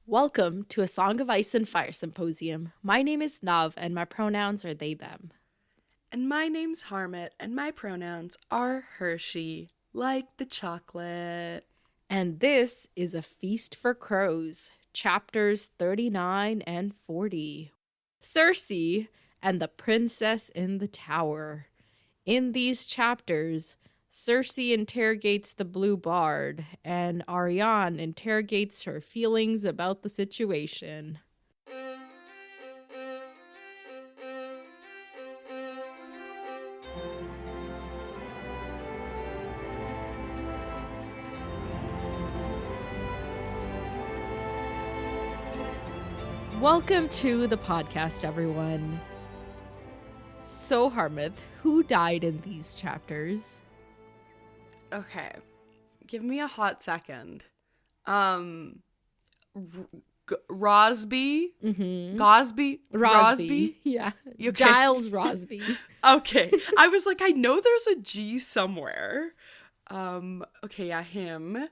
Welcome to A Song of Ice and Fire Symposium. My name is Nav, and my pronouns are they, them. And my name's Harmit, and my pronouns are Hershey, like the chocolate. And this is A Feast for Crows, chapters 39 and 40. Cersei and the Princess in the Tower. In these chapters, Cersei interrogates the Blue Bard, and Arianne interrogates her feelings about the situation. Welcome to the podcast, everyone. So, Harmith, who died in these chapters? Okay, give me a hot second. Rosby? Mm-hmm. Rosby? Yeah. Okay. Giles Rosby. Okay, I was like, I know there's a G somewhere. Okay, yeah, him.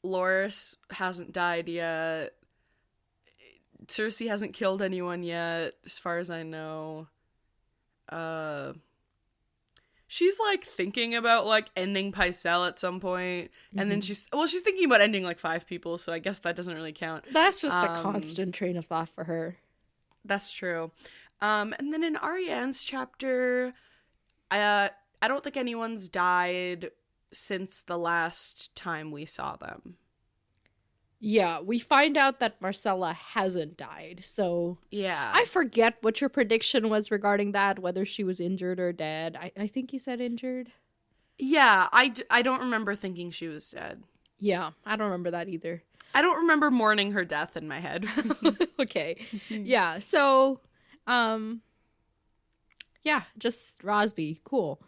Loras hasn't died yet. Cersei hasn't killed anyone yet, as far as I know. She's like thinking about like ending Pycelle at some point, and then she's thinking about ending like 5 people, so I guess that doesn't really count. That's just a constant train of thought for her. That's true. And then in Arianne's chapter, I don't think anyone's died since the last time we saw them. Yeah, we find out that Marcella hasn't died, so Yeah. I forget what your prediction was regarding that, whether she was injured or dead. I think you said injured. Yeah, I don't remember thinking she was dead. Yeah, I don't remember that either. I don't remember mourning her death in my head. Okay. Yeah, so, yeah, just Rosby. Cool.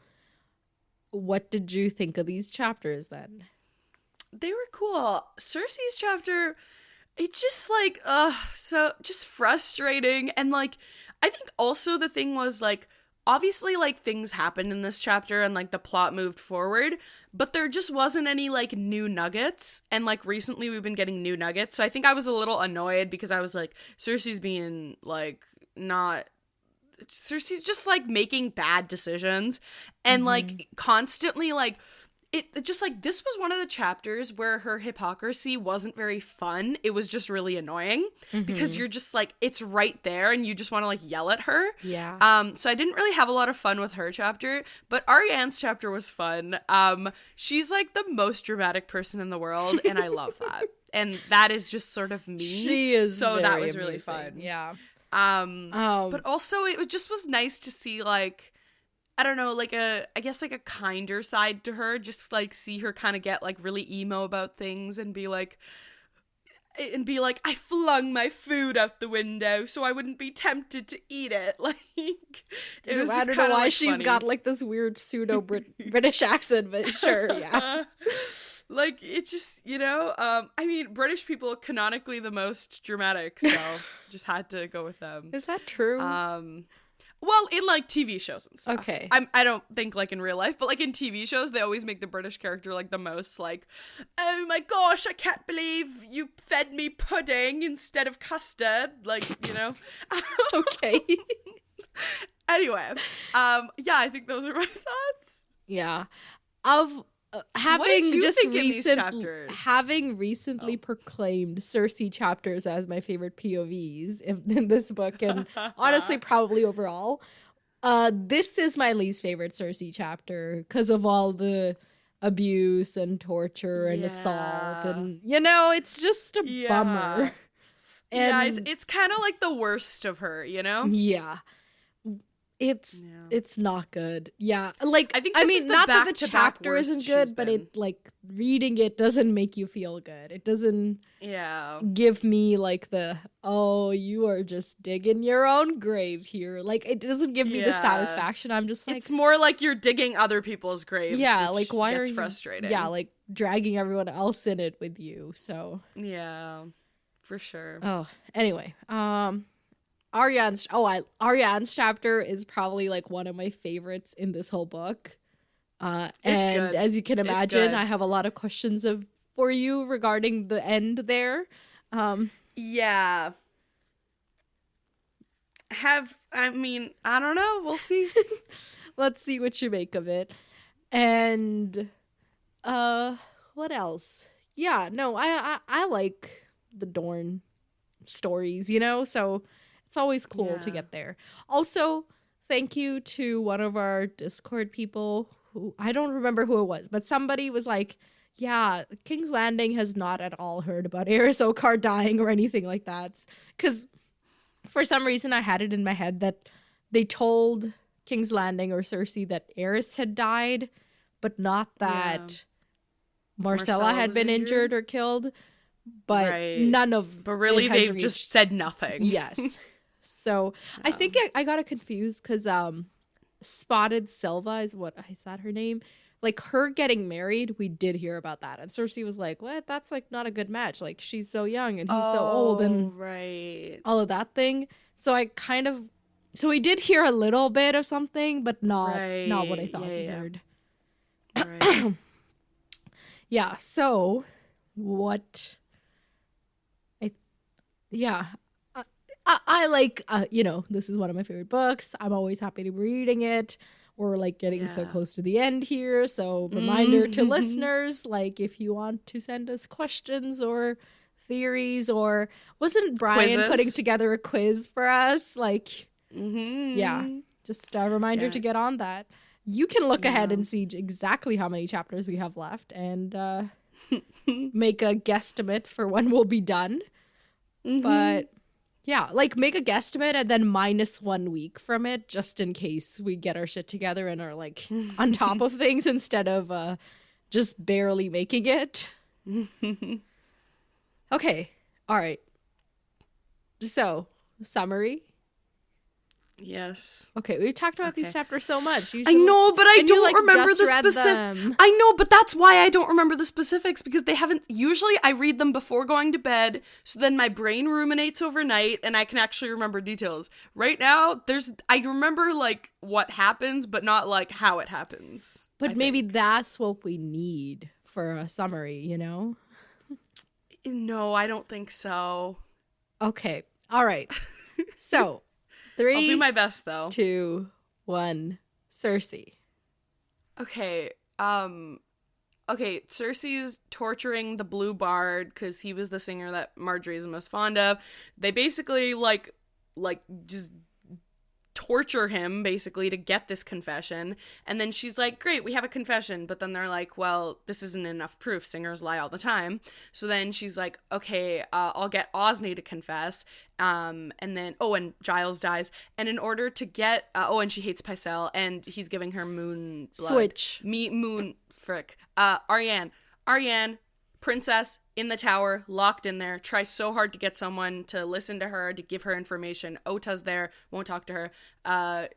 What did you think of these chapters then? They were cool. Cersei's chapter, it's just like, so just frustrating. And like, I think also the thing was like, obviously like things happened in this chapter and like the plot moved forward, but there just wasn't any like new nuggets. And like recently we've been getting new nuggets. So I think I was a little annoyed because I was like, Cersei's being like Cersei's just like making bad decisions and like constantly like, it just like this was one of the chapters where her hypocrisy wasn't very fun. It was just really annoying because you're just like, it's right there and you just want to like yell at her. Yeah. So I didn't really have a lot of fun with her chapter, but Arianne's chapter was fun. She's like the most dramatic person in the world and I love that. And that is just sort of me. She is so very that was amazing. really fun. Yeah. But also it was nice to see like, I don't know, like I guess like a kinder side to her, just like see her kind of get like really emo about things and be like, I flung my food out the window so I wouldn't be tempted to eat it. Like, it was just I don't know why like she's funny. got like this weird pseudo British accent, but sure, yeah. Like, it just, I mean, British people canonically the most dramatic, so just had to go with them. Is that true? Well, in, like, TV shows and stuff. Okay. I don't think, like, in real life, but, like, in TV shows, they always make the British character, like, the most, like, oh my gosh, I can't believe you fed me pudding instead of custard. Like, Okay. Anyway, yeah, I think those are my thoughts. Yeah. What did Having you just think in these chapters? having recently proclaimed Cersei chapters as my favorite POVs in this book, and honestly probably overall, this is my least favorite Cersei chapter because of all the abuse and torture and assault, and it's just a bummer. And yeah, it's kind of like the worst of her, yeah. It's not good. Yeah. Like, I think this is the not that the back-to-back chapter worst isn't she's good, but been. it, like, reading it doesn't make you feel good. It doesn't give me, like, oh, you are just digging your own grave here. Like, it doesn't give me the satisfaction. I'm just like... It's more like you're digging other people's graves, yeah, which like, why gets are you... frustrating. Yeah, like, dragging everyone else in it with you, so... Yeah, for sure. Oh, anyway, Ariane's chapter is probably like one of my favorites in this whole book. And good. as you can It's imagine, good. I have a lot of questions for you regarding the end there. Yeah. I don't know. We'll see. Let's see what you make of it. And what else? Yeah, no, I like the Dorne stories, you know, so it's always cool to get there. Also, thank you to one of our Discord people who, I don't remember who it was, but somebody was like, yeah, King's Landing has not at all heard about Aerys Oakheart dying or anything like that. Because for some reason I had it in my head that they told King's Landing or Cersei that Aerys had died, but not that Marcella had been injured or killed. But none of But really, they've reached. just said nothing. Yes. So I think I got it confused because Spotted Silva is that her name? Like, her getting married, we did hear about that. And Cersei was like, what? That's, like, not a good match. Like, she's so young and he's so old and all of that thing. So so we did hear a little bit of something, but not what I thought we heard. Right. Yeah, so what... I like, this is one of my favorite books. I'm always happy to be reading it. We're, like, getting so close to the end here. So, reminder to listeners, like, if you want to send us questions or theories, or wasn't Brian putting together a quiz for us? Like, just a reminder to get on that. You can look ahead and see exactly how many chapters we have left and make a guesstimate for when we'll be done. But... yeah, like, make a guesstimate and then minus 1 week from it, just in case we get our shit together and are, like, on top of things instead of just barely making it. Okay, all right. So, summary. Yes. Okay, we've talked about these chapters so much. I know, but I don't remember the specifics. I know, but that's why I don't remember the specifics, because they haven't... Usually I read them before going to bed, so then my brain ruminates overnight, and I can actually remember details. Right now, I remember, like, what happens, but not, like, how it happens. But maybe that's what we need for a summary, you know? No, I don't think so. Okay, all right. So... 3, I'll do my best, though. 2, 1, Cersei. Okay, Cersei's torturing the Blue Bard because he was the singer that Marjorie is most fond of. They basically, like, just torture him, basically, to get this confession. And then she's like, great, we have a confession. But then they're like, well, this isn't enough proof. Singers lie all the time. So then she's like, okay, I'll get Osney to confess. And then, and Giles dies. And in order to get, and she hates Pycelle, and he's giving her moon blood. Switch. Arianne, princess, in the tower, locked in there, tries so hard to get someone to listen to her, to give her information. Ota's there, won't talk to her.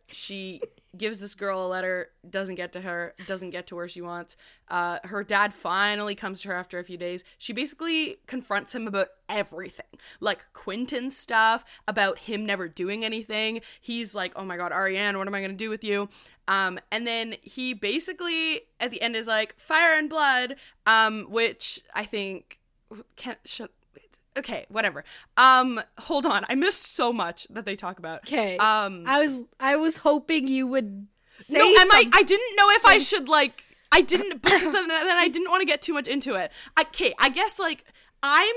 She gives this girl a letter, doesn't get to her, doesn't get to where she wants. Her dad finally comes to her after a few days. She basically confronts him about everything. Like Quentin's stuff, about him never doing anything. He's like, oh my god, Arianne, what am I going to do with you? And then he basically, at the end, is like, fire and blood, which I think... Okay, whatever. Hold on. I missed so much that they talk about. Okay. I was hoping you would say I didn't know if I should, like, I didn't, because then I didn't want to get too much into it. Okay, I guess, like, I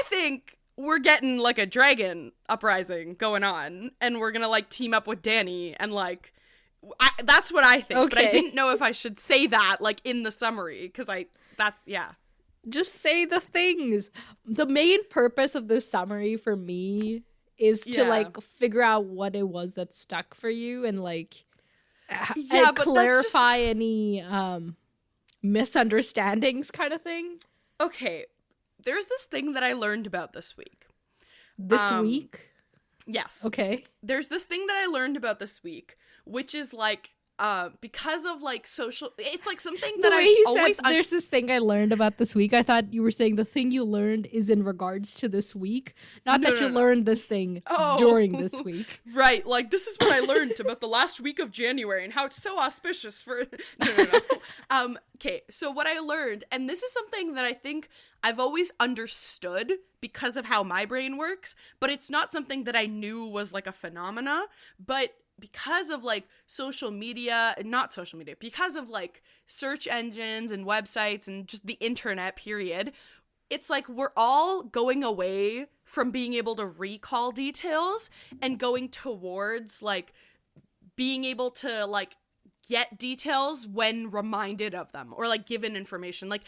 think we're getting, like, a dragon uprising going on, and we're gonna, like, team up with Dany, and, like, that's what I think, but I didn't know if I should say that, like, in the summary, because yeah. Just say the things. The main purpose of this summary for me is to like figure out what it was that stuck for you and like and clarify any misunderstandings kind of thing. Okay. There's this thing that I learned about this week. This week? Yes. Okay. There's this thing that I learned about this week, which is like because of like social, it's like something The that way I've you always said there's this thing I learned about this week. I thought you were saying the thing you learned is in regards to this week, not that you learned this thing during this week. Right, like this is what I learned about the last week of January and how it's so auspicious for no. Okay, so what I learned, and this is something that I think I've always understood because of how my brain works, but it's not something that I knew was like a phenomena, but because of like because of like search engines and websites and just the internet period, it's like we're all going away from being able to recall details and going towards like being able to like get details when reminded of them or like given information. Like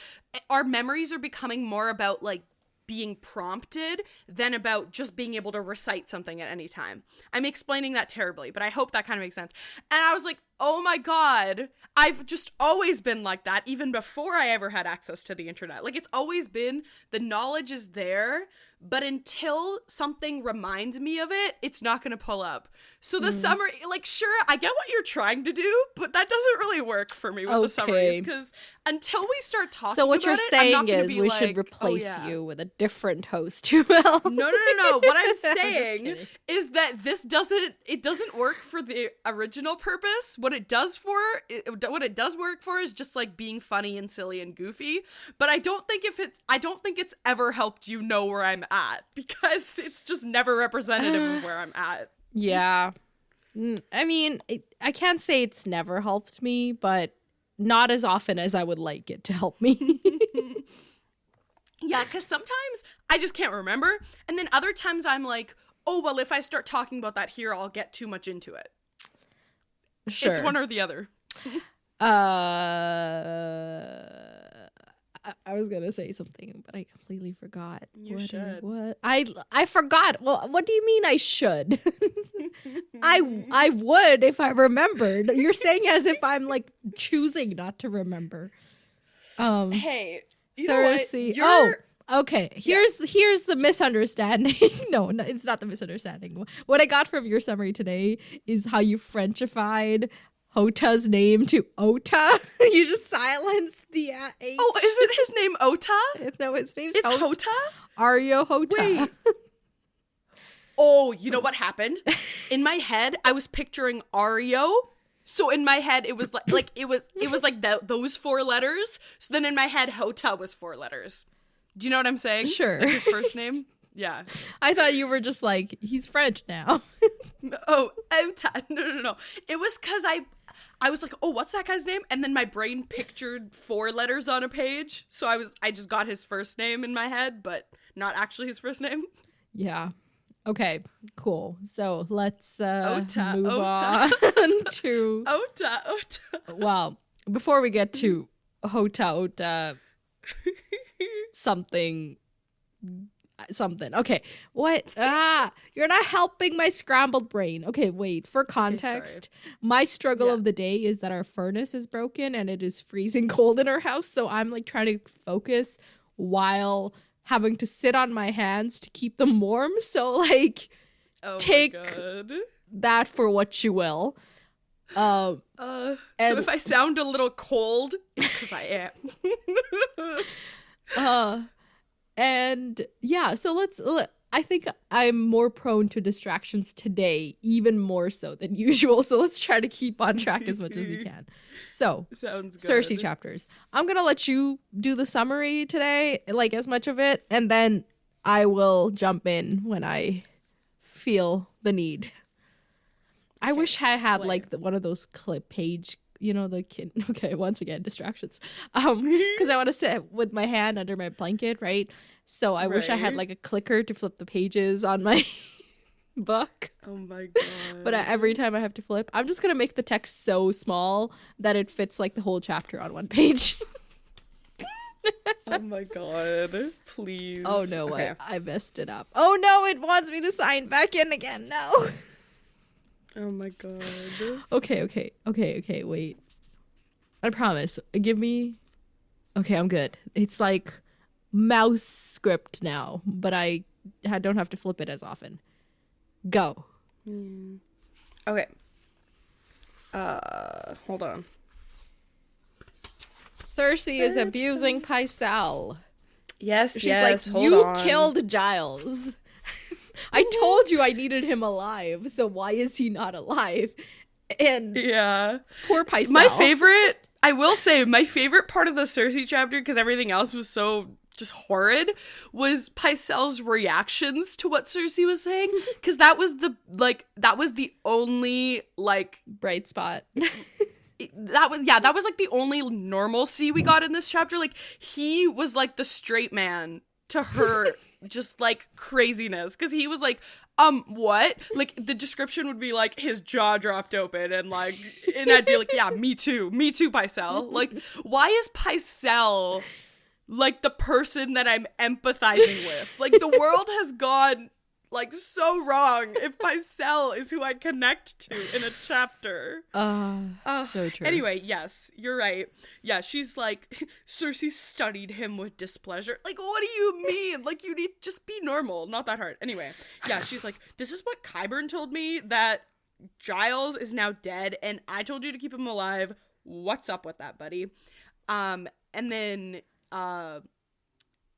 our memories are becoming more about like being prompted than about just being able to recite something at any time. I'm explaining that terribly, but I hope that kind of makes sense. And I was like, oh my God, I've just always been like that, even before I ever had access to the internet. Like, it's always been, the knowledge is there, but until something reminds me of it, it's not going to pull up. So the summary, like, sure, I get what you're trying to do, but that doesn't really work for me with the summaries, because until we start talking so what about you're saying is we should replace you with a different host who will. No. What I'm saying is that it doesn't work for the original purpose. What it does work for is just like being funny and silly and goofy. But I don't think it's ever helped you know where I'm at, because it's just never representative of where I'm at. Yeah. I mean, I can't say it's never helped me, but not as often as I would like it to help me. Yeah, because sometimes I just can't remember. And then other times I'm like, oh, well, if I start talking about that here, I'll get too much into it. Sure. It's one or the other. I was gonna say something, but I completely forgot. You should. What? I forgot. Well, what do you mean I should? I would if I remembered. You're saying as if I'm like choosing not to remember. Hey, Cersei. Okay. Here's the misunderstanding. No, it's not the misunderstanding. What I got from your summary today is how you Frenchified Hota's name to Ota. You just silenced the H. Oh, is it his name Ota? No, his name's It's Hota? Aryo Hota. Wait. Oh, you know what happened? In my head, I was picturing Aryo. So in my head, it was like it was like those 4 letters. So then in my head, Hota was 4 letters. Do you know what I'm saying? Sure. Like his first name? Yeah. I thought you were just like, he's French now. Oh, Ota. No. It was because I was like, oh, what's that guy's name? And then my brain pictured 4 letters on a page. So I just got his first name in my head, but not actually his first name. Yeah. Okay, cool. So let's move Ota. on to Ota. Well, before we get to Ota something. Okay, what? You're not helping my scrambled brain. Okay, wait. For context, my struggle of the day is that our furnace is broken and it is freezing cold in our house. So I'm like trying to focus while having to sit on my hands to keep them warm. So like, take that for what you will. So if I sound a little cold, it's because I am. And yeah, so I think I'm more prone to distractions today, even more so than usual. So let's try to keep on track as much as we can. So, sounds good. Cersei chapters. I'm going to let you do the summary today, like as much of it, and then I will jump in when I feel the need. I wish I had like one of those clip page, you know, the kid. Okay, once again, distractions. Because I want to sit with my hand under my blanket, right? So I wish I had like a clicker to flip the pages on my book. Oh my god. But every time I have to flip, I'm just going to make the text so small that it fits like the whole chapter on one page. Oh my god. Please. Oh no, okay. I messed it up. Oh no, it wants me to sign back in again. No. Oh my god. Okay, wait. I promise. Give me... Okay, I'm good. It's like mouse script now, but I don't have to flip it as often. Go. Okay. Hold on. Cersei is abusing Pycelle. Yes, She's yes, like, hold you on. killed Giles. I told you I needed him alive, so why is he not alive? And yeah. poor Pycelle. My favorite, I will say, my favorite part of the Cersei chapter, because everything else was so just horrid, was Pycelle's reactions to what Cersei was saying, because that was the only, like, bright spot. that was like the only normalcy we got in this chapter. Like, he was like the straight man to her just like craziness, because he was like, what? Like, the description would be like his jaw dropped open and like, and I'd be like, yeah, me too, Pycelle. Like, why is Pycelle like the person that I'm empathizing with? Like, the world has gone like so wrong if Pycelle is who I connect to in a chapter. So true. Anyway, yes, you're right. Yeah, she's like, Cersei studied him with displeasure. Like, what do you mean? Like, you need just be normal. Not that hard. Anyway, yeah, she's like, this is what Qyburn told me, that Giles is now dead, and I told you to keep him alive. What's up with that, buddy? And then,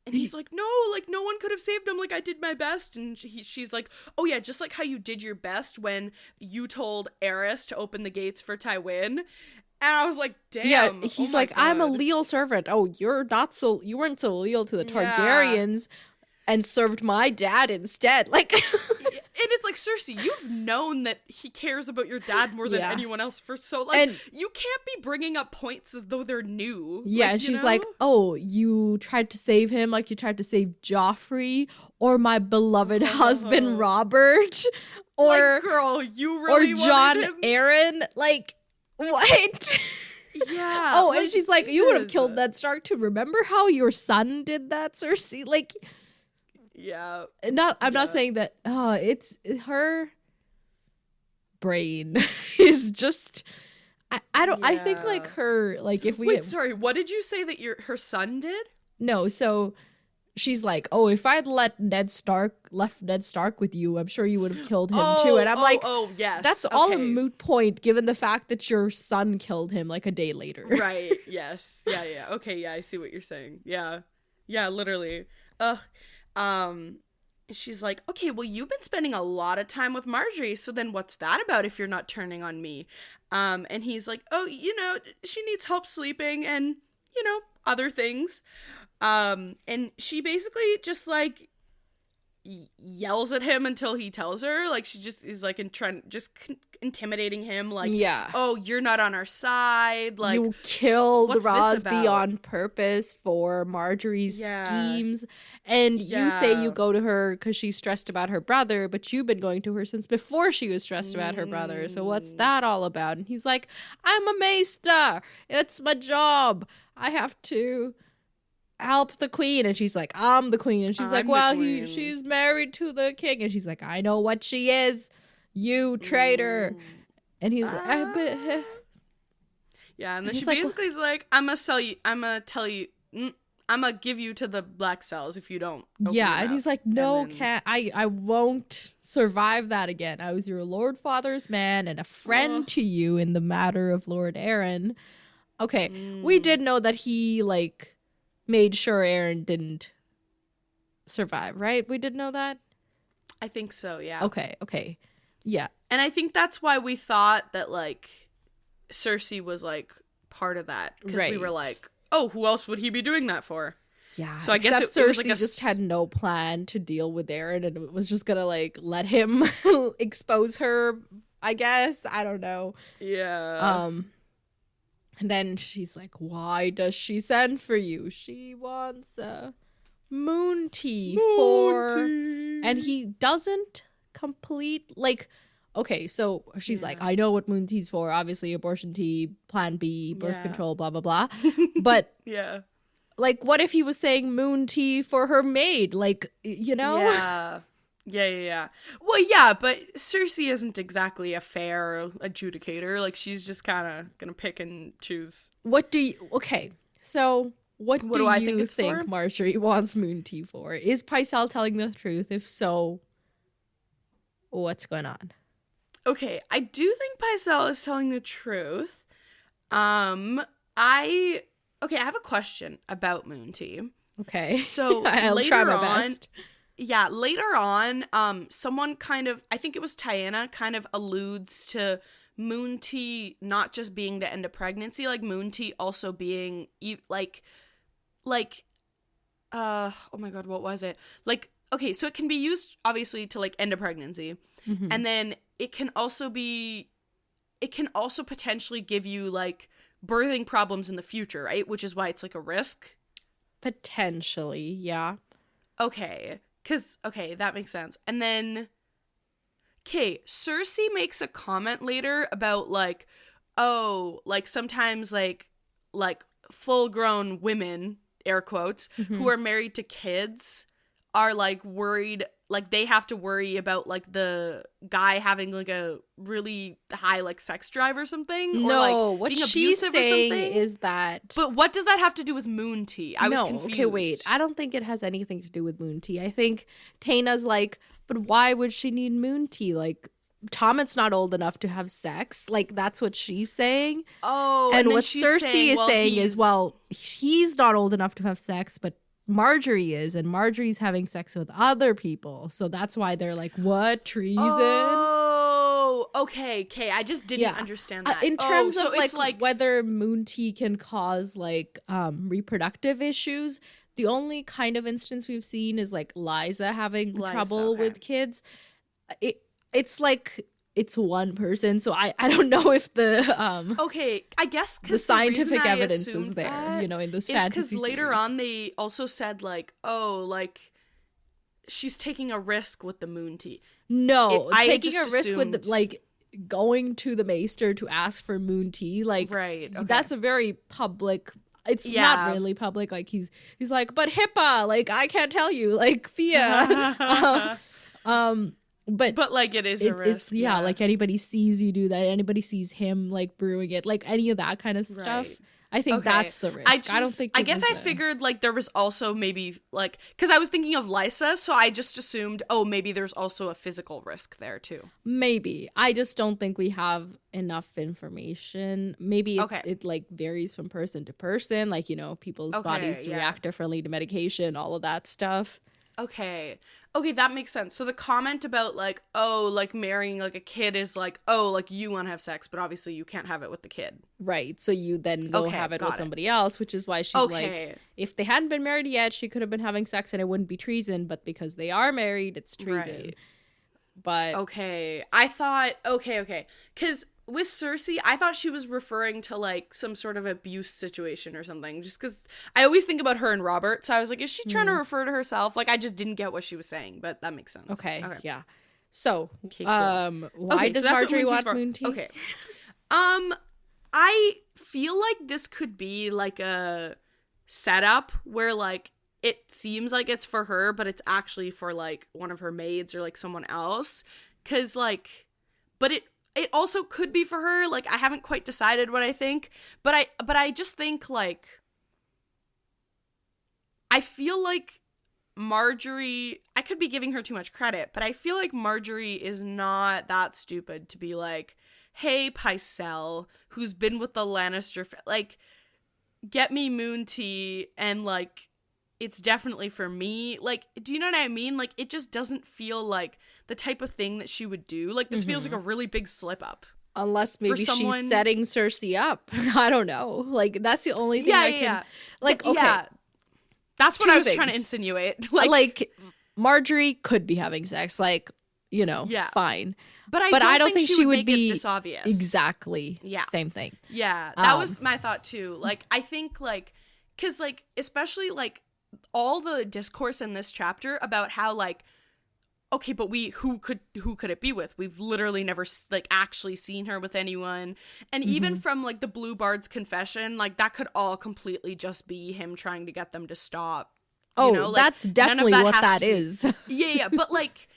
and he's like, no, like, no one could have saved him. Like, I did my best. And she's like, oh, yeah, just like how you did your best when you told Aerys to open the gates for Tywin. And I was like, damn. Yeah, he's like, I'm a leal servant. Oh, you weren't so leal to the Targaryens and served my dad instead. Like, and it's like, Cersei, you've known that he cares about your dad more than anyone else for so, like, and you can't be bringing up points as though they're new. Yeah, like, and she's like, oh, you tried to save him like you tried to save Joffrey or my beloved husband Robert, or like, girl, you really or Jon him? Arryn. Like, what? Yeah. Oh, and she's like, you would have killed Ned Stark too. Remember how your son did that, Cersei? Like, yeah. I'm not saying that. Oh, it's her brain is just. I don't. Yeah. I think like her. Like, if we wait, sorry. What did you say that her son did? No, so she's like, oh, if I'd left Ned Stark with you, I'm sure you would have killed him too. And I'm like, oh yes, that's all a moot point given the fact that your son killed him like a day later. Right. Yes. Yeah. Okay. Yeah. I see what you're saying. Yeah. Literally. She's like, okay, well, you've been spending a lot of time with Marjorie, so then what's that about if you're not turning on me? And he's like, oh, she needs help sleeping and, other things. And she basically just, like, yells at him until he tells her. Like, she just is, like, intimidating him. Like, yeah. Oh, you're not on our side. Like, you killed Rosby on purpose for Marjorie's schemes. And you say you go to her because she's stressed about her brother, but you've been going to her since before she was stressed about her brother. So what's that all about? And he's like, I'm a maester. It's my job. I have to help the queen. And she's like, I'm the queen. And she's like, well, she's married to the king. And she's like, I know what she is, you traitor. And he's like, yeah. And then she basically is like, I'm gonna give you to the black cells if you don't. Yeah. And he's like, no, I won't survive that again. I was your Lord Father's man and a friend to you in the matter of Lord Aaron. Okay. We did know that he, like, made sure Aaron didn't survive, right? We did know that? I think so, yeah. Okay. Yeah. And I think that's why we thought that, like, Cersei was, like, part of that. Because we were like, oh, who else would he be doing that for? Yeah. So I guess Cersei was like just had no plan to deal with Aaron and it was just gonna, like, let him expose her, I guess. I don't know. Yeah. And then she's like, why does she send for you? She wants moon tea and he doesn't complete, like, okay, so she's like, I know what moon tea's for, obviously abortion tea, plan B, birth control, blah blah blah. But yeah, like, what if he was saying moon tea for her maid? Like, Yeah. Well, yeah, but Cersei isn't exactly a fair adjudicator. Like, she's just kind of gonna pick and choose. What do you think Marjorie wants moon tea for? Is Pycelle telling the truth? If so, what's going on? Okay, I do think Pycelle is telling the truth. I have a question about Moon Tea. Okay. So I'll try my best. Yeah, later on, someone kind of, I think it was Tiana, kind of alludes to Moon Tea not just being to end a pregnancy, like Moon Tea also being oh my god, what was it? Like, okay, so it can be used obviously to like end a pregnancy, and then it can also potentially give you like birthing problems in the future, right? Which is why it's like a risk. Potentially, yeah. Okay, that makes sense. And then, okay, Cersei makes a comment later about like, oh, like sometimes like full-grown women, air quotes, who are married to kids are like worried, like they have to worry about like the guy having like a really high like sex drive or something, or like what being she's abusive or saying something. is that. But what does that have to do with Moon Tea? I was confused. Okay, wait. I don't think it has anything to do with Moon Tea. I think Taina's like, but why would she need Moon Tea? Like, Tommen's not old enough to have sex. Like, that's what she's saying. Oh, and then what she's Cersei is well, saying is, well, he's not old enough to have sex, but Marjorie is, and Marjorie's having sex with other people. So that's why they're like, what? Treason? Oh, okay. I just didn't understand that. In terms so of like whether Moon Tea can cause like reproductive issues, the only kind of instance we've seen is like Liza having trouble with kids. It's like it's one person, so I don't know if the okay, I guess the scientific evidence is there, that in this is fantasy because later series. on they also said like, oh, like she's taking a risk with the Moon Tea. No, taking a risk assumed... with like going to the Maester to ask for Moon Tea, like right, okay. That's a very public. It's not really public. Like he's like, but HIPAA, like I can't tell you, like Fia. But like it is a risk. It's, like anybody sees you do that, anybody sees him like brewing it, like any of that kind of stuff. I think that's the risk. I don't think. I guess I figured like there was also maybe like because I was thinking of Lysa, so I just assumed maybe there's also a physical risk there too. Maybe I just don't think we have enough information. Maybe it like varies from person to person. Like people's bodies react differently to medication, all of that stuff. Okay, that makes sense. So the comment about like, oh, like marrying like a kid is like, oh, like you want to have sex, but obviously you can't have it with the kid. Right. So you then go have it with somebody else, which is why she's like, if they hadn't been married yet, she could have been having sex and it wouldn't be treason, but because they are married, it's treason. Right. But I thought, because with Cersei, I thought she was referring to like some sort of abuse situation or something, just because I always think about her and Robert, so I was like, is she trying to refer to herself? Like I just didn't get what she was saying, but that makes sense. Okay. Yeah. So cool. Why does Marjorie want Moon Tea? Okay. I feel like this could be like a setup where like it seems like it's for her, but it's actually for like one of her maids or like someone else, because like, but it also could be for her. Like I haven't quite decided what I think, but I just think like I feel like Marjorie, I could be giving her too much credit, but I feel like Marjorie is not that stupid to be like, hey, Pycelle, who's been with the Lannister, like, get me Moon Tea, and like it's definitely for me. Like, do you know what I mean? Like, it just doesn't feel like the type of thing that she would do. Like, this feels like a really big slip up. Unless maybe she's setting Cersei up. I don't know. Like, that's the only thing I can... Like, okay. Yeah. That's what I was trying to insinuate. Like, Marjorie could be having sex. Like, fine. But I don't think she would be this obvious. Exactly. Yeah. Same thing. Yeah. That was my thought, too. Like, I think, like... Because, like, especially, like, all the discourse in this chapter about how, like, okay, but who could it be with? We've literally never, like, actually seen her with anyone. And even from, like, the Blue Bard's confession, like, that could all completely just be him trying to get them to stop. Oh, like, that's definitely what that is. Yeah, but, like,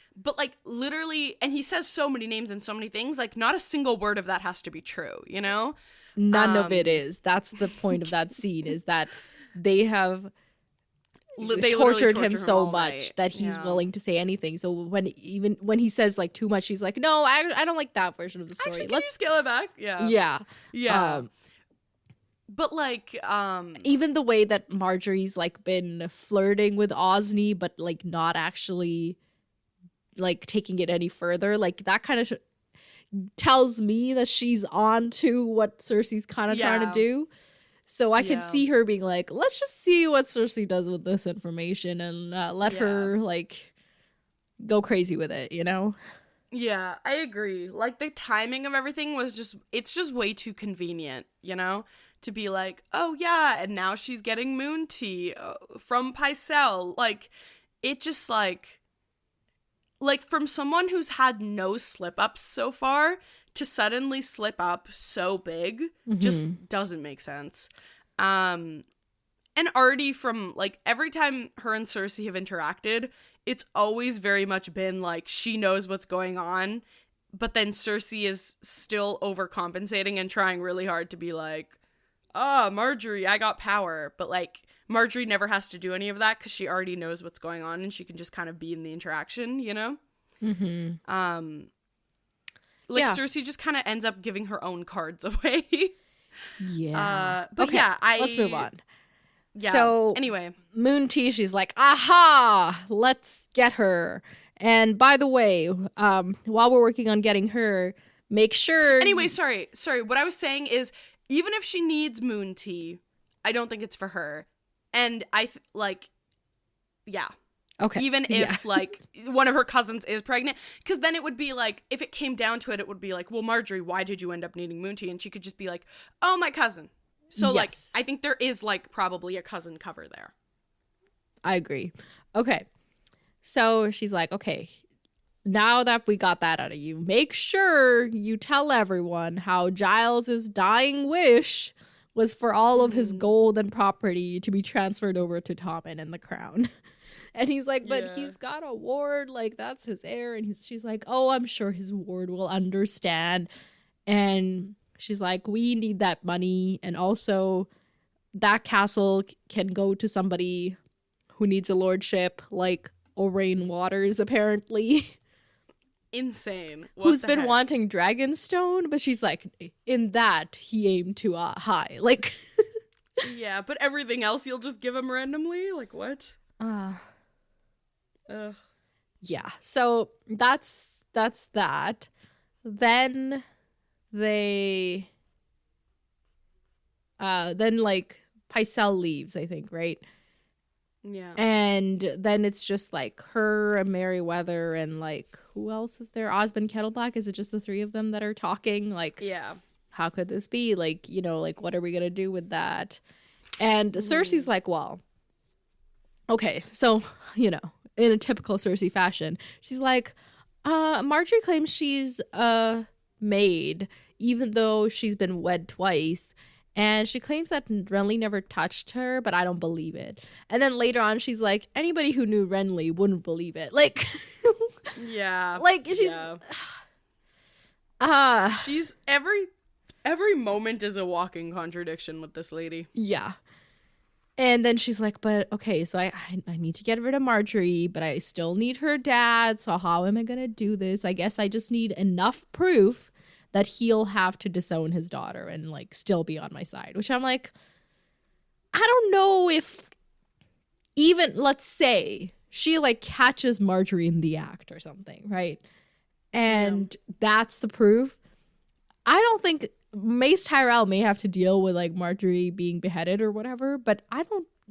literally, and he says so many names and so many things, like, not a single word of that has to be true, you know? None of it is. That's the point of that scene, is that they have... They literally tortured torture him so all much night. that he's Yeah. willing to say anything. So when he says like too much, she's like, no, I don't like that version of the story. Actually, can you scale it back? Yeah. Yeah. Yeah. But like, even the way that Marjorie's like been flirting with Osney, but like not actually like taking it any further, like that kind of tells me that she's on to what Cersei's kind of trying to do. So I can see her being like, let's just see what Cersei does with this information and let her like go crazy with it, you know? Yeah, I agree. Like the timing of everything was it's just way too convenient, you know? To be like, oh yeah, and now she's getting moon tea from Pycelle. Like, it just like from someone who's had no slip-ups so far to suddenly slip up so big just doesn't make sense. And already from, like, every time her and Cersei have interacted, it's always very much been, like, she knows what's going on, but then Cersei is still overcompensating and trying really hard to be like, Marjorie, I got power. But, like, Marjorie never has to do any of that because she already knows what's going on and she can just kind of be in the interaction, you know? Cersei just kind of ends up giving her own cards away. But okay, let's move on. Yeah. So anyway, Moon Tea, she's like, aha, let's get her. And by the way, while we're working on getting her, make sure. Anyway, sorry. What I was saying is, even if she needs Moon Tea, I don't think it's for her. And yeah. Okay. Even if, like, one of her cousins is pregnant. Because then it would be, like, if it came down to it, it would be like, well, Marjorie, why did you end up needing Moon Tea? And she could just be like, oh, my cousin. So, like, I think there is, like, probably a cousin cover there. I agree. Okay. So she's like, okay, now that we got that out of you, make sure you tell everyone how Giles's dying wish was for all of his gold and property to be transferred over to Tommen and the crown. And he's like, but he's got a ward, like, that's his heir. And she's like, oh, I'm sure his ward will understand. And she's like, we need that money. And also, that castle can go to somebody who needs a lordship, like Orain Waters, apparently. Insane. Who's been wanting Dragonstone, but she's like, in that, he aimed too high. Like, yeah, but everything else you'll just give him randomly? Like, what? Yeah, so that's that. Then they like Pycelle leaves, I think, right? Yeah. And then it's just like her and Merryweather and like who else is there? Osmond Kettleblack? Is it just the three of them that are talking? Like, yeah, how could this be? Like, you know, like what are we gonna do with that? And Cersei's like, well, okay, so, you know, in a typical Cersei fashion, she's like, Marjorie claims she's a maid, even though she's been wed twice. And she claims that Renly never touched her, but I don't believe it. And then later on, she's like, anybody who knew Renly wouldn't believe it. Like, yeah, like she's, she's every moment is a walking contradiction with this lady. Yeah. And then she's like, but okay, so I need to get rid of Marjorie, but I still need her dad. So how am I going to do this? I guess I just need enough proof that he'll have to disown his daughter and like still be on my side, which I'm like, I don't know if even, let's say she like catches Marjorie in the act or something, right? And that's the proof. I don't think Mace Tyrell may have to deal with like Marjorie being beheaded or whatever, but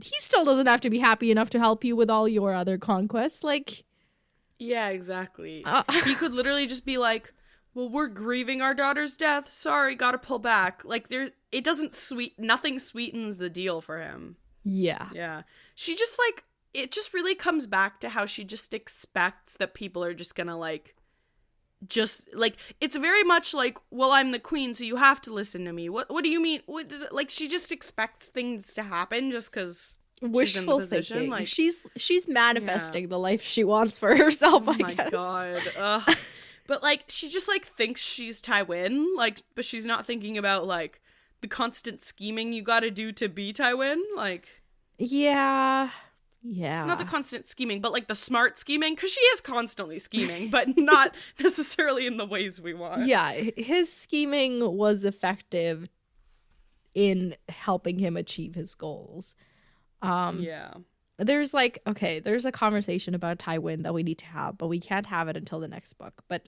he still doesn't have to be happy enough to help you with all your other conquests. Like, yeah, exactly. He could literally just be like, well, we're grieving our daughter's death. Sorry, gotta pull back. Like, nothing sweetens the deal for him. Yeah. Yeah. She just, like, it just really comes back to how she just expects that people are just gonna, like, just, like, it's very much like, well, I'm the queen, so you have to listen to me. What do you mean? Like, she just expects things to happen just because wishful thinking. Like, she's manifesting the life she wants for herself, I guess. Oh my god. But, like, she just, like, thinks she's Tywin, like, but she's not thinking about, like, the constant scheming you gotta do to be Tywin, like. Yeah. Yeah. Not the constant scheming, but like the smart scheming, because she is constantly scheming, but not necessarily in the ways we want. Yeah, his scheming was effective in helping him achieve his goals. Yeah. There's like, okay, there's a conversation about Tywin that we need to have, but we can't have it until the next book. But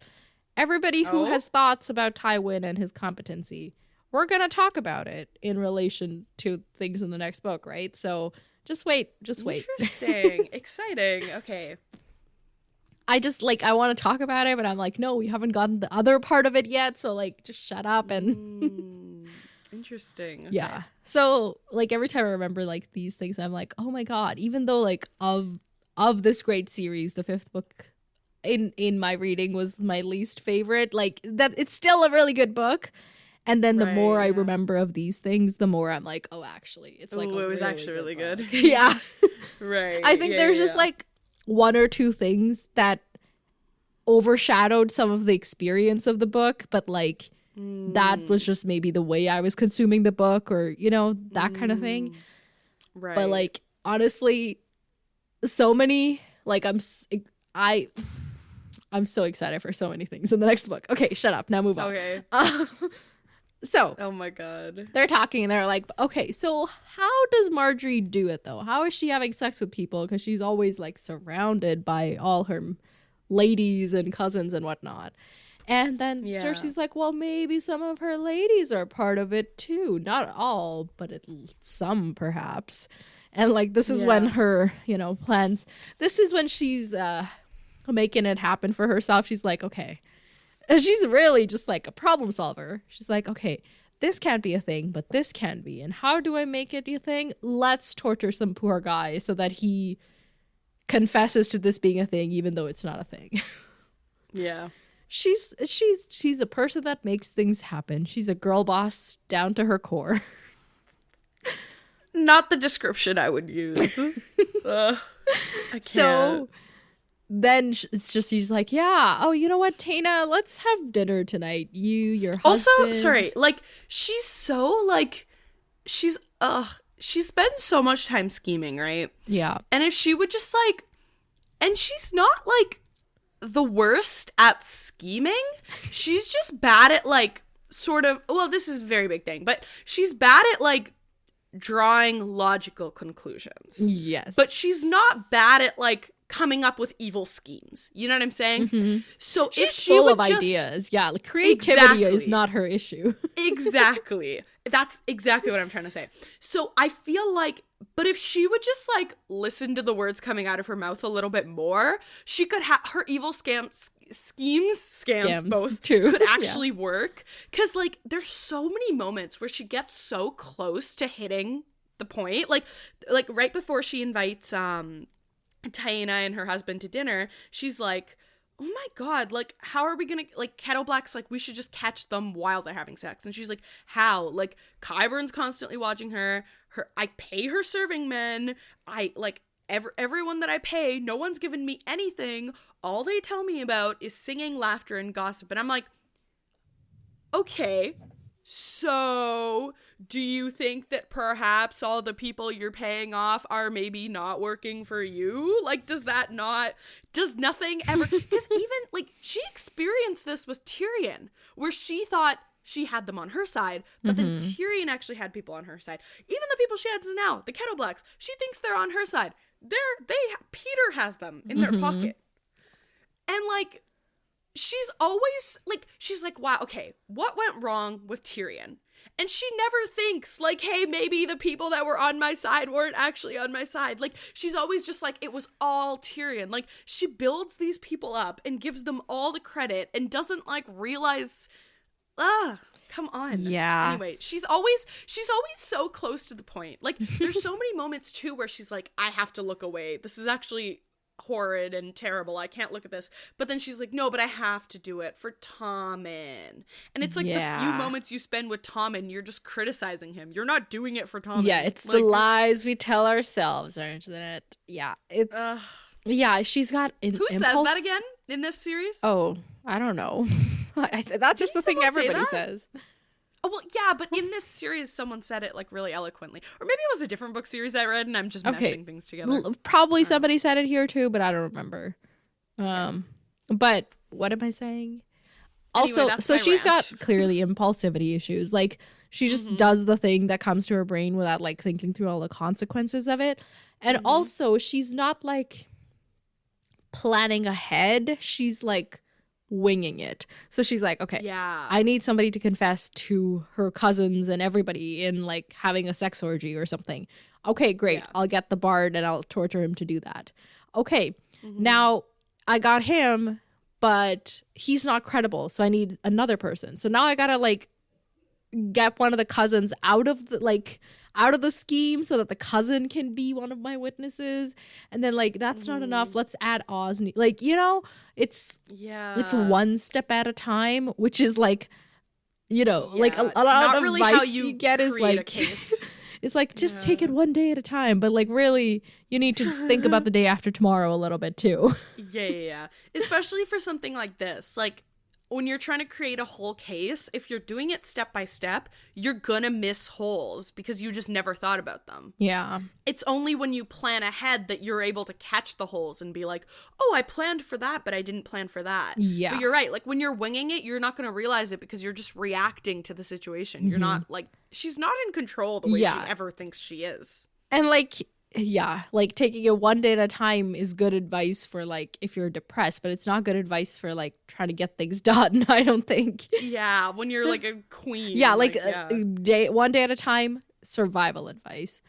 everybody who has thoughts about Tywin and his competency, we're going to talk about it in relation to things in the next book, right? So just wait. Interesting. Exciting. Okay. I just, like, I want to talk about it, but I'm like, no, we haven't gotten the other part of it yet. So, like, just shut up and... Interesting. Okay. Yeah. So, like, every time I remember, like, these things, I'm like, oh my God, even though, like, of this great series, the fifth book in my reading was my least favorite, like, that it's still a really good book. And then the more I remember of these things, the more I'm like, oh, actually, it's like, it was actually really good. Yeah. Right. I think there's just, like, one or two things that overshadowed some of the experience of the book, but, like, that was just maybe the way I was consuming the book, or, you know, that kind of thing. Right. But, like, honestly, so many, like, I'm so excited for so many things in the next book. Okay, shut up. Now move on. Okay. So. Oh my God. They're talking and they're like, okay, so how does Marjorie do it though? How is she having sex with people? Because she's always like surrounded by all her ladies and cousins and whatnot. And then Cersei's like, well, maybe some of her ladies are part of it too. Not all, but some perhaps. And like, this is when her, you know, plans. This is when she's making it happen for herself. She's like, okay. And she's really just like a problem solver. She's like, okay, this can't be a thing, but this can be. And how do I make it a thing? Let's torture some poor guy so that he confesses to this being a thing, even though it's not a thing. Yeah. She's a person that makes things happen. She's a girl boss down to her core. Not the description I would use. I can't. So then it's just, she's like, yeah, oh, you know what, Tana, let's have dinner tonight. Your husband. Also, sorry, like, she's so, like, she spends so much time scheming, right? Yeah. And if she would just, like, and she's not, like, the worst at scheming. She's just bad at, like, sort of, well, this is a very big thing, but she's bad at, like, drawing logical conclusions. Yes. But she's not bad at, like, coming up with evil schemes. You know what I'm saying? Mm-hmm. So she's if she full would of ideas. Yeah, like, creativity is not her issue. Exactly. That's exactly what I'm trying to say. So I feel like, but if she would just like listen to the words coming out of her mouth a little bit more, she could have her evil schemes both too could actually work. Because like there's so many moments where she gets so close to hitting the point. Like right before she invites Taina and her husband to dinner, she's like, oh my God, like, how are we gonna, like, Kettle Black's like, we should just catch them while they're having sex. And she's like, how? Like, Qyburn's constantly watching her, I pay her serving men, I, like, everyone that I pay, no one's given me anything, all they tell me about is singing, laughter, and gossip. And I'm like, okay, so do you think that perhaps all the people you're paying off are maybe not working for you? Like, does nothing ever, because even, like, she experienced this with Tyrion, where she thought she had them on her side, but then Tyrion actually had people on her side. Even the people she has now, the Kettle Blacks, she thinks they're on her side. Peter has them in their pocket. And, like, she's always, like, she's like, wow, okay, what went wrong with Tyrion? And she never thinks, like, hey, maybe the people that were on my side weren't actually on my side. Like, she's always just like, it was all Tyrion. Like, she builds these people up and gives them all the credit and doesn't, like, realize, come on. Yeah. Anyway, she's always so close to the point. Like, there's so many moments, too, where she's like, I have to look away. This is actually horrid and terrible. I can't look at this. But then she's like, no, but I have to do it for Tommen. And it's like the few moments you spend with Tommen, you're just criticizing him. You're not doing it for Tommen. Yeah, it's like, the lies we tell ourselves, aren't it? Yeah, it's yeah, she's got an who impulse. says that again in this series? Oh, I don't know. That's just the thing everybody says. Oh, well, yeah, but in this series, someone said it like really eloquently. Or maybe it was a different book series I read and I'm just meshing things together. Probably somebody said it here too, but I don't remember. But what am I saying? Anyway, Also, so she's got clearly impulsivity issues. Like, she just does the thing that comes to her brain without like thinking through all the consequences of it. And also, she's not like planning ahead. She's like winging it. So she's like, okay, I need somebody to confess to her cousins and everybody in like having a sex orgy or something. Okay, great. I'll get the bard and I'll torture him to do that. Okay, now I got him, but he's not credible, so I need another person. So now I gotta like get one of the cousins out of the scheme so that the cousin can be one of my witnesses. And then like that's not enough. Let's add Osney. Like, you know, it's one step at a time, which is like, you know, like a lot of really advice how you get is like it's like just take it one day at a time, but like really you need to think about the day after tomorrow a little bit too. Yeah. Especially for something like this. Like, when you're trying to create a whole case, if you're doing it step by step, you're gonna miss holes because you just never thought about them. Yeah. It's only when you plan ahead that you're able to catch the holes and be like, oh, I planned for that, but I didn't plan for that. Yeah. But you're right. Like, when you're winging it, you're not gonna realize it because you're just reacting to the situation. You're not, like, she's not in control the way she ever thinks she is. And, like, yeah, like taking it one day at a time is good advice for like if you're depressed, but it's not good advice for like trying to get things done, I don't think. Yeah, when you're like a queen. Yeah, one day at a time, survival advice.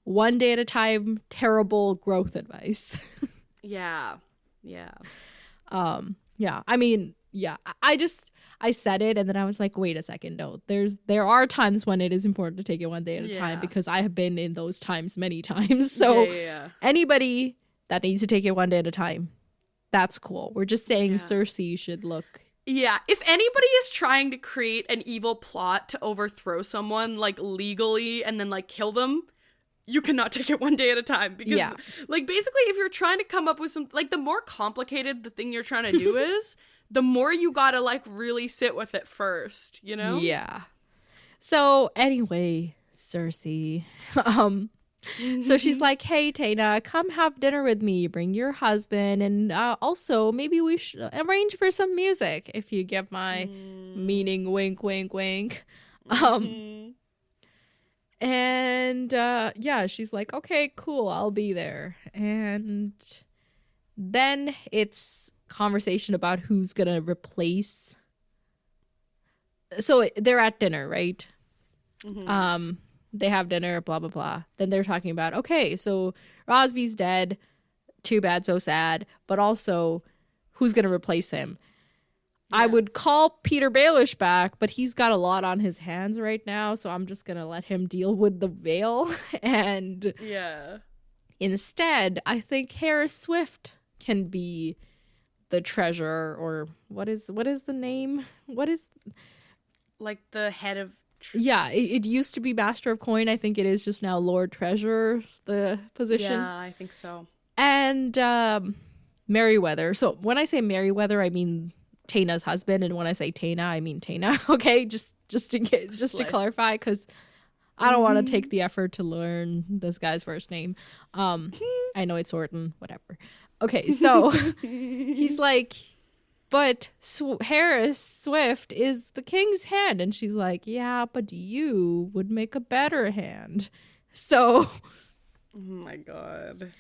One day at a time, terrible growth advice. Yeah. I mean, yeah, I said it and then I was like, wait a second, no. There are times when it is important to take it one day at a time because I have been in those times many times. So anybody that needs to take it one day at a time, that's cool. We're just saying Cersei should look. Yeah, if anybody is trying to create an evil plot to overthrow someone like legally and then like kill them, you cannot take it one day at a time because like basically if you're trying to come up with some, like, the more complicated the thing you're trying to do is, the more you gotta like really sit with it first, you know? Yeah. So anyway, Cersei, so she's like, hey, Tana, come have dinner with me. Bring your husband. And also maybe we should arrange for some music if you get my meaning, wink, wink, wink. And she's like, okay, cool, I'll be there. And then it's conversation about who's gonna replace. So they're at dinner, right? They have dinner, blah blah blah. Then they're talking about, okay, so Rosby's dead, too bad, so sad, but also who's gonna replace him? I would call Peter Baelish back, but he's got a lot on his hands right now, so I'm just gonna let him deal with the Vale. And instead, I think Harris Swift can be the treasurer, or what is the name? What is like the head of? It used to be Master of Coin. I think it is just now Lord Treasurer, the position. Yeah, I think so. And Merryweather. So when I say Merryweather, I mean Tana's husband, and when I say Tana, I mean Tana. Okay, just to clarify, because I don't want to take the effort to learn this guy's first name. I know it's Orton, whatever. Okay, so he's like, but Harris Swift is the king's hand. And she's like, yeah, but you would make a better hand. So, oh my God.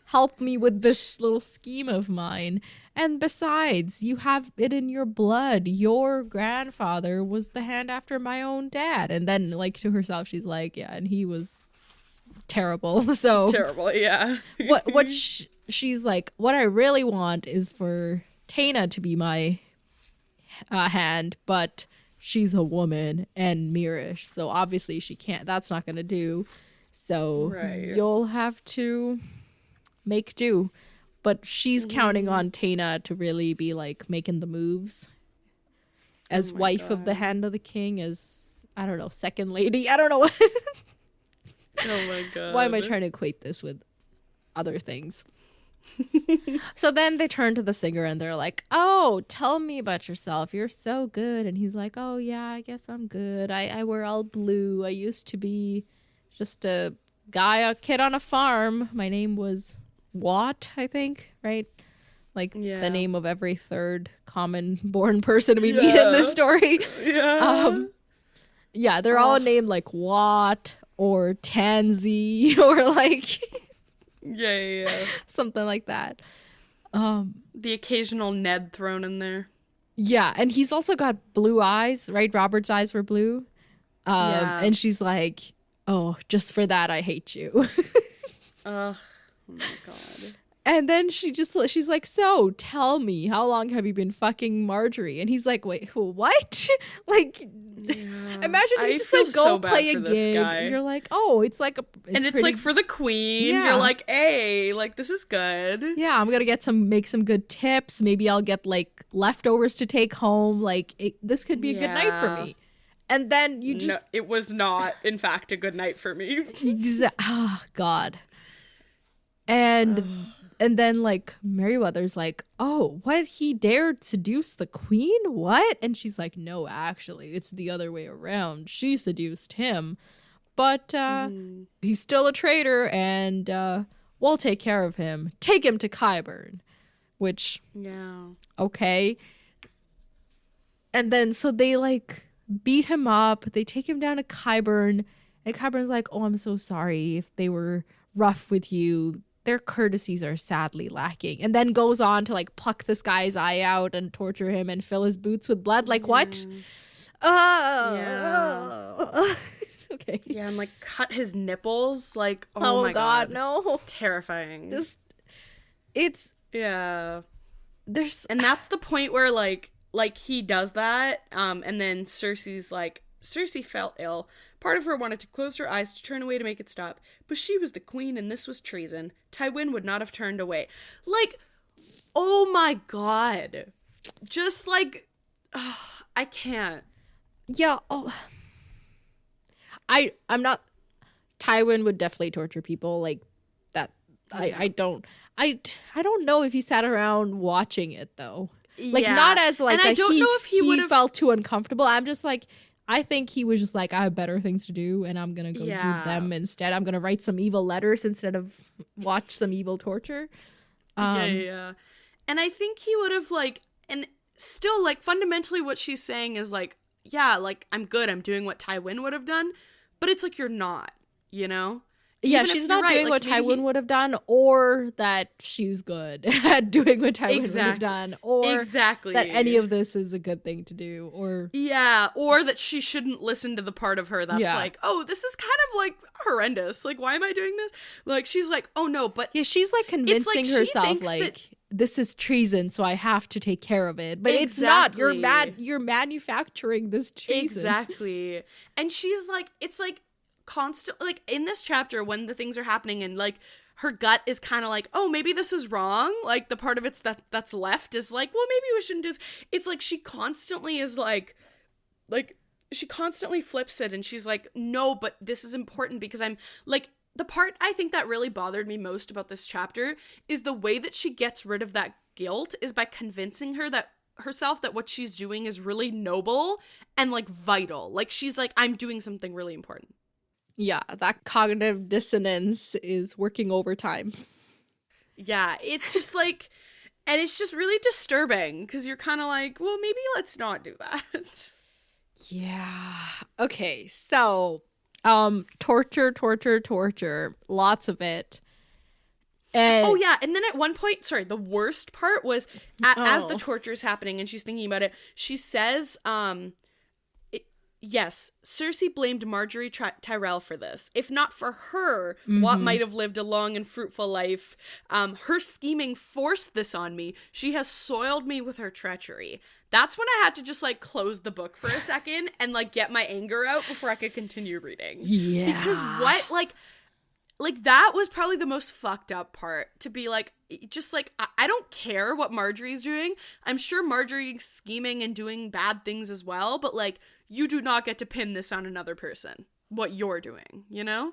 Help me with this little scheme of mine. And besides, you have it in your blood. Your grandfather was the hand after my own dad. And then, like, to herself, she's like, yeah, and he was terrible. So terrible, yeah. she's like, what I really want is for Tana to be my hand, but she's a woman and Mirish, so obviously she can't. That's not gonna do. So you'll have to make do. But she's counting on Tana to really be like making the moves as wife of the Hand of the King, as, I don't know, second lady. I don't know what. Oh my God. Why am I trying to equate this with other things? So then they turn to the singer and they're like, oh, tell me about yourself. You're so good. And he's like, oh, yeah, I guess I'm good. I wear all blue. I used to be just a kid on a farm. My name was Watt, I think, right? Like the name of every third common born person we meet in this story. Yeah, they're all named like Watt or Tansy or like something like that. The occasional Ned thrown in there. Yeah, and he's also got blue eyes, right? Robert's eyes were blue. And she's like, oh, just for that, I hate you. Oh my God. And then she's like, so tell me, how long have you been fucking Marjorie? And he's like, wait, what? Like, imagine you just like go so play a gig. You're like, oh, it's like it's like for the queen. Yeah. You're like, hey, like this is good. Yeah, I'm gonna make some good tips. Maybe I'll get like leftovers to take home. Like this could be a good night for me. And then you just it was not, in fact, a good night for me. Oh God. And then, like, Merryweather's like, oh, what? He dared seduce the queen? What? And she's like, no, actually, it's the other way around. She seduced him. But he's still a traitor, and we'll take care of him. Take him to Qyburn. Which, okay. And then, so they, like, beat him up. They take him down to Qyburn. And Qyburn's like, oh, I'm so sorry if they were rough with you. Their courtesies are sadly lacking. And then goes on to like pluck this guy's eye out and torture him and fill his boots with blood. Like what? Okay. Yeah, and like cut his nipples. Like, oh my God, no. Terrifying. There's and that's the point where like he does that. And then Cersei felt ill. Part of her wanted to close her eyes to turn away to make it stop, but she was the queen and this was treason. Tywin would not have turned away. Like, oh my God. Just like, I can't. Yeah. Oh. I'm not. Tywin would definitely torture people like that. Yeah. I don't know if he sat around watching it though. Like not as like, and I don't know if he felt too uncomfortable. I'm just like, I think he was just like, I have better things to do and I'm going to go do them instead. I'm going to write some evil letters instead of watch some evil torture. And I think he would have like, and still like fundamentally what she's saying is like, yeah, like I'm good. I'm doing what Tywin would have done, but it's like, you're not, you know? Yeah, she's not doing what Tywin would have done, or that she's good at doing what Tywin would have done, or that any of this is a good thing to do, or or that she shouldn't listen to the part of her that's like, oh, this is kind of like horrendous. Like, why am I doing this? Like, she's like, oh no, but she's like convincing herself like this is treason, so I have to take care of it. But it's not. You're mad. You're manufacturing this treason. Exactly. And she's like, it's like. Constant, like in this chapter when the things are happening and like her gut is kind of like, oh, maybe this is wrong, like the part of it's that's left is like, well, maybe we shouldn't do this. It's like she constantly is like she constantly flips it and she's like, no, but this is important because I'm like, the part I think that really bothered me most about this chapter is the way that she gets rid of that guilt is by convincing herself that what she's doing is really noble and like vital. Like she's like, I'm doing something really important. Yeah, that cognitive dissonance is working overtime. Yeah, it's just like, and it's just really disturbing because you're kind of like, well, maybe let's not do that. Yeah. Okay, so, torture, lots of it. And oh yeah, and then at one point, sorry, the worst part was as the torture is happening and she's thinking about it, she says, yes, Cersei blamed Marjorie Tyrell for this. If not for her, Watt might have lived a long and fruitful life. Her scheming forced this on me. She has soiled me with her treachery. That's when I had to just, like, close the book for a second and, like, get my anger out before I could continue reading. Yeah. Because what, like that was probably the most fucked up part, to be like, just like, I don't care what Marjorie's doing. I'm sure Marjorie's scheming and doing bad things as well, but like, you do not get to pin this on another person, what you're doing, you know?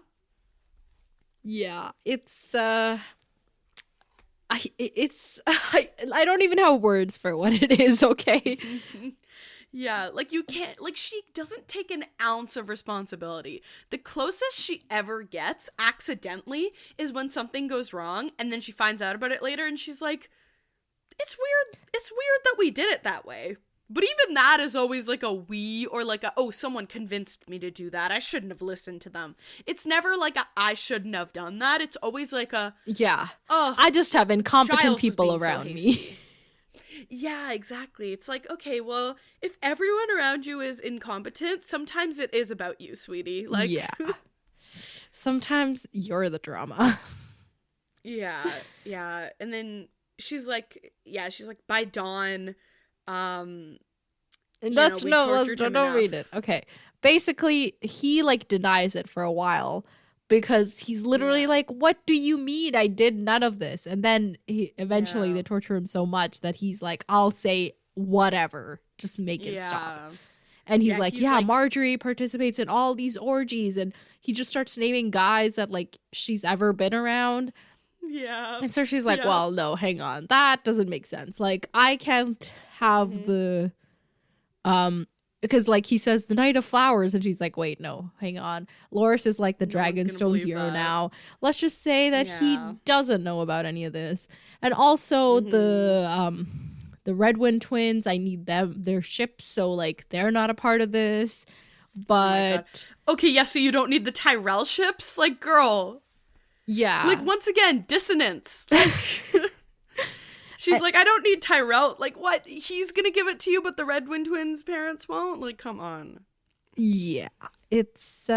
Yeah, it's, I don't even have words for what it is, okay? Yeah, like you can't, like she doesn't take an ounce of responsibility. The closest she ever gets accidentally is when something goes wrong and then she finds out about it later and she's like, it's weird that we did it that way. But even that is always like a we, or like a, oh, someone convinced me to do that, I shouldn't have listened to them. It's never like a, I shouldn't have done that. It's always like a, Yeah. oh, I just have incompetent Giles was people being so around hasty. me. Yeah, exactly. It's like, okay, well, if everyone around you is incompetent, sometimes it is about you, sweetie. Like, Yeah. Sometimes you're the drama. yeah. And then she's like, by dawn, And you that's know, we tortured him don't read enough. it. Okay. Basically, he like denies it for a while because he's literally Yeah. like, "What do you mean I did none of this?" And then eventually Yeah. they torture him so much that he's like, "I'll say whatever, just make it stop." And he's Yeah, like, he's "Yeah, like- Marjorie participates in all these orgies," and he just starts naming guys that like she's ever been around. Yeah. And so she's like, Yeah. "Well, no, hang on. That doesn't make sense. Like, I can't have Mhm. the because like he says the Night of Flowers," and she's like, "Wait, no, hang on. Loris is like the No one's gonna Dragonstone believe hero that. now. Let's just say that he Yeah. doesn't know about any of this." And also the Redwind twins, I need them, their ships, so like they're not a part of this. Oh my God. But Okay, yeah, so you don't need the Tyrell ships? Like, girl. yeah. Like, once again, dissonance. Like, she's like, I don't need Tyrell. Like, what? He's gonna give it to you, but the Redwind twins' parents won't? Like, come on. Yeah. It's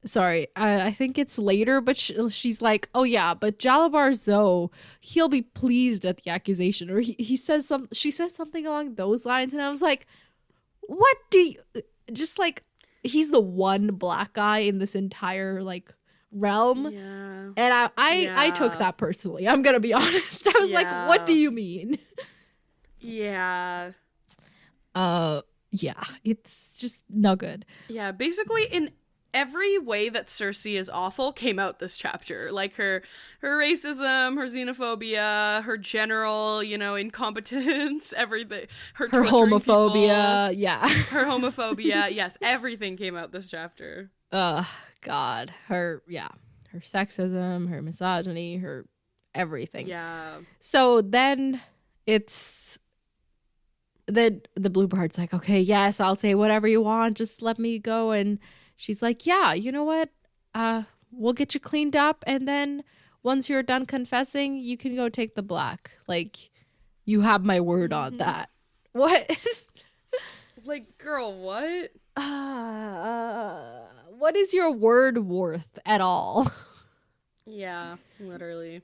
sorry, I think it's later, but she's like, "Oh yeah, but Jalabar Zoe, he'll be pleased at the accusation," or he says she says something along those lines, and I was like, "What do you?" Just like he's the one black guy in this entire like realm, Yeah. and I took Yeah. that personally. I'm gonna be honest. I was like, Yeah. "What do you mean?" Yeah. Yeah, it's just not good. Yeah, basically in every way that Cersei is awful came out this chapter. Like her racism, her xenophobia, her general, you know, incompetence, everything. Her homophobia, people, yeah. her homophobia. Yes, everything came out this chapter. God, her sexism, her misogyny, her everything. Yeah. So then it's the blue part's like, "Okay, yes, I'll say whatever you want, just let me go." And she's like, "Yeah, you know what? We'll get you cleaned up, and then once you're done confessing, you can go take the black. Like, you have my word on that." What? Like, girl, what? What is your word worth at all? Yeah, literally.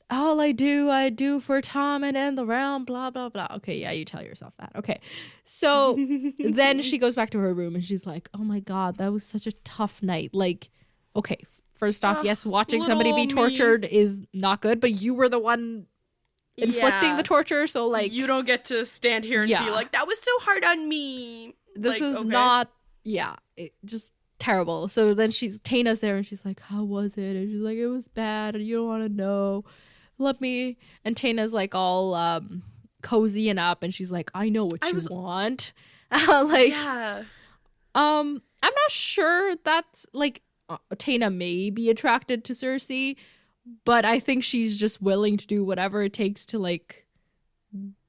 All I do for Tom and the realm, blah, blah, blah. Okay, yeah, you tell yourself that. Okay. So then she goes back to her room and she's like, "Oh my God, that was such a tough night." Like, okay, first off, yes, watching somebody be tortured is not good, but you were the one inflicting the torture, so like you don't get to stand here and be Yeah. like, that was so hard on me. this Like, is okay. not, just terrible. So then Tana's there and she's like, "How was it?" And she's like, "It was bad and you don't want to know. Let me," and Tana's like all cozy and up and she's like, "I know what you want." Like, Yeah. I'm not sure that's like Tana may be attracted to Cersei, but I think she's just willing to do whatever it takes to like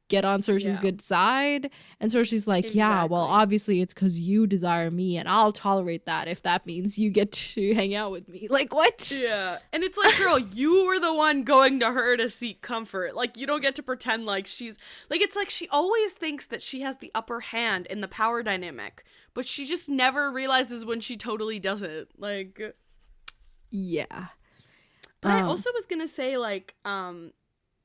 get on Cersei's good side. And so she's like, "Yeah, well, Exactly. obviously it's because you desire me and I'll tolerate that if that means you get to hang out with me." Like, what? Yeah. And it's like, girl, you were the one going to her to seek comfort. Like, you don't get to pretend like she's like, it's like she always thinks that she has the upper hand in the power dynamic, but she just never realizes when she totally doesn't. Like, Yeah. but I also was gonna say, like, and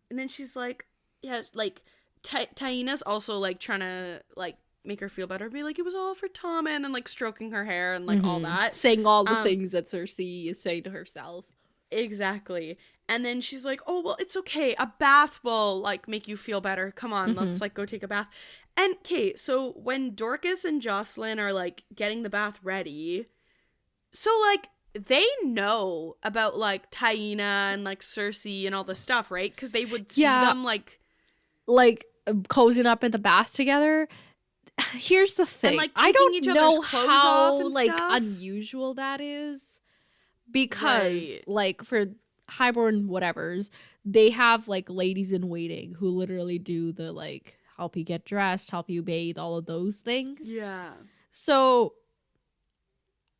then she's like, yeah, like, Taina's also, like, trying to, like, make her feel better, be like, it was all for Tommen, and, like, stroking her hair and, like, all that. Saying all the things that Cersei is saying to herself. Exactly. And then she's like, "Oh, well, it's okay. A bath will, like, make you feel better. Come on, let's, like, go take a bath." And, Kate, so when Dorcas and Jocelyn are, like, getting the bath ready, So, like, they know about, like, Taina and, like, Cersei and all this stuff, right? Because they would see them, like, cozying up in the bath together. Here's the thing. and, like, I taking don't each know other's clothes off how, and like, stuff. unusual that is. Because, Right. like, for highborn whatevers, they have, like, ladies in waiting who literally do the, like, help you get dressed, help you bathe, all of those things. Yeah. So,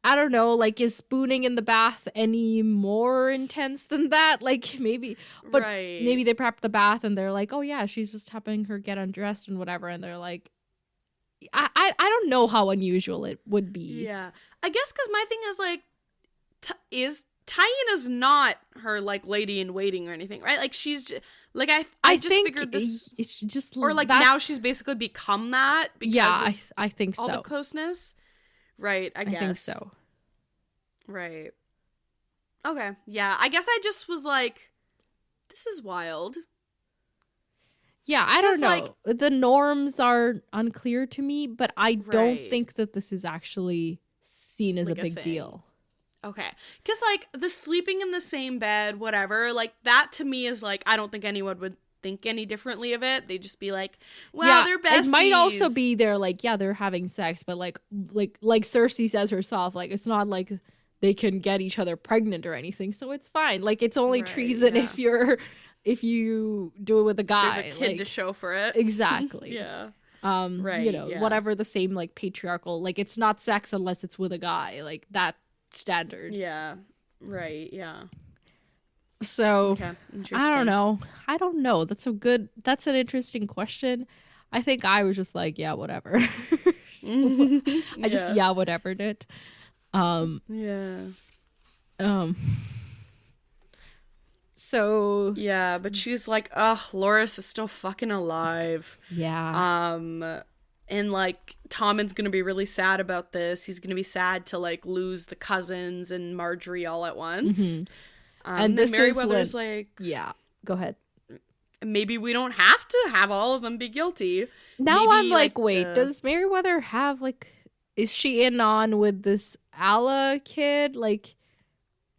I don't know, like, is spooning in the bath any more intense than that? Like, maybe, but Right. maybe they prep the bath and they're like, oh yeah, she's just helping her get undressed and whatever, and they're like, I don't know how unusual it would be. Yeah. I guess because my thing is, like, Taina's not her, like, lady in waiting or anything, right? Like, she's just, like, I just think figured this, it's just, or, like, now she's basically become that because yeah, of I think all so. the closeness. Right, I guess. I think so. Right. Okay, yeah, I guess I just was like, this is wild. Yeah, I don't know. Like, the norms are unclear to me, but I don't think that this is actually seen as like a big deal. Okay. Because, like, the sleeping in the same bed, whatever, like, that to me is, like, I don't think anyone would think any differently of it. They'd just be like, well, they're besties. It might also be they're, like, yeah, they're having sex, but, like Cersei says herself, like, it's not like they can get each other pregnant or anything, so it's fine. Like, it's only treason if you do it with a guy. There's a kid to show for it. Exactly. Yeah. You know, whatever the same, like, patriarchal, like, it's not sex unless it's with a guy. Like, that standard. Yeah. Right, yeah. So, okay. I don't know. That's an interesting question. I think I was just like, yeah, whatever. I just, whatevered it. So yeah, but she's like, ugh, Loras is still fucking alive. Yeah. And, like, Tommen's gonna be really sad about this. He's gonna be sad to, like, lose the cousins and Marjorie all at once. And this Merryweather's is when, like, yeah, go ahead. Maybe we don't have to have all of them be guilty. Now maybe, I'm like, wait, does Merryweather have, like, is she in on with this Alla kid? Like,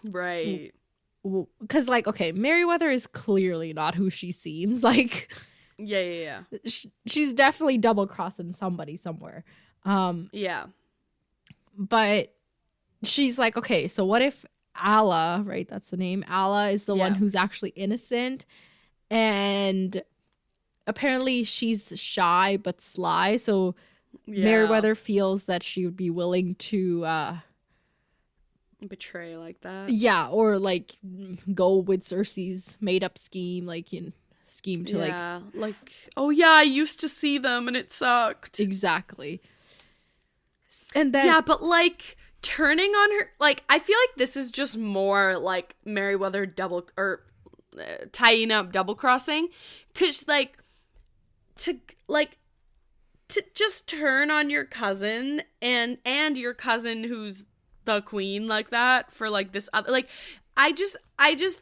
right. Because, like, okay, Merryweather is clearly not who she seems. Like, yeah. She's definitely double-crossing somebody somewhere. Yeah. But she's like, okay, so what if Alla, right, that's the name, Alla is the one who's actually innocent, and apparently she's shy but sly, so Merryweather feels that she would be willing to betray like that. Yeah, or, like, go with Cersei's made-up scheme, like, scheme to, like, oh yeah, I used to see them and it sucked. Exactly. And then yeah, but, like, turning on her, like, I feel like this is just more like Merryweather tying up double crossing, because, like, to just turn on your cousin and your cousin who's the queen like that for, like, this other, like, I just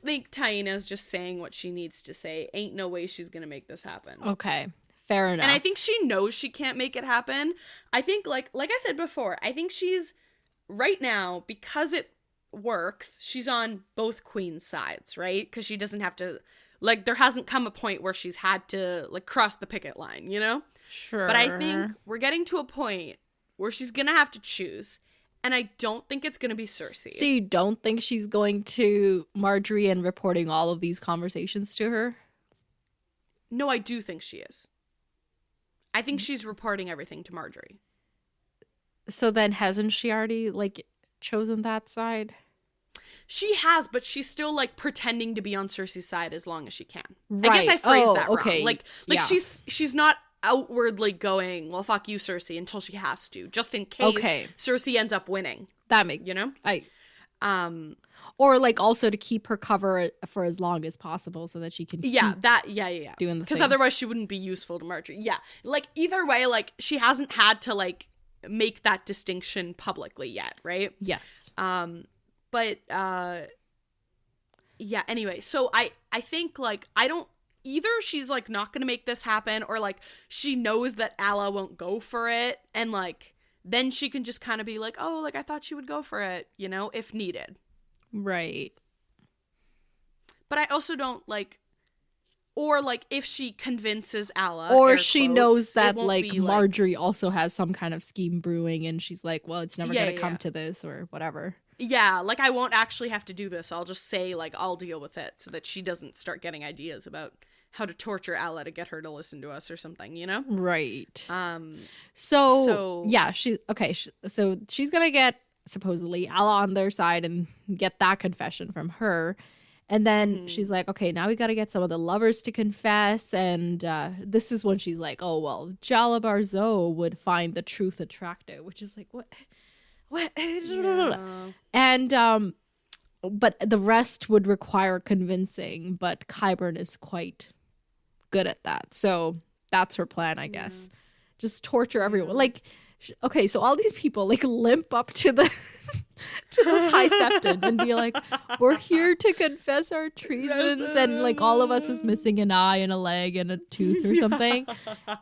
think Taina's just saying what she needs to say. Ain't no way she's gonna make this happen. Okay, fair enough. And I think she knows she can't make it happen. I think, like I said before, I think she's right now, because it works, she's on both queens' sides, right? Because she doesn't have to, like, there hasn't come a point where she's had to, like, cross the picket line, you know? Sure. But I think we're getting to a point where she's gonna have to choose. And I don't think it's going to be Cersei. So you don't think she's going to Marjorie and reporting all of these conversations to her? No, I do think she is. I think she's reporting everything to Marjorie. So then hasn't she already, like, chosen that side? She has, but she's still, like, pretending to be on Cersei's side as long as she can. Right. I guess I phrased that okay. wrong. Like she's not outwardly going, well, fuck you, Cersei, until she has to, just in case Cersei ends up winning. That makes, you know? Or, like, also to keep her cover for as long as possible so that she can doing the thing. Because otherwise she wouldn't be useful to Marjorie. Yeah. Like, either way, like, she hasn't had to, like, make that distinction publicly yet, right? Yes. But yeah, anyway, so I think, like, I don't, either she's, like, not gonna make this happen, or, like, she knows that Alla won't go for it, and, like, then she can just kind of be like, oh, like I thought she would go for it, you know, if needed. Right. But I also don't like, or like if she convinces Alla, or she knows that like Marjorie also has some kind of scheme brewing, and she's like, well, it's never Yeah, gonna yeah, come yeah. to this or whatever. Yeah, like I won't actually have to do this. I'll just say like I'll deal with it, so that she doesn't start getting ideas about how to torture Alla to get her to listen to us or something, you know? Right. So yeah, so she's gonna get supposedly Alla on their side and get that confession from her. And then she's like, okay, now we got to get some of the lovers to confess. And this is when she's like, oh, well, Jala Barzo would find the truth attractive, which is like, what? Yeah. And, but the rest would require convincing. But Qyburn is quite good at that. So that's her plan, I guess. Just torture everyone. Like, okay, so all these people like limp up to the to this high septon and be like, we're here to confess our treasons, and like all of us is missing an eye and a leg and a tooth or something,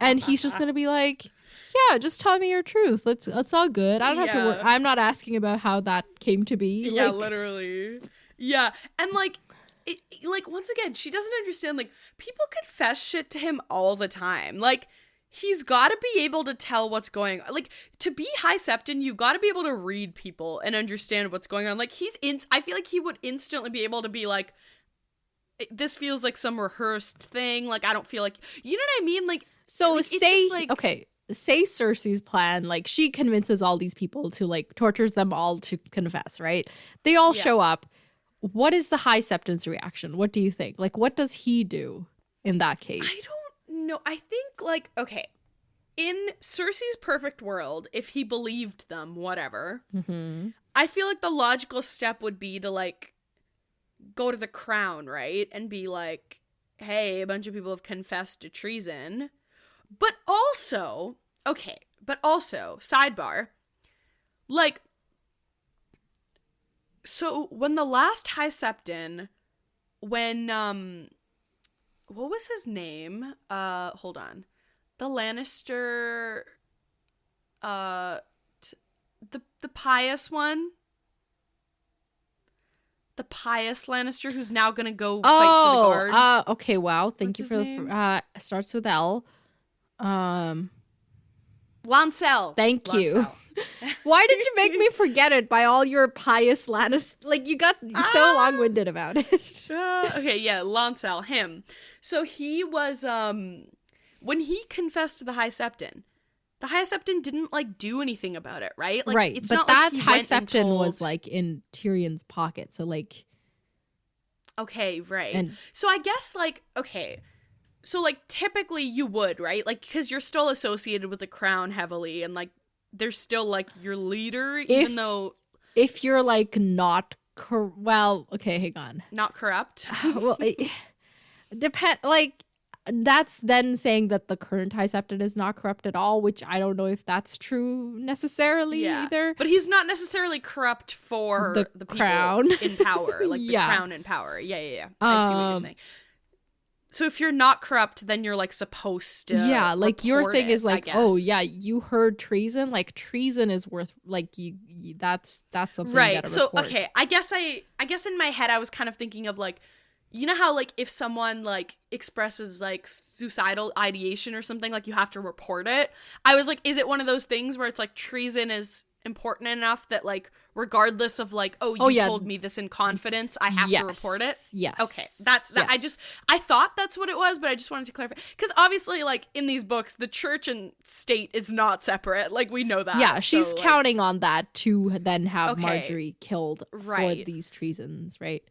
and he's just gonna be like, yeah, just tell me your truth, it's all good, I don't have to worry, I'm not asking about how that came to be. Yeah, like, literally. Yeah, and like like once again, she doesn't understand, like people confess shit to him all the time. Like he's got to be able to tell what's going on. Like, to be High Septon, you got to be able to read people and understand what's going on. Like, I feel like he would instantly be able to be like, this feels like some rehearsed thing. Like, I don't feel like, you know what I mean? Like, so like, say, like, okay, say Cersei's plan, like, she convinces all these people to, like, tortures them all to confess, right? They all show up. What is the High Septon's reaction? What do you think? Like, what does he do in that case? I don't know. I think, like, okay, in Cersei's perfect world, if he believed them, whatever, I feel like the logical step would be to, like, go to the crown, right? And be like, hey, a bunch of people have confessed to treason. But also, sidebar, like, so when the last High Septon, when, what was his name? Hold on. The Lannister, the pious one? The pious Lannister who's now gonna go fight for the guard. Okay, wow. Thank you for the starts with L. Lancel. Thank you. Why did you make me forget it by all your pious Lannister? Like, you got so long-winded about it. Okay, yeah, Lancel, him. So he was, when he confessed to the High Septon didn't, like, do anything about it, right? Like, right, it's but not that like High Septon was, like, in Tyrion's pocket, so, like... Okay, right. So I guess, like, okay... So, like, typically you would, right? Like, because you're still associated with the crown heavily, and, like, they're still, like, your leader, even though... If you're, like, not... well, okay, hang on. Not corrupt? Well, like, that's then saying that the current High Septon is not corrupt at all, which I don't know if that's true necessarily either. But he's not necessarily corrupt for the crown people in power. Like, the crown in power. Yeah. I see what you're saying. So if you're not corrupt, then you're, like, supposed to like, your thing is, like, oh, yeah, you heard treason. Like, treason is worth, like, you that's something right. You gotta So, report. okay, I guess in my head I was kind of thinking of, like, you know how, like, if someone, like, expresses, like, suicidal ideation or something, like, you have to report it? I was like, is it one of those things where it's, like, treason is important enough that, like, regardless of, like, you told me this in confidence, I have to report it? Yes. Okay, that's that. Yes. I thought that's what it was, but I just wanted to clarify. Because obviously, like, in these books, the church and state is not separate. Like, we know that. Yeah, she's so, counting on that to then have Marjorie killed for these treasons, right?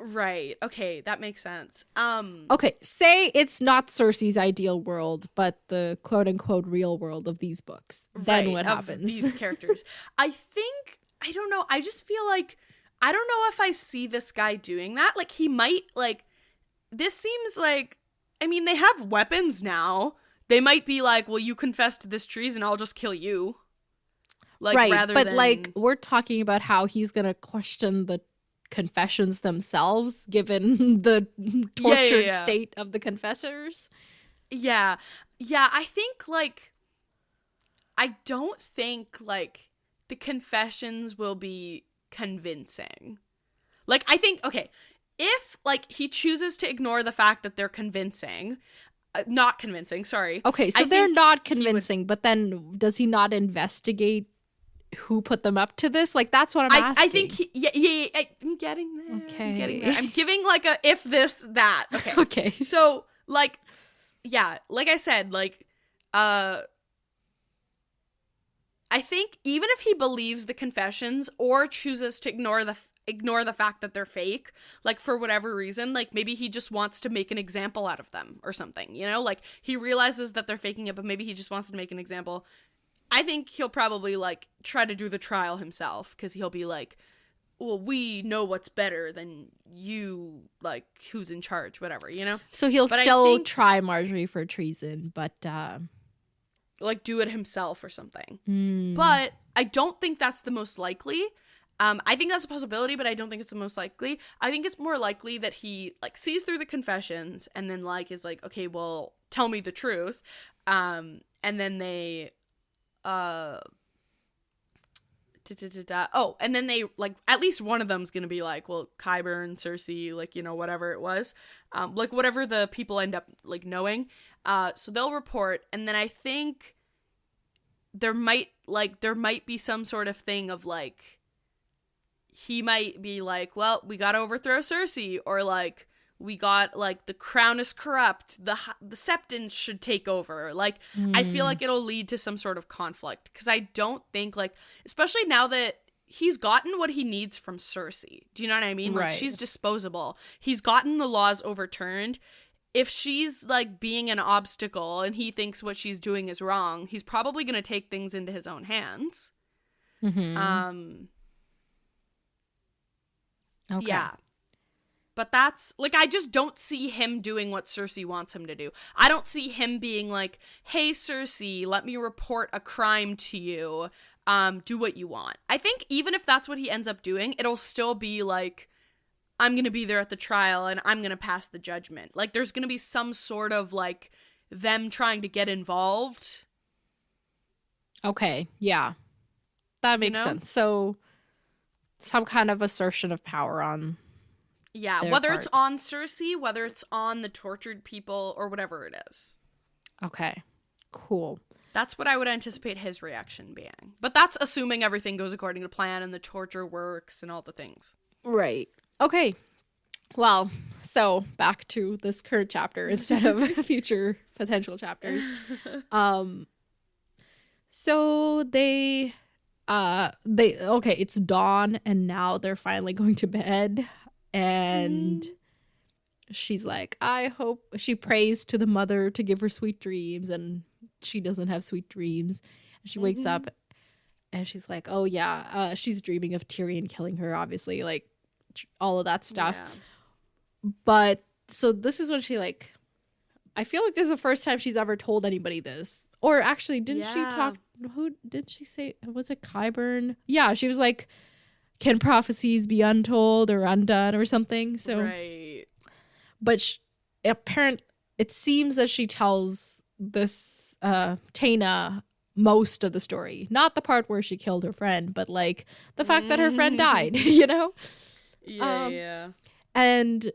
Right. Okay, that makes sense. Okay, say it's not Cersei's ideal world, but the quote-unquote real world of these books. Then what happens? These characters. I don't know. I just feel like, I don't know if I see this guy doing that. Like, he might, like, this seems like, I mean, they have weapons now. They might be like, well, you confessed to this treason, I'll just kill you. Like, right, rather but, than... like, we're talking about how he's gonna question the confessions themselves, given the tortured state of the confessors. Yeah. I think, like, I don't think, like, the confessions will be convincing. Like, I think, okay, if, like, he chooses to ignore the fact that they're convincing, not convincing, sorry. Okay, so they're not convincing, but then does he not investigate who put them up to this? Like, that's what I'm asking. I think I'm getting there. Okay. I'm getting there. I'm giving, like, a if this, that. Okay. Okay. So, like, yeah, like I said, like, I think even if he believes the confessions or chooses to ignore the fact that they're fake, like, for whatever reason, like, maybe he just wants to make an example out of them or something, you know? Like, he realizes that they're faking it, but maybe he just wants to make an example. I think he'll probably, like, try to do the trial himself, because he'll be like, well, we know what's better than you, like, who's in charge, whatever, you know? So he'll still try Marjorie for treason, but like, do it himself or something. But I don't think that's the most likely. I think that's a possibility, but I don't think it's the most likely. I think it's more likely that he, like, sees through the confessions and then, like, is like, okay, well, tell me the truth. And then they, and then they, like, at least one of them's gonna be like, well, Qyburn, Cersei, like, you know, whatever it was. Like, whatever the people end up, like, knowing. So they'll report, and then I think there might be some sort of thing of, like, he might be like, well, we gotta overthrow Cersei, or, like, we got, like, the crown is corrupt, the Septons should take over. Like, I feel like it'll lead to some sort of conflict, because I don't think, like, especially now that he's gotten what he needs from Cersei. Do you know what I mean? Like, right. She's disposable. He's gotten the laws overturned. If she's, like, being an obstacle and he thinks what she's doing is wrong, he's probably gonna take things into his own hands. Okay. Yeah. But that's, like, I just don't see him doing what Cersei wants him to do. I don't see him being like, hey, Cersei, let me report a crime to you. Do what you want. I think even if that's what he ends up doing, it'll still be like, I'm going to be there at the trial and I'm going to pass the judgment. Like, there's going to be some sort of, like, them trying to get involved. Okay. Yeah. That makes sense. So, some kind of assertion of power on whether it's on Cersei, whether it's on the tortured people, or whatever it is. Okay, cool. That's what I would anticipate his reaction being. But that's assuming everything goes according to plan and the torture works and all the things. Right. Okay. Well, so back to this current chapter instead of future potential chapters. So they it's dawn and now they're finally going to bed, and she's like, I hope, she prays to the mother to give her sweet dreams, and she doesn't have sweet dreams. And she wakes up and she's like, oh yeah, she's dreaming of Tyrion killing her, obviously, like all of that stuff. Yeah. But so this is when she, like, I feel like this is the first time she's ever told anybody this. Or actually, didn't she talk? Who did she say? Was it Qyburn? Yeah, she was like, can prophecies be untold or undone or something? So, right. But it seems that she tells this Taina most of the story. Not the part where she killed her friend, but, like, the fact that her friend died, you know? Yeah. And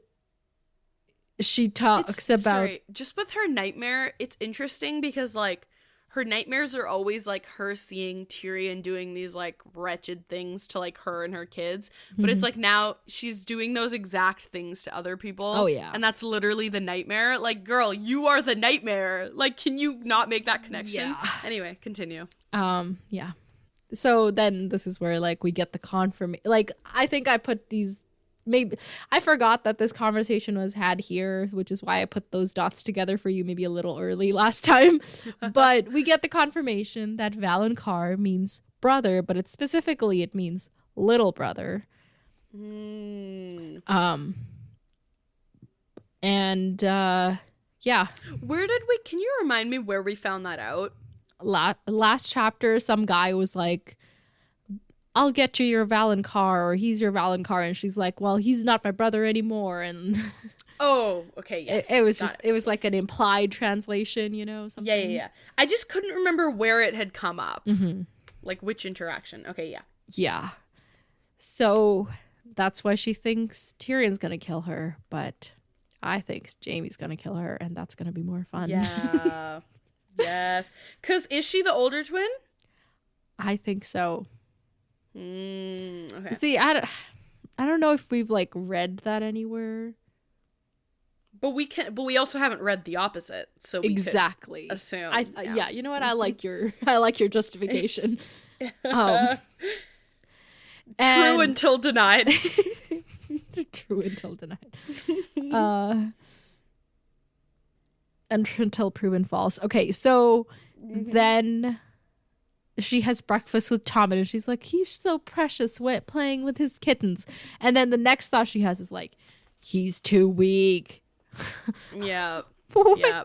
she talks about... Sorry, just with her nightmare, it's interesting because, like, her nightmares are always, like, her seeing Tyrion doing these, like, wretched things to, like, her and her kids. But it's, like, now she's doing those exact things to other people. Oh, yeah. And that's literally the nightmare. Like, girl, you are the nightmare. Like, can you not make that connection? Yeah. Anyway, continue. Yeah. So then this is where, like, we get the confirmation. Like, I think I put these... Maybe I forgot that this conversation was had here, which is why I put those dots together for you maybe a little early last time. But we get the confirmation that Valonqar means brother, but it means little brother. And yeah. Can you remind me where we found that out? Last chapter, some guy was like, I'll get you your Valonqar, or he's your Valonqar, and she's like, well, he's not my brother anymore. And Oh, okay, yes. It was Got just, it was like an yes. implied translation, something. Yeah. I just couldn't remember where it had come up. Mm-hmm. Like, which interaction. Okay, yeah. Yeah. So that's why she thinks Tyrion's gonna kill her, but I think Jaime's gonna kill her, and that's gonna be more fun. Yeah. Yes. Because is she the older twin? I think so. Okay. See, I don't know if we've like read that anywhere. But we also haven't read the opposite, so we Exactly. could assume. Yeah, you know what? I like your justification. Um, True until denied. True until denied. And until proven false. Okay, so then she has breakfast with Tom, and she's like, he's so precious playing with his kittens. And then the next thought she has is like, he's too weak. Yeah. What? Yeah.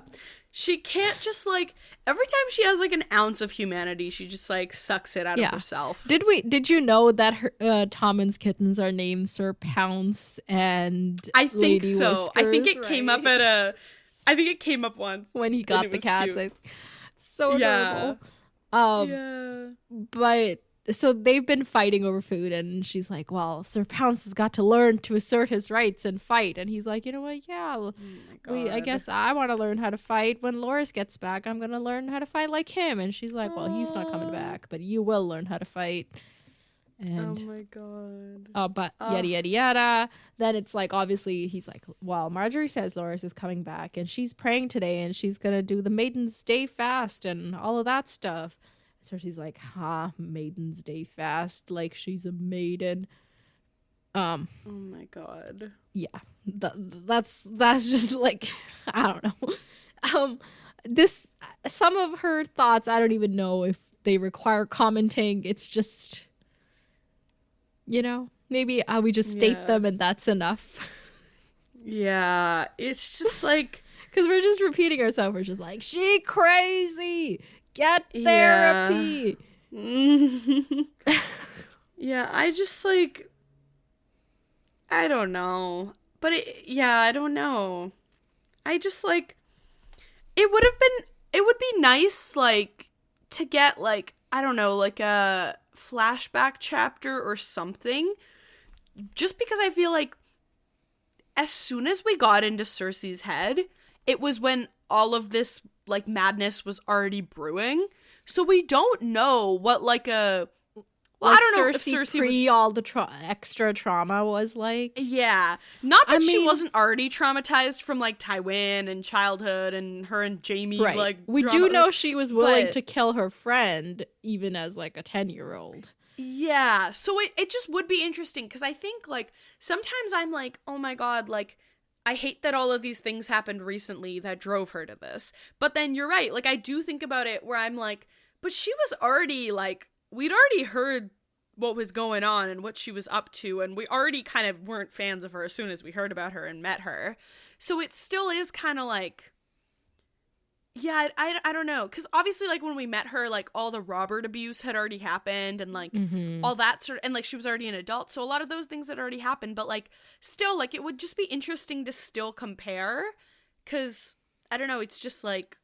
She can't just like every time she has like an ounce of humanity, she just like sucks it out of herself. Did you know that Tommen's kittens are named Sir Pounce and I think Lady so. Whiskers, I think it came up I think it came up once when he got the cats. So yeah. adorable. Yeah. But so they've been fighting over food, and she's like, well, Sir Pounce has got to learn to assert his rights and fight. And he's like, you know what? Yeah, I guess I want to learn how to fight. When Loras gets back, I'm going to learn how to fight like him. And she's like, well, he's not coming back, but you will learn how to fight. And, oh my god. But yada, yada, yada. Then it's like, obviously, he's like, well, Marjorie says Loras is coming back, and she's praying today, and she's going to do the Maiden's Day fast and all of that stuff. So she's like, Maiden's Day fast, like she's a maiden. Oh my god. Yeah, that's just like, I don't know. Some of her thoughts, I don't even know if they require commenting. It's just, maybe we just state them and that's enough. Yeah, it's just like, because we're just repeating ourselves. We're just like, she crazy. Get therapy. Yeah, I just like, I don't know. But I don't know. I just like, it would be nice like to get like, I don't know, like a flashback chapter or something. Just because I feel like as soon as we got into Cersei's head, it was when all of this like madness was already brewing. So we don't know what like a well, I don't know if Cersei pre all the extra trauma was like. Yeah. Not that she wasn't already traumatized from like Tywin and childhood and her and Jaime like we drama. do know she was willing to kill her friend even as like a 10-year-old. Yeah. So it just would be interesting because I think like sometimes I'm like, oh my god, like I hate that all of these things happened recently that drove her to this. But then you're right. Like, I do think about it where I'm like, but she was already, like, we'd already heard what was going on and what she was up to. And we already kind of weren't fans of her as soon as we heard about her and met her. So it still is kind of like, yeah, I don't know. Because obviously, like, when we met her, like, all the Robert abuse had already happened and, like, all that sort of, and, like, she was already an adult. So a lot of those things had already happened. But, like, still, like, it would just be interesting to still compare. Because, I don't know, it's just, like,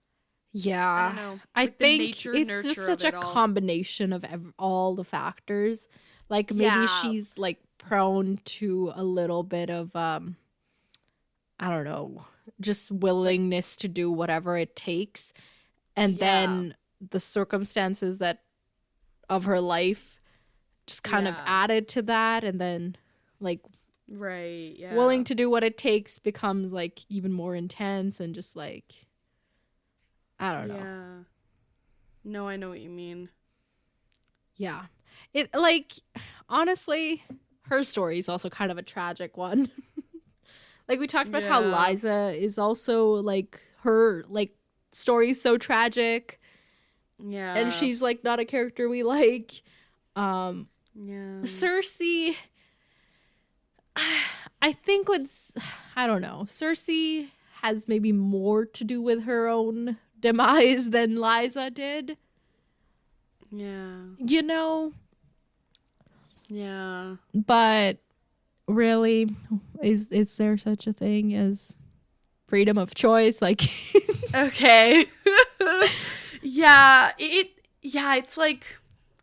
yeah, I don't know. I think nature, it's just such a combination of all the factors. Like, maybe she's, like, prone to a little bit of, I don't know, just willingness to do whatever it takes, and then the circumstances of her life just kind of added to that, and then like willing to do what it takes becomes like even more intense and just like I don't know. No, I know what you mean. Yeah, it like honestly her story is also kind of a tragic one. Like, we talked about how Liza is also, like, her, like, story is so tragic. Yeah. And she's, like, not a character we like. Cersei, I think I don't know. Cersei has maybe more to do with her own demise than Liza did. Yeah. You know? Yeah. But really, is there such a thing as freedom of choice. Like, okay. Yeah, it's like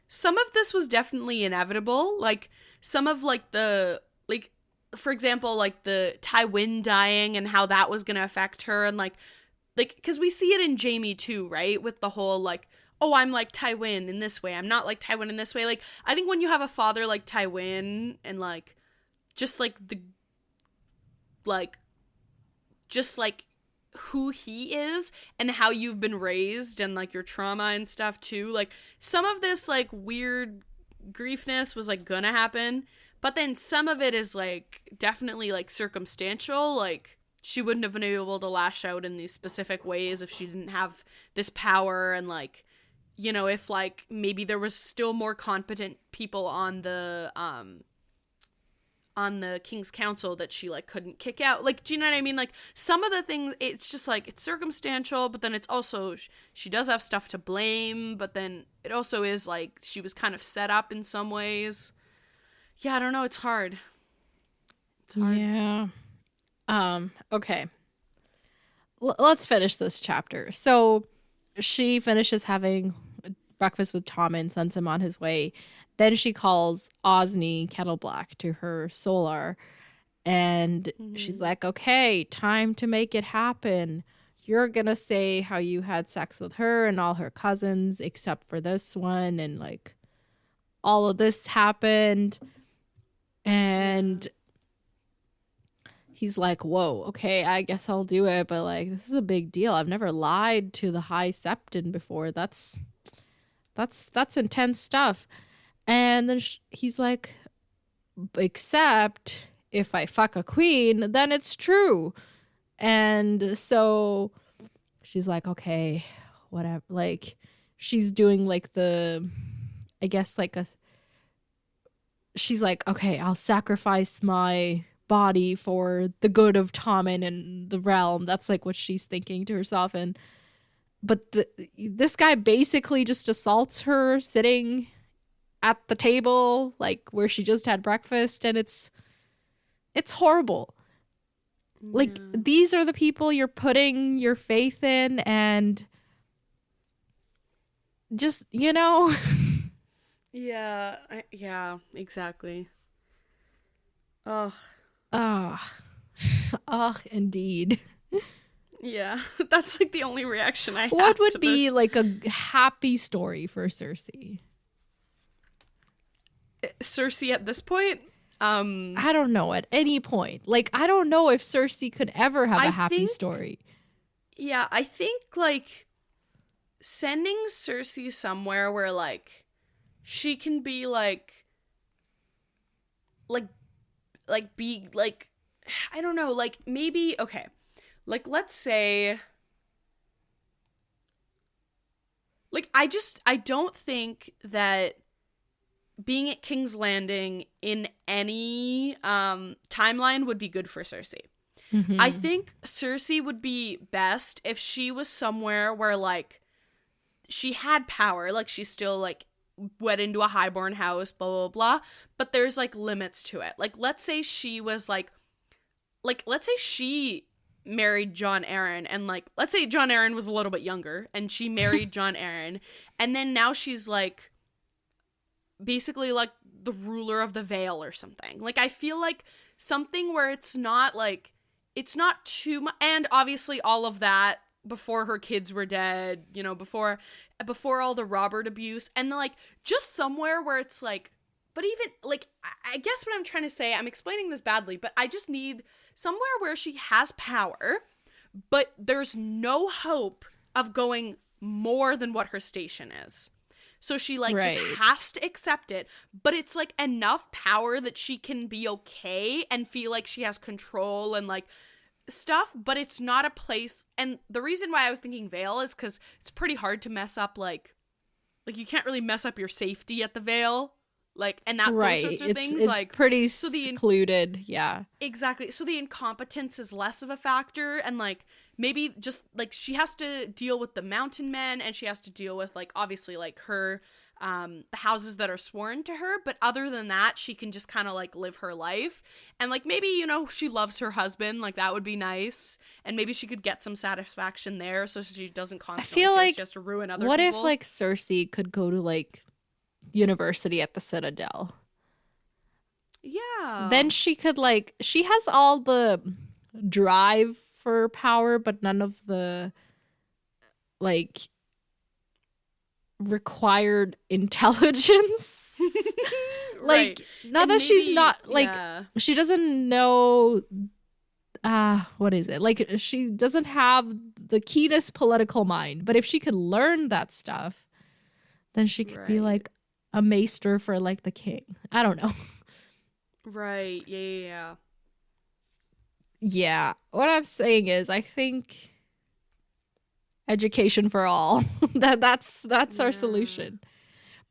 some of this was definitely inevitable. Like some of like the like for example, like the Tywin dying and how that was going to affect her, and like cuz we see it in Jaime too, right? With the whole like, oh, I'm like Tywin in this way. I'm not like Tywin in this way. Like I think when you have a father like Tywin and like just like the like just like who he is and how you've been raised and like your trauma and stuff too, like some of this like weird griefness was like gonna happen, but then some of it is like definitely like circumstantial. Like she wouldn't have been able to lash out in these specific ways if she didn't have this power, and like, you know, if like maybe there was still more competent people on the King's Council that she like couldn't kick out. Like, do you know what I mean? Like some of the things, it's just like it's circumstantial, but then it's also she does have stuff to blame, but then it also is like she was kind of set up in some ways. Yeah, I don't know, it's hard. It's hard. Yeah. Okay. Let's finish this chapter. So she finishes having breakfast with Tom and sends him on his way. Then she calls Osney Kettleblack to her Solar, and she's like, okay, time to make it happen. You're gonna say how you had sex with her and all her cousins except for this one, and like all of this happened. And he's like, whoa, okay, I guess I'll do it, but like this is a big deal. I've never lied to the High Septon before. That's intense stuff. And then he's like, except if I fuck a queen, then it's true. And so she's like, okay, whatever. Like she's doing like I guess like she's like, okay, I'll sacrifice my body for the good of Tommen and the realm. That's like what she's thinking to herself. But this guy basically just assaults her sitting at the table, like where she just had breakfast, and it's horrible. Yeah. Like these are the people you're putting your faith in, and just, you know. Yeah, exactly. Ugh. Indeed. Yeah, that's like the only reaction I have. What would be like a happy story for Cersei? Cersei at this point? I don't know, at any point. Like, I don't know if Cersei could ever have a happy story. Yeah, I think like sending Cersei somewhere where like she can be like be like, I don't know, like maybe, okay, like let's say like I don't think that being at King's Landing in any timeline would be good for Cersei. Mm-hmm. I think Cersei would be best if she was somewhere where like she had power, like she's still like wed into a highborn house, blah blah blah, but there's like limits to it. Like let's say she was like let's say she married Jon Arryn, and like let's say Jon Arryn was a little bit younger and she married Jon Arryn, and then now she's like basically like the ruler of the Vale or something. Like I feel like something where it's not too much, and obviously all of that before her kids were dead, you know, before all the Robert abuse, and like just somewhere where it's like, but even like I guess what I'm trying to say, I'm explaining this badly, but I just need somewhere where she has power, but there's no hope of going more than what her station is. So she like just has to accept it, but it's like enough power that she can be okay and feel like she has control and like stuff, but it's not a place. And the reason why I was thinking Vale is because it's pretty hard to mess up like you can't really mess up your safety at the Vale, like, and that those sorts of things. It's like pretty secluded. Yeah, exactly. So the incompetence is less of a factor, and like maybe just like she has to deal with the mountain men, and she has to deal with like obviously like her the houses that are sworn to her, but other than that, she can just kind of like live her life. And like maybe, you know, she loves her husband, like that would be nice, and maybe she could get some satisfaction there so she doesn't constantly feel like she has to ruin other what people. if like Cersei could go to like university at the Citadel? Yeah. Then she could like, she has all the drive for power, but none of the like required intelligence. Right. Like now that she's not like, she doesn't know what is it, like she doesn't have the keenest political mind, but if she could learn that stuff, then she could be like a maester for like the king. I don't know. Right. Yeah. Yeah, what I'm saying is I think education for all. that's our solution.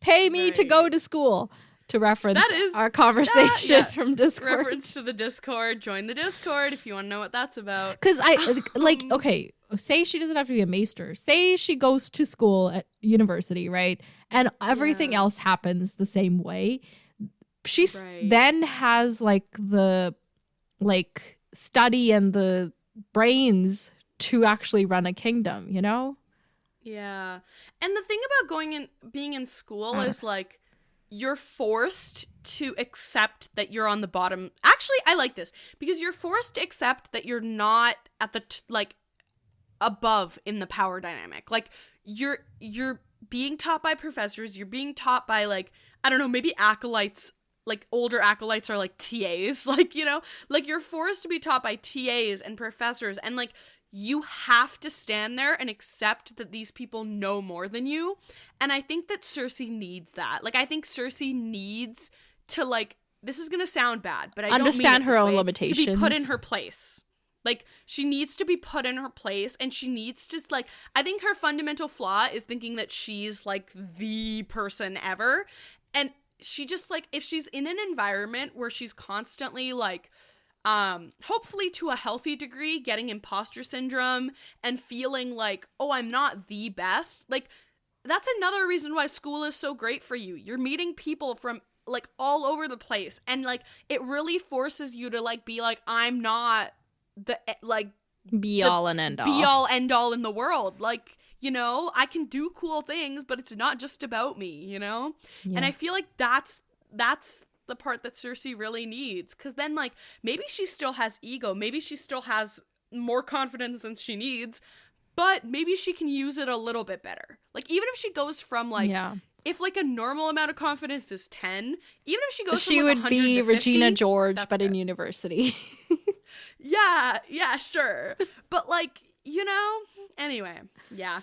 Pay me to go to school, to reference that is, our conversation from Discord. Reference to the Discord. Join the Discord if you want to know what that's about. Because I like, okay, say she doesn't have to be a maester. Say she goes to school at university, right? And everything else happens the same way. She then has like the like study and the brains to actually run a kingdom, you know? Yeah. And the thing about being in school is like you're forced to accept that you're on the bottom. Actually, I like this because you're forced to accept that you're not at the like above in the power dynamic. Like you're being taught by professors, you're being taught by like, I don't know, maybe acolytes, like older acolytes are like TAs, like, you know, like you're forced to be taught by TAs and professors, and like you have to stand there and accept that these people know more than you. And I think that Cersei needs that. Like, I think Cersei needs to, like, this is going to sound bad, but I understand don't mean her own limitations. To be put in her place. Like, she needs to be put in her place, and she needs to, like, I think her fundamental flaw is thinking that she's, like, the person ever. And she just, like, if she's in an environment where she's constantly, like, hopefully to a healthy degree, getting imposter syndrome and feeling like, oh, I'm not the best. Like, that's another reason why school is so great for you. You're meeting people from like all over the place, and like it really forces you to like be like, I'm not the like be all and end all in the world. Like, you know, I can do cool things, but it's not just about me, you know? Yeah. And I feel like that's the part that Cersei really needs, because then like maybe she still has ego, maybe she still has more confidence than she needs, but maybe she can use it a little bit better. Like even if she goes from like if like a normal amount of confidence is 10, even if she goes she from like would be Regina George but good. in university. yeah sure, but like, you know, anyway, yeah,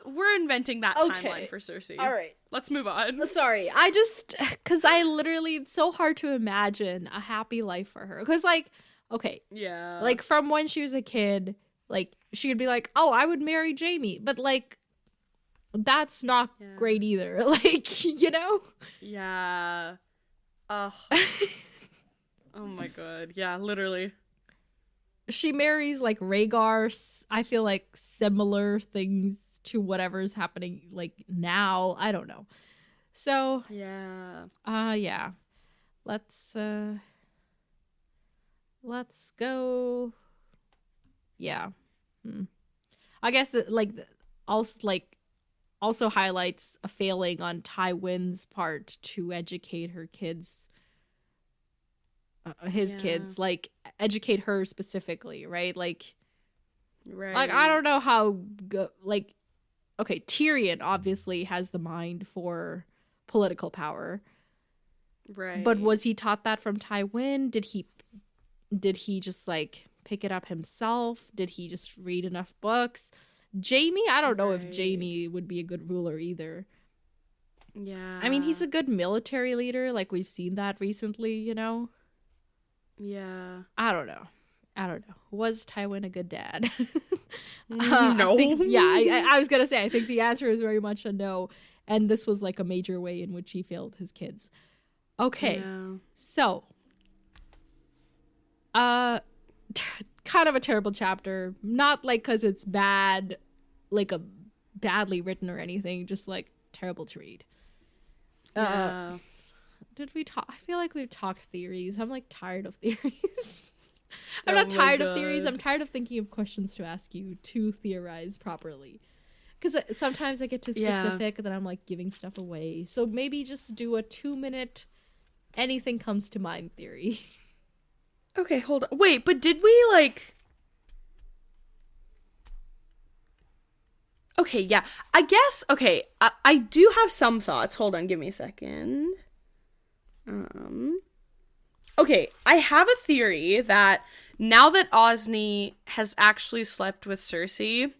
we're inventing that timeline for Cersei. All right, let's move on. Sorry, I just, because I literally, it's so hard to imagine a happy life for her. Because like, okay, yeah, like from when she was a kid, like she would be like, oh, I would marry Jaime, but like that's not great either. Like, you know? Yeah. Oh. Oh my god. Yeah, literally. She marries like Rhaegar. I feel like similar things to whatever's happening like now. I don't know. So yeah. Let's go. Yeah. I guess it, like also highlights a failing on Tywin's part to educate her kids. His kids, like educate her specifically, right? Like I don't know how like, okay, Tyrion obviously has the mind for political power, right? But was he taught that from Tywin? Did he just like pick it up himself? Did he just read enough books? Jaime, I don't know if Jaime would be a good ruler either. Yeah, I mean, he's a good military leader, like we've seen that recently, you know. Yeah. I don't know. Was Tywin a good dad? No. I was going to say, I think the answer is very much a no. And this was like a major way in which he failed his kids. Okay. Yeah. So, kind of a terrible chapter. Not like because it's bad, like a badly written or anything. Just like terrible to read. Yeah. Did we talk? I feel like we've talked theories. I'm like tired of theories. I'm Oh not my tired of theories. God. I'm tired of thinking of questions to ask you to theorize properly. Because sometimes I get too specific and then I'm like giving stuff away. So maybe just do a 2-minute anything comes to mind theory. Okay, hold on. Wait, but did we like... Okay, yeah. I guess, okay, I do have some thoughts. Hold on, give me a second. Okay, I have a theory that now that Osney has actually slept with Cersei,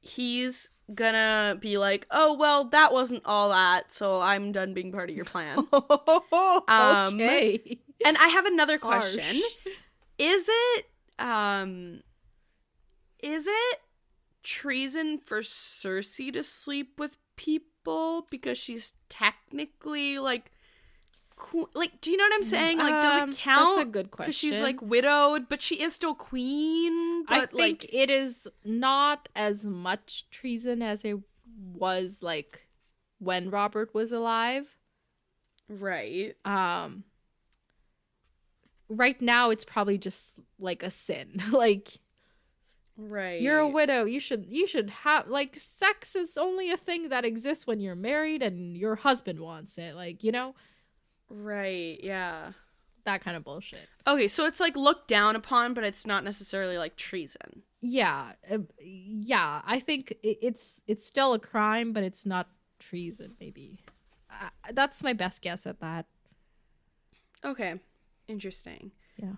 he's gonna be like, oh, well, that wasn't all that, so I'm done being part of your plan. Okay. And I have another Harsh. question. Is it treason for Cersei to sleep with people because she's technically like do you know what I'm saying? Like, does it count? That's a good question. Because she's like widowed, but she is still queen. But I think it is not as much treason as it was like when Robert was alive. Right. Right now it's probably just like a sin. Like, right. You're a widow. You should have like sex is only a thing that exists when you're married and your husband wants it. Like, Right. Yeah. that kind of bullshit. Okay, so it's like looked down upon, but it's not necessarily like treason. Yeah. Yeah, I think it's still a crime, but it's not treason maybe. That's my best guess at that. Okay. Interesting. Yeah.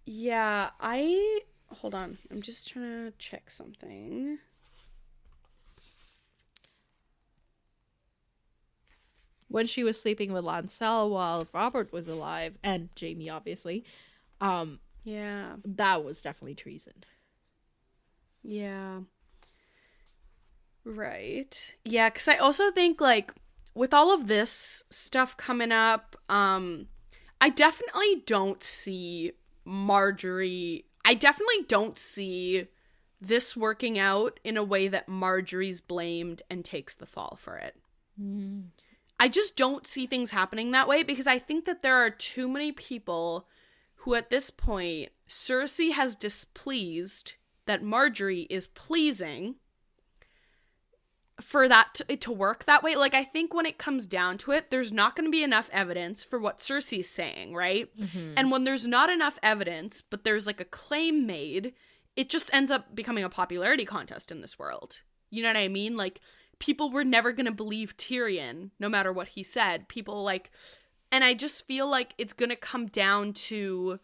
Yeah, hold on. I'm just trying to check something. When she was sleeping with Lancel while Robert was alive, and Jaime obviously, yeah, that was definitely treason. Yeah. Right. Yeah, because I also think like with all of this stuff coming up, I definitely don't see Marjorie. I definitely don't see this working out in a way that Marjorie's blamed and takes the fall for it. Mm. I just don't see things happening that way because I think that there are too many people who at this point Cersei has displeased that Marjorie is pleasing for that to work that way. Like, I think when it comes down to it, there's not going to be enough evidence for what Cersei's saying, right? Mm-hmm. And when there's not enough evidence, but there's like a claim made, it just ends up becoming a popularity contest in this world. You know what I mean? Like, people were never going to believe Tyrion, no matter what he said. People like, and I just feel like it's going to come down to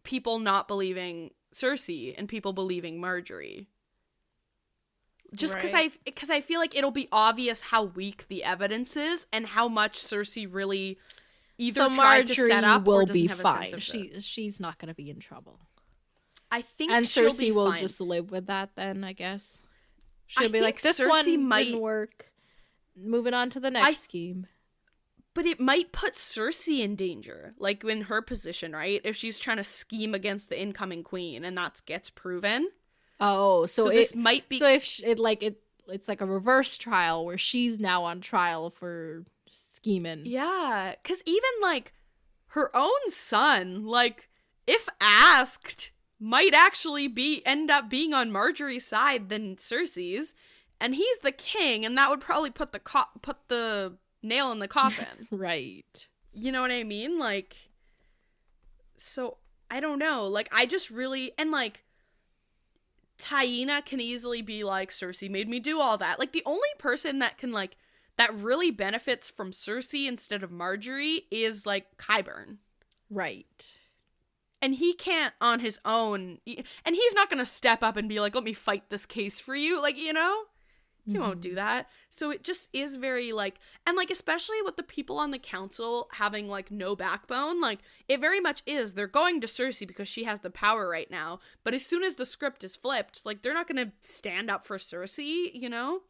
people not believing Cersei and people believing Marjorie. Just because I feel like it'll be obvious how weak the evidence is and how much Cersei really either tried to set up or doesn't have a sense of it. She's not going to be in trouble. I think and she'll Cersei be will fine. Just live with that then, I guess. She'll I be like, this Cersei one might... didn't work. Moving on to the next scheme. But it might put Cersei in danger, like in her position, right? If she's trying to scheme against the incoming queen and that gets proven. Oh, so this might be. So if it's like a reverse trial where she's now on trial for scheming. Yeah, because even like her own son, like if asked, might actually end up being on Marjorie's side than Cersei's, and he's the king, and that would probably put the nail in the coffin. Right. You know what I mean? Like, so I don't know. Like, I just really, and like Taina can easily be like, Cersei made me do all that. Like, the only person that can like that really benefits from Cersei instead of Marjorie is like Qyburn. Right. And he can't on his own, and he's not going to step up and be like, let me fight this case for you. Like, you know, he won't do that. So it just is very like, and like, especially with the people on the council having like no backbone, like it very much is, they're going to Cersei because she has the power right now. But as soon as the script is flipped, like they're not going to stand up for Cersei, you know?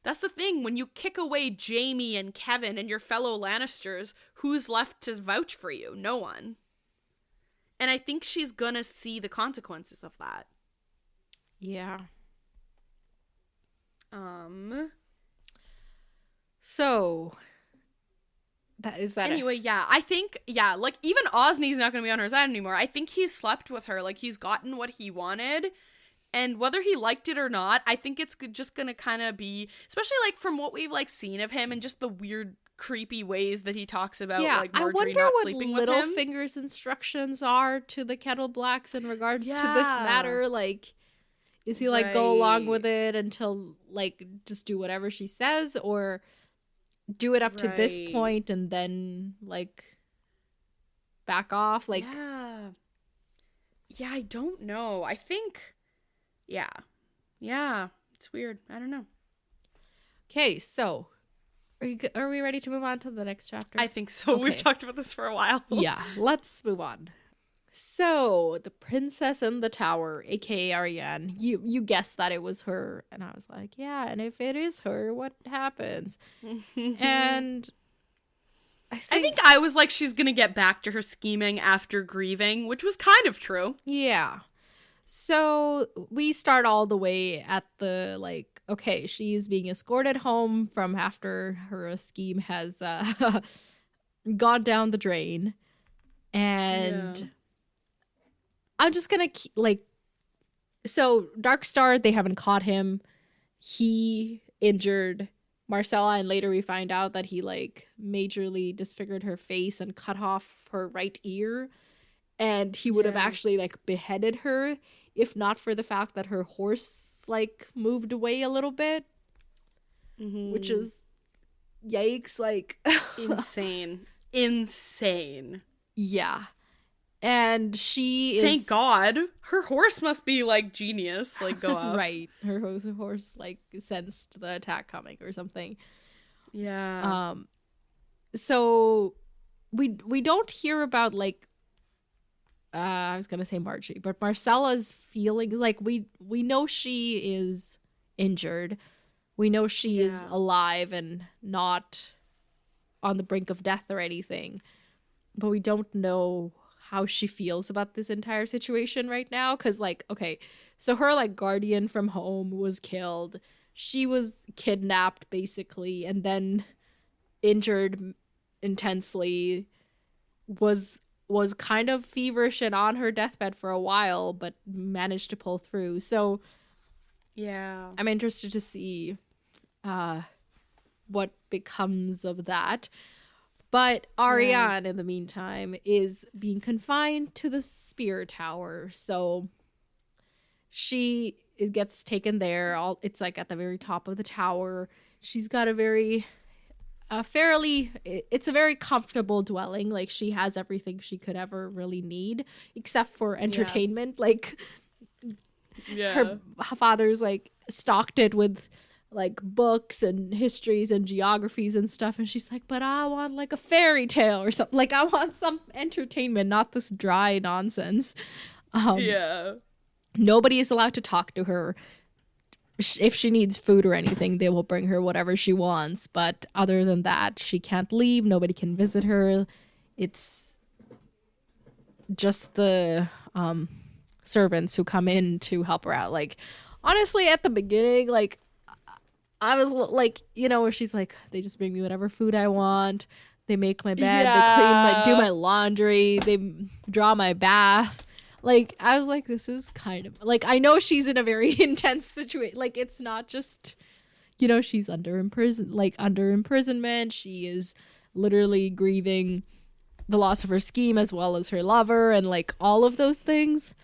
That's the thing. When you kick away Jaime and Kevin and your fellow Lannisters, who's left to vouch for you? No one. And I think she's gonna see the consequences of that. Yeah. So that is that. Anyway, yeah, I think, yeah, like, even Osney's not gonna be on her side anymore. I think he's slept with her. Like, he's gotten what he wanted. And whether he liked it or not, I think it's just gonna kind of be, especially, like, from what we've, like, seen of him and just the weird, creepy ways that he talks about, like, Marjorie not sleeping with him. I wonder what Littlefinger's instructions are to the Kettle Blacks in regards to this matter. Like, is he, like, go along with it until, like, just do whatever she says, or do it up to this point and then, like, back off? Like, yeah, I don't know. I think, yeah, it's weird. I don't know. Okay, so are we ready to move on to the next chapter? I think so. Okay. We've talked about this for a while. Yeah, let's move on. So, the Princess in the Tower, aka Ariane, you guessed that it was her, and I was like, yeah, and if it is her, what happens? And I think I was like, she's gonna get back to her scheming after grieving, which was kind of true. Yeah. So, we start all the way at the, like, okay, she's being escorted home from after her scheme has gone down the drain, and... Yeah. I'm just gonna, like, so Darkstar, they haven't caught him. He injured Marcella, and later we find out that he, like, majorly disfigured her face and cut off her right ear. And he would have actually, like, beheaded her if not for the fact that her horse, like, moved away a little bit. Mm-hmm. Which is, yikes, like... Insane. Yeah. And she is... Thank God. Her horse must be, like, genius. Like, go off. Right. Her horse, like, sensed the attack coming or something. Yeah. So, we don't hear about, like... I was gonna say Marjorie, but Marcella's feelings... Like, we know she is injured. We know she is alive and not on the brink of death or anything. But we don't know... how she feels about this entire situation right now, because, like, okay, so her, like, guardian from home was killed, she was kidnapped basically, and then injured intensely, was kind of feverish and on her deathbed for a while, but managed to pull through. So yeah, I'm interested to see what becomes of that. But Ariane, in the meantime, is being confined to the Spear Tower. So she gets taken there. It's like at the very top of the tower. She's got a very it's a very comfortable dwelling. Like, she has everything she could ever really need, except for entertainment. Like, her father's, like, stocked it with, like, books and histories and geographies and stuff, and she's like, but I want, like, a fairy tale or something. Like, I want some entertainment, not this dry nonsense. Nobody is allowed to talk to her. If she needs food or anything, they will bring her whatever she wants, but other than that, she can't leave. Nobody can visit her. It's just the servants who come in to help her out. Like, honestly, at the beginning, like, I was like, you know, where she's like, they just bring me whatever food I want. They make my bed. They do my laundry. They draw my bath. Like, I was like, this is kind of... Like, I know she's in a very intense situation. Like, it's not just, you know, she's under imprisonment. She is literally grieving the loss of her scheme as well as her lover and, like, all of those things.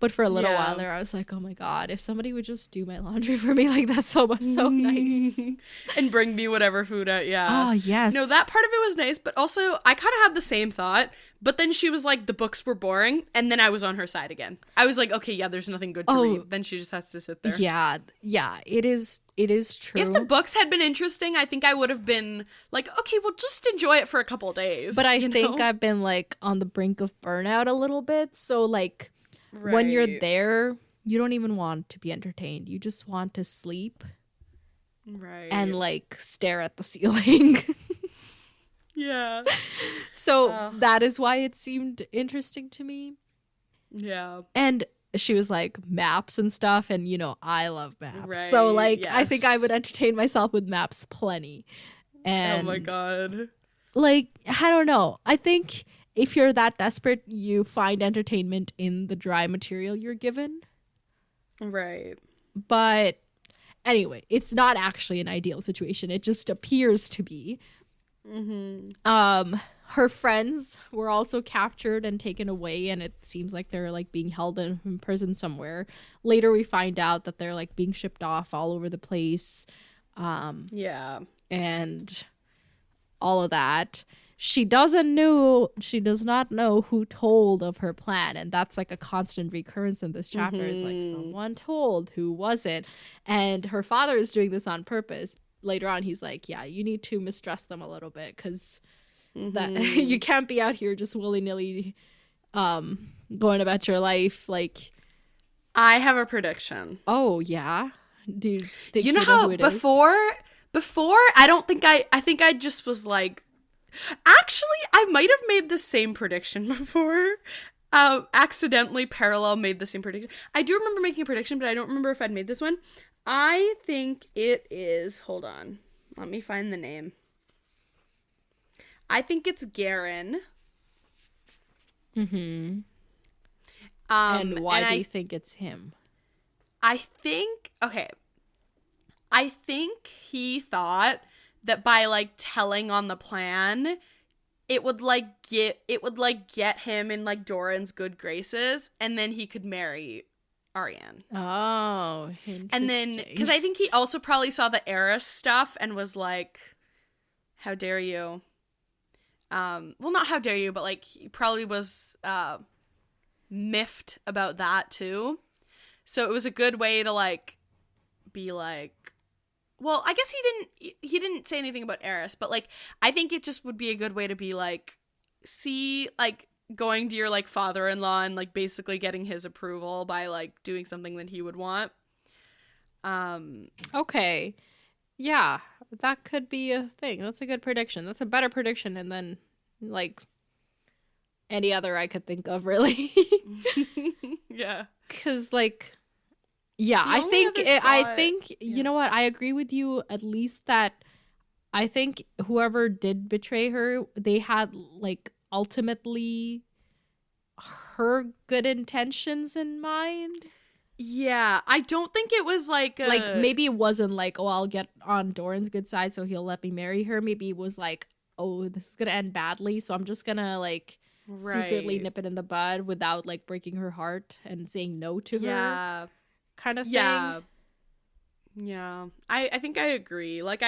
But for a little while there, I was like, oh my God, if somebody would just do my laundry for me, like, that's so nice. And bring me whatever food out, Oh, yes. No, that part of it was nice, but also, I kind of had the same thought, but then she was like, the books were boring, and then I was on her side again. I was like, okay, yeah, there's nothing good to read. Then she just has to sit there. Yeah, it is true. If the books had been interesting, I think I would have been like, okay, well, just enjoy it for a couple days. But I think I've been, like, on the brink of burnout a little bit, so, like... Right. When you're there, you don't even want to be entertained. You just want to sleep. Right. And, like, stare at the ceiling. Yeah. So that is why it seemed interesting to me. Yeah. And she was like maps and stuff, and I love maps. Right, So like I think I would yes. entertain myself with maps plenty. Oh my And god. like I don't know. I think if you're that desperate, you find entertainment in the dry material you're given. Right. But anyway, it's not actually an ideal situation. It just appears to be. Her friends were also captured and taken away, and it seems like they're like being held in prison somewhere. Later we find out that they're like being shipped off all over the place. Yeah. And all of that. She does not know who told of her plan, and that's like a constant recurrence in this chapter. Is like someone told, who was it? And her father is doing this on purpose. Later on he's like, yeah, you need to mistrust them a little bit, because that you can't be out here just willy-nilly going about your life. Like, I have a prediction. oh yeah, do you think You know how who it is? before I think I just was like, actually I might have made the same prediction before. Accidentally parallel made the same prediction. I do remember making a prediction, but I don't remember if I'd made this one. I think it is, hold on, let me find the name. I think it's Garen. And And why do you think it's him? I think he thought that by like telling on the plan, it would get him in like Doran's good graces, and then he could marry Ariane. Oh, interesting. And then, because I think he also probably saw the heiress stuff and was like, how dare you? Well, not how dare you, but like he probably was miffed about that too. So it was a good way to like be like, well, I guess he didn't say anything about heiress, but like I think it just would be a good way to be like, see, like going to your like father-in-law and like basically getting his approval by like doing something that he would want. Okay. Yeah, that could be a thing. That's a good prediction. That's a better prediction than like any other I could think of, really. Yeah. Cuz like yeah, The I only think other I think thought- you know what? I agree with you at least that I think whoever did betray her, they had like ultimately her good intentions in mind. Yeah, I don't think it was like Like maybe it wasn't like, oh, I'll get on Doran's good side so he'll let me marry her. Maybe it was like, oh, this is gonna end badly, so I'm just gonna like secretly right. nip it in the bud without like breaking her heart and saying no to her, Yeah. kind of thing. Yeah. Yeah. I think I agree. Like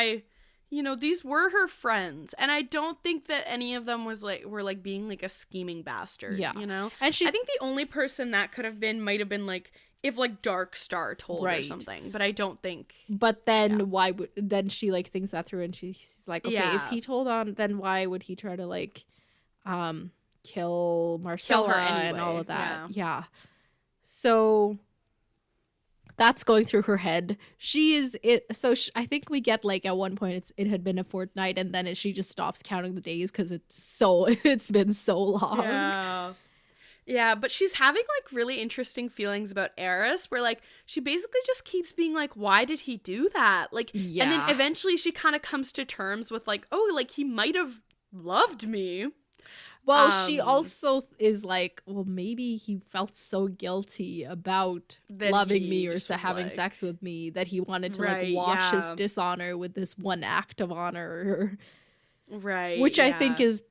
these were her friends, and I don't think that any of them were like being like a scheming bastard, Yeah. you know? And she I think the only person that could have been might have been like if like Dark Star told or Right. something, but I don't think. But then why would then she like thinks that through and she's like, okay, if Yeah. he told on, then why would he try to like kill Marcella and all anyway, of that? Yeah. So that's going through her head. She is it. So I think we get like at one point it had been a fortnight, and then she just stops counting the days because it's been so long. Yeah. Yeah, but she's having like really interesting feelings about Eris, where like she basically just keeps being like, why did he do that? Like, Yeah. and then eventually she kind of comes to terms with like, oh, like he might have loved me. Well, she also is like, well, maybe he felt so guilty about That loving he me or just was having like- sex with me that he wanted to Right, like wash his yeah. dishonor with this one act of honor, Right. which I think is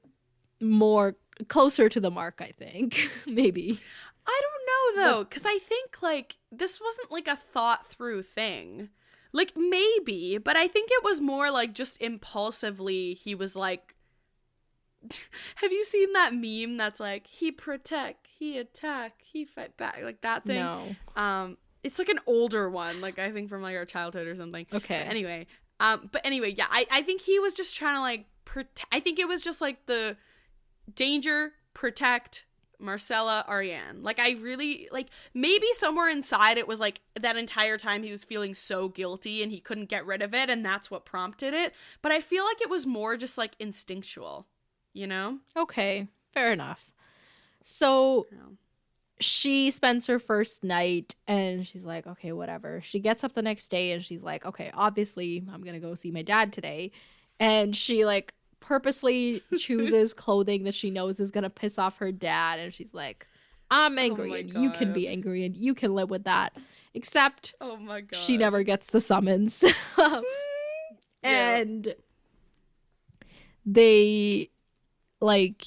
more closer to the mark, I think. Maybe. I don't know though, because I think like this wasn't like a thought through thing. Like maybe, but I think it was more like just impulsively he was like, have you seen that meme that's like, he protect, he attack, he fight back, like that thing? No. It's like an older one, like I think from like our childhood or something. Okay. But anyway, yeah, I think he was just trying to like I think it was just like the danger, protect Marcella, Ariane. Like I really like maybe somewhere inside it was like that entire time he was feeling so guilty and he couldn't get rid of it, and that's what prompted it. But I feel like it was more just like instinctual, you know? Okay. Fair enough. So she spends her first night and she's like, okay, whatever. She gets up the next day and she's like, okay, obviously I'm going to go see my dad today. And she like purposely chooses clothing that she knows is going to piss off her dad. And she's like, I'm angry and you can be angry and you can live with that. Except oh my God. she never gets the summons. And they like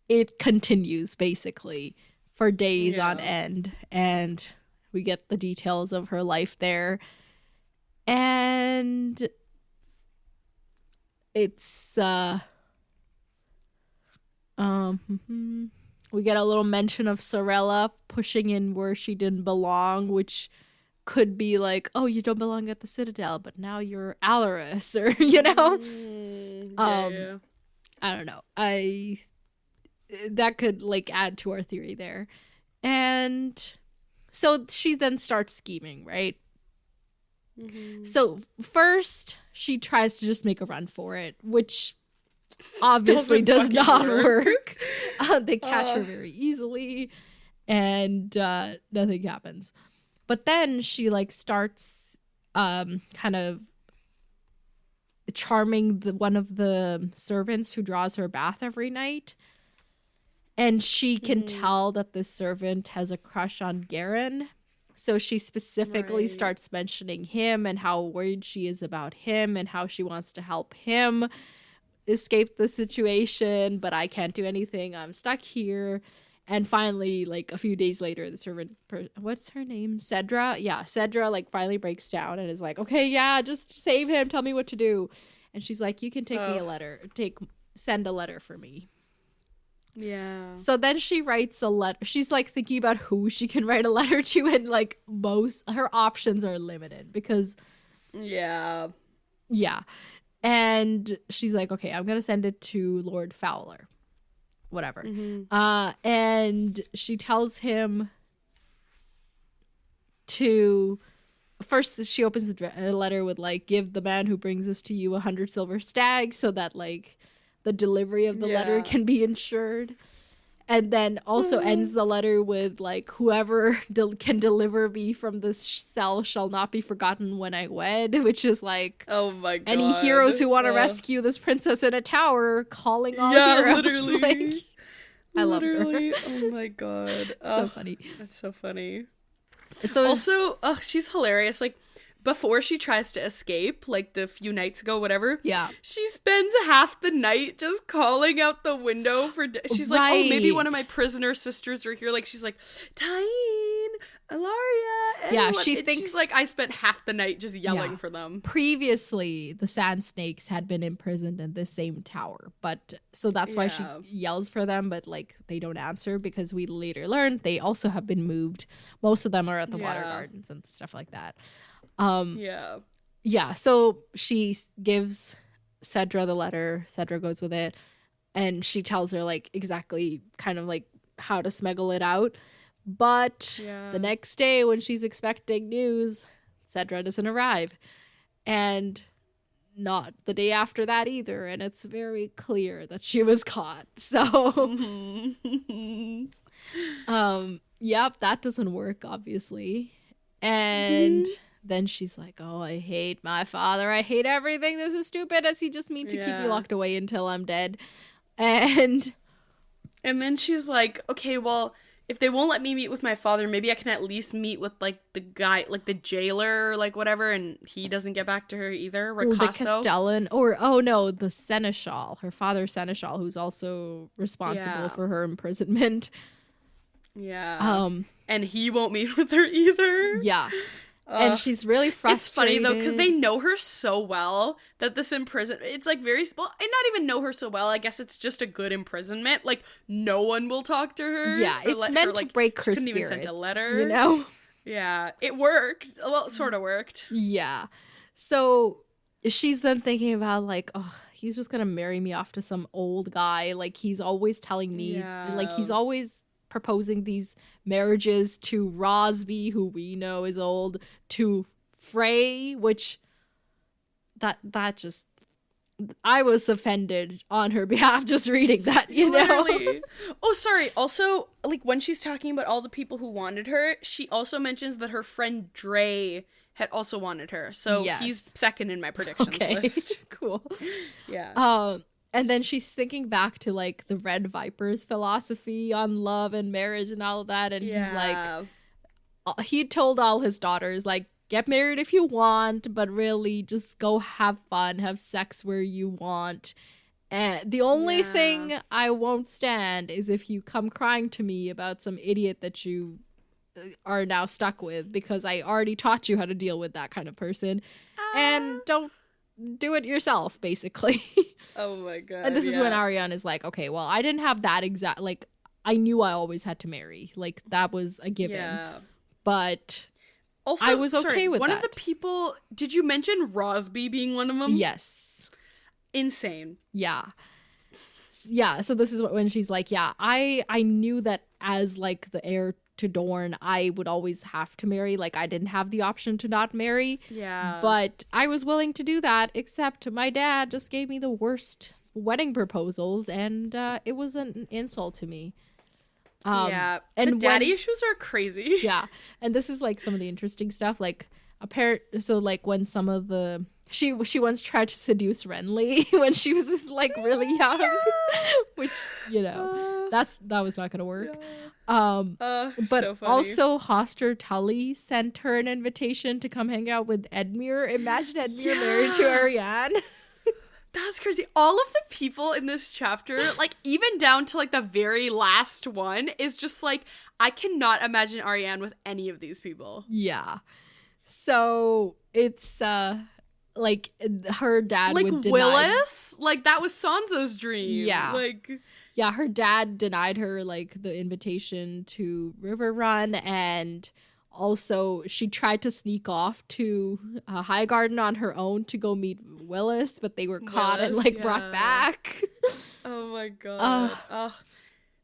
it continues basically for days on end, and we get the details of her life there, and it's we get a little mention of Sorella pushing in where she didn't belong, which could be like, oh, you don't belong at the Citadel, but now you're Alaris, or you know. I don't know. That could like add to our theory there. And so she then starts scheming, right? So first she tries to just make a run for it, which obviously does not work. They catch her very easily and nothing happens. But then she like starts kind of charming one of the servants who draws her bath every night. And she can tell that this servant has a crush on Garen. So she specifically starts mentioning him and how worried she is about him and how she wants to help him escape the situation, but I can't do anything. I'm stuck here. And finally, like a few days later, the servant, what's her name? Cedra? Yeah, Cedra like finally breaks down and is like, okay, yeah, just save him. Tell me what to do. And she's like, you can take me a letter. Send a letter for me. Yeah. So then she writes a letter. She's like thinking about who she can write a letter to, and like her options are limited because yeah. And she's like, okay, I'm gonna send it to Lord Fowler, whatever. And she tells him to first, she opens the letter with like, give the man who brings this to you 100 silver stags so that like the delivery of the letter can be insured. And then also ends the letter with like, whoever can deliver me from this cell shall not be forgotten when I wed, which is like, oh my God, any heroes who want to rescue this princess in a tower, calling all heroes. Literally. Like, I love her. Oh my God. So funny. That's so funny. So also, she's hilarious. Like, before she tries to escape, like the few nights ago, whatever, she spends half the night just calling out the window for she's like, oh, maybe one of my prisoner sisters are here. Like, she's like, Tyene, Ilaria, anyone. Yeah, she thinks she's like, I spent half the night just yelling for them. Previously, the Sand Snakes had been imprisoned in the same tower, but so that's why she yells for them, but like they don't answer because we later learned they also have been moved. Most of them are at the water gardens and stuff like that. So she gives Cedra the letter. Cedra goes with it, and she tells her like exactly kind of like how to smuggle it out. But the next day when she's expecting news, Cedra doesn't arrive, and not the day after that either, and it's very clear that she was caught. So that doesn't work, obviously. And then she's like, oh, I hate my father. I hate everything. This is stupid. Does he just mean to keep me locked away until I'm dead? And then she's like, okay, well, if they won't let me meet with my father, maybe I can at least meet with, like, the guy, like, the jailer, like, whatever, and he doesn't get back to her either, Ricasso. The Castellan, or, oh, no, the Seneschal, her father Seneschal, who's also responsible for her imprisonment. Yeah. And he won't meet with her either. Yeah. And she's really frustrated. It's funny, though, because they know her so well that this imprisonment, it's like very, well, and not even know her so well. I guess it's just a good imprisonment. Like, no one will talk to her. Yeah, it's meant to break her spirit. Couldn't even send a letter. You know? Yeah, it worked. Well, it sort of worked. Yeah. So she's then thinking about, like, oh, he's just going to marry me off to some old guy. Like, he's always telling me, like, he's always proposing these marriages to Rosby, who we know is old, to Frey, which that just I was offended on her behalf just reading that, you know? Literally. Oh, sorry. Also, like, when she's talking about all the people who wanted her, she also mentions that her friend Dre had also wanted her. So he's second in my predictions list. Cool. Yeah. And then she's thinking back to, like, the Red Viper's philosophy on love and marriage and all of that. And he's like, he told all his daughters, like, get married if you want, but really just go have fun, have sex where you want. And the only thing I won't stand is if you come crying to me about some idiot that you are now stuck with, because I already taught you how to deal with that kind of person. And don't do it yourself, basically. Oh my god. And this is when Ariane is like, okay, well, I didn't have that exact, like, I knew I always had to marry. Like, that was a given. Yeah. But also, I was okay with one that. One of the people, did you mention Rosby being one of them? Yes. Insane. Yeah. Yeah, so this is when she's like, yeah, I knew that as, like, the heir to Dorne, I would always have to marry. Like, I didn't have the option to not marry. Yeah. But I was willing to do that, except my dad just gave me the worst wedding proposals, and it was an insult to me. And the daddy issues are crazy. Yeah, and this is, like, some of the interesting stuff. Like, so, like, when some of the she once tried to seduce Renly when she was, like, really young, which, you know, that was not gonna work. But so funny. Also Hoster Tully sent her an invitation to come hang out with Edmure. Imagine Edmure married to Ariane. That's crazy. All of the people in this chapter, like, even down to, like, the very last one, is just, like, I cannot imagine Ariane with any of these people. Yeah. So, it's, like, her dad like, would deny... Willis? Like, that was Sansa's dream. Yeah. Like... Yeah, her dad denied her, like, the invitation to River Run, and... Also, she tried to sneak off to Highgarden on her own to go meet Willis, but they were caught and, like, brought back. Oh my god.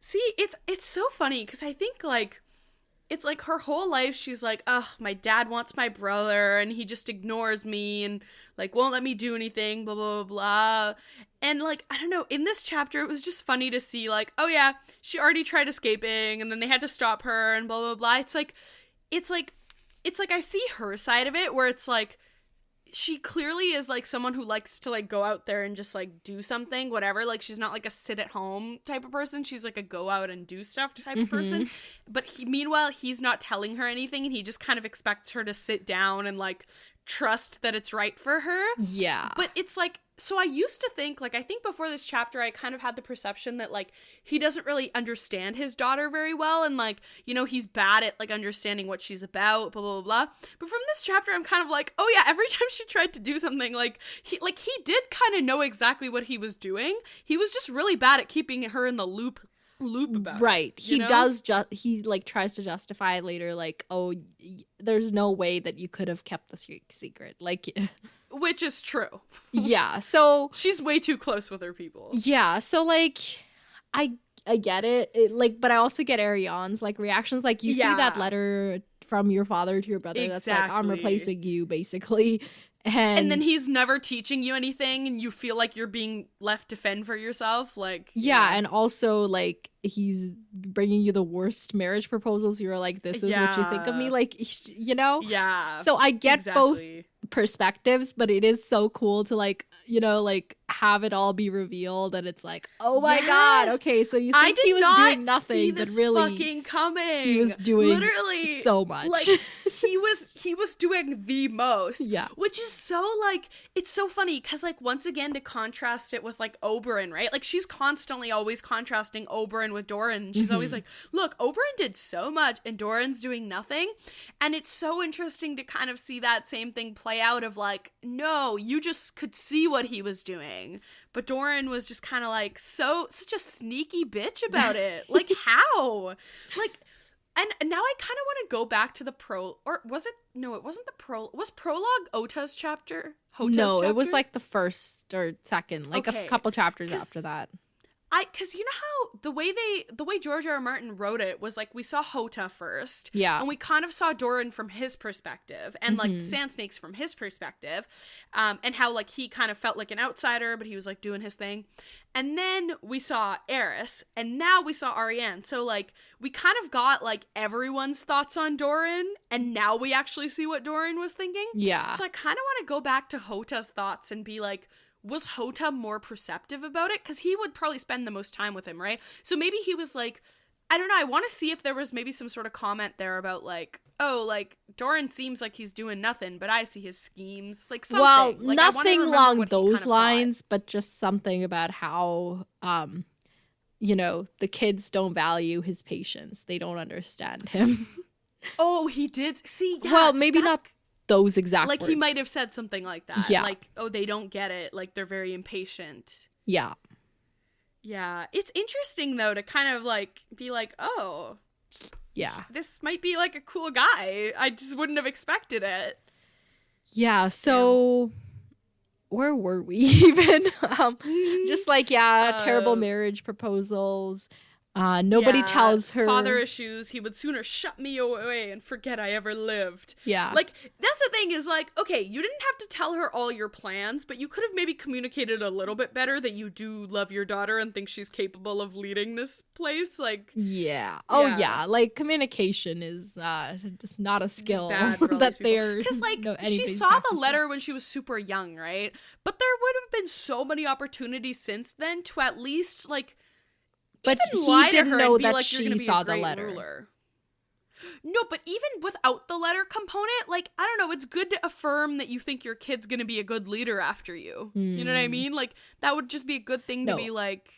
See, it's so funny because I think, like, it's like her whole life she's like, my dad wants my brother and he just ignores me and, like, won't let me do anything, blah, blah, blah, blah. And, like, I don't know, in this chapter, it was just funny to see, like, oh yeah, she already tried escaping and then they had to stop her and blah, blah, blah. It's like I see her side of it where it's like she clearly is, like, someone who likes to, like, go out there and just, like, do something, whatever. Like, she's not, like, a sit at home type of person. She's, like, a go out and do stuff type of person. But meanwhile, he's not telling her anything and he just kind of expects her to sit down and, like, trust that it's right for her. Yeah. But it's like, so I used to think, like, I think before this chapter, I kind of had the perception that, like, he doesn't really understand his daughter very well. And, like, you know, he's bad at, like, understanding what she's about, blah, blah, blah. But from this chapter, I'm kind of like, oh yeah, every time she tried to do something, like, he did kind of know exactly what he was doing. He was just really bad at keeping her in the loop about right. it, he know? He, like, tries to justify it later, like, oh, there's no way that you could have kept the secret. Like... Which is true. Yeah, so... She's way too close with her people. Yeah, so, like, I get it. Like, but I also get Ariane's, like, reactions. Like, you see that letter from your father to your brother that's like, I'm replacing you, basically. And then he's never teaching you anything and you feel like you're being left to fend for yourself. Like, yeah, and also, like, he's bringing you the worst marriage proposals. You're like, this is what you think of me? Like, you know? Yeah. So I get both perspectives, but it is so cool to, like, you know, like, have it all be revealed and it's like, oh my god, okay, so you think he was doing nothing, but really fucking coming. He was doing literally so much. Like, he was doing the most. Yeah. Which is so, like, it's so funny because, like, once again, to contrast it with, like, Oberyn, right? Like, she's constantly always contrasting Oberyn with Doran. She's always like, look, Oberyn did so much and Doran's doing nothing. And it's so interesting to kind of see that same thing play out of, like, no, you just could see what he was doing. But Doran was just kind of, like, such a sneaky bitch about it. Like, how? Like, and now I kind of want to go back to the or was it? No, it wasn't the was prologue Ota's chapter? No, it was, like, the first or second, like, a couple chapters after that. because you know how the way George R. R. Martin wrote it was like we saw Hota first, Yeah. and we kind of saw Doran from his perspective, and like Sand Snakes from his perspective, and how like he kind of felt like an outsider, but he was like doing his thing, and then we saw Eris, and now we saw Ariane. So like we kind of got like everyone's thoughts on Doran, and now we actually see what Doran was thinking. Yeah. So I kind of want to go back to Hota's thoughts and be like, was Hota more perceptive about it? Because he would probably spend the most time with him, right? So maybe he was like, I don't know, I want to see if there was maybe some sort of comment there about like, oh, like, Doran seems like he's doing nothing, but I see his schemes. Like, something. Well, like, nothing along those kind of lines, but just something about how, you know, the kids don't value his patience. They don't understand him. Oh, he did? See, yeah. Well, maybe not those exact like words. He might have said something like that. Yeah. Like, oh, they don't get it. Like, they're very impatient. Yeah. Yeah. It's interesting, though, to kind of, like, be like, oh... Yeah. This might be like a cool guy. I just wouldn't have expected it. Yeah, so where were we even? Just like, terrible marriage proposals. Nobody tells her. Father issues. He would sooner shut me away and forget I ever lived. Yeah. Like, that's the thing is like, okay, you didn't have to tell her all your plans, but you could have maybe communicated a little bit better that you do love your daughter and think she's capable of leading this place. Like, yeah. Oh, yeah. Like, communication is just not a skill that they're. Because, like, she saw the letter when she was super young, right? But there would have been so many opportunities since then to at least, like, but he didn't know that she saw the letter. Ruler. No, but even without the letter component, like, I don't know, it's good to affirm that you think your kid's gonna be a good leader after you. You know what I mean? Like, that would just be a good thing to be like,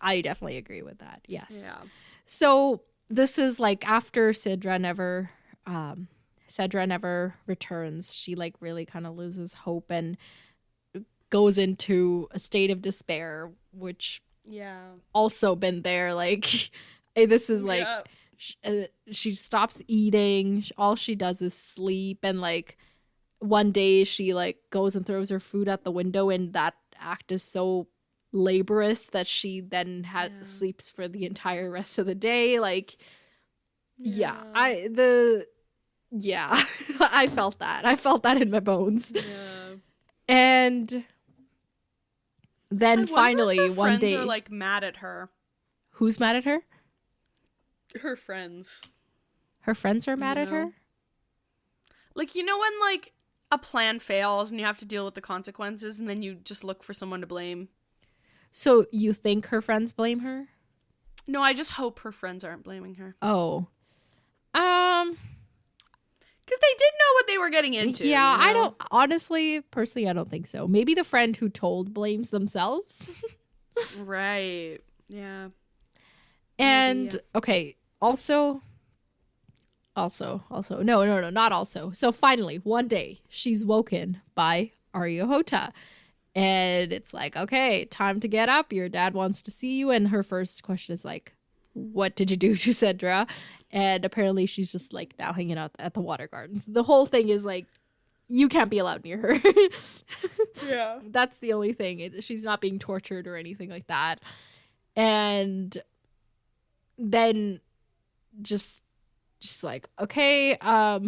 I definitely agree with that. Yes. Yeah. So this is like after Cedra never returns, she like really kind of loses hope and goes into a state of despair, which also been there. Like, this is like she stops eating. All she does is sleep, and like one day she like goes and throws her food out the window, and that act is so laborious that she then sleeps for the entire rest of the day. Like, I felt that. I felt that in my bones. Yeah. And then finally, one day, are like mad at her. Who's mad at her? Her friends. Her friends are mad at her? Like, you know when like a plan fails and you have to deal with the consequences, and then you just look for someone to blame? So you think her friends blame her? No, I just hope her friends aren't blaming her. Oh. Because they did know what they were getting into. Yeah, you know? I don't, honestly, personally, I don't think so. Maybe the friend who told blames themselves. Right. Yeah. And, maybe, okay, also, no, not also. So finally, one day, she's woken by Arya Hota. And it's like, okay, time to get up. Your dad wants to see you. And her first question is like, what did you do to Cedra? And apparently she's just like now hanging out at the water gardens. The whole thing is like, you can't be allowed near her. Yeah. That's the only thing. She's not being tortured or anything like that. And then just like, okay,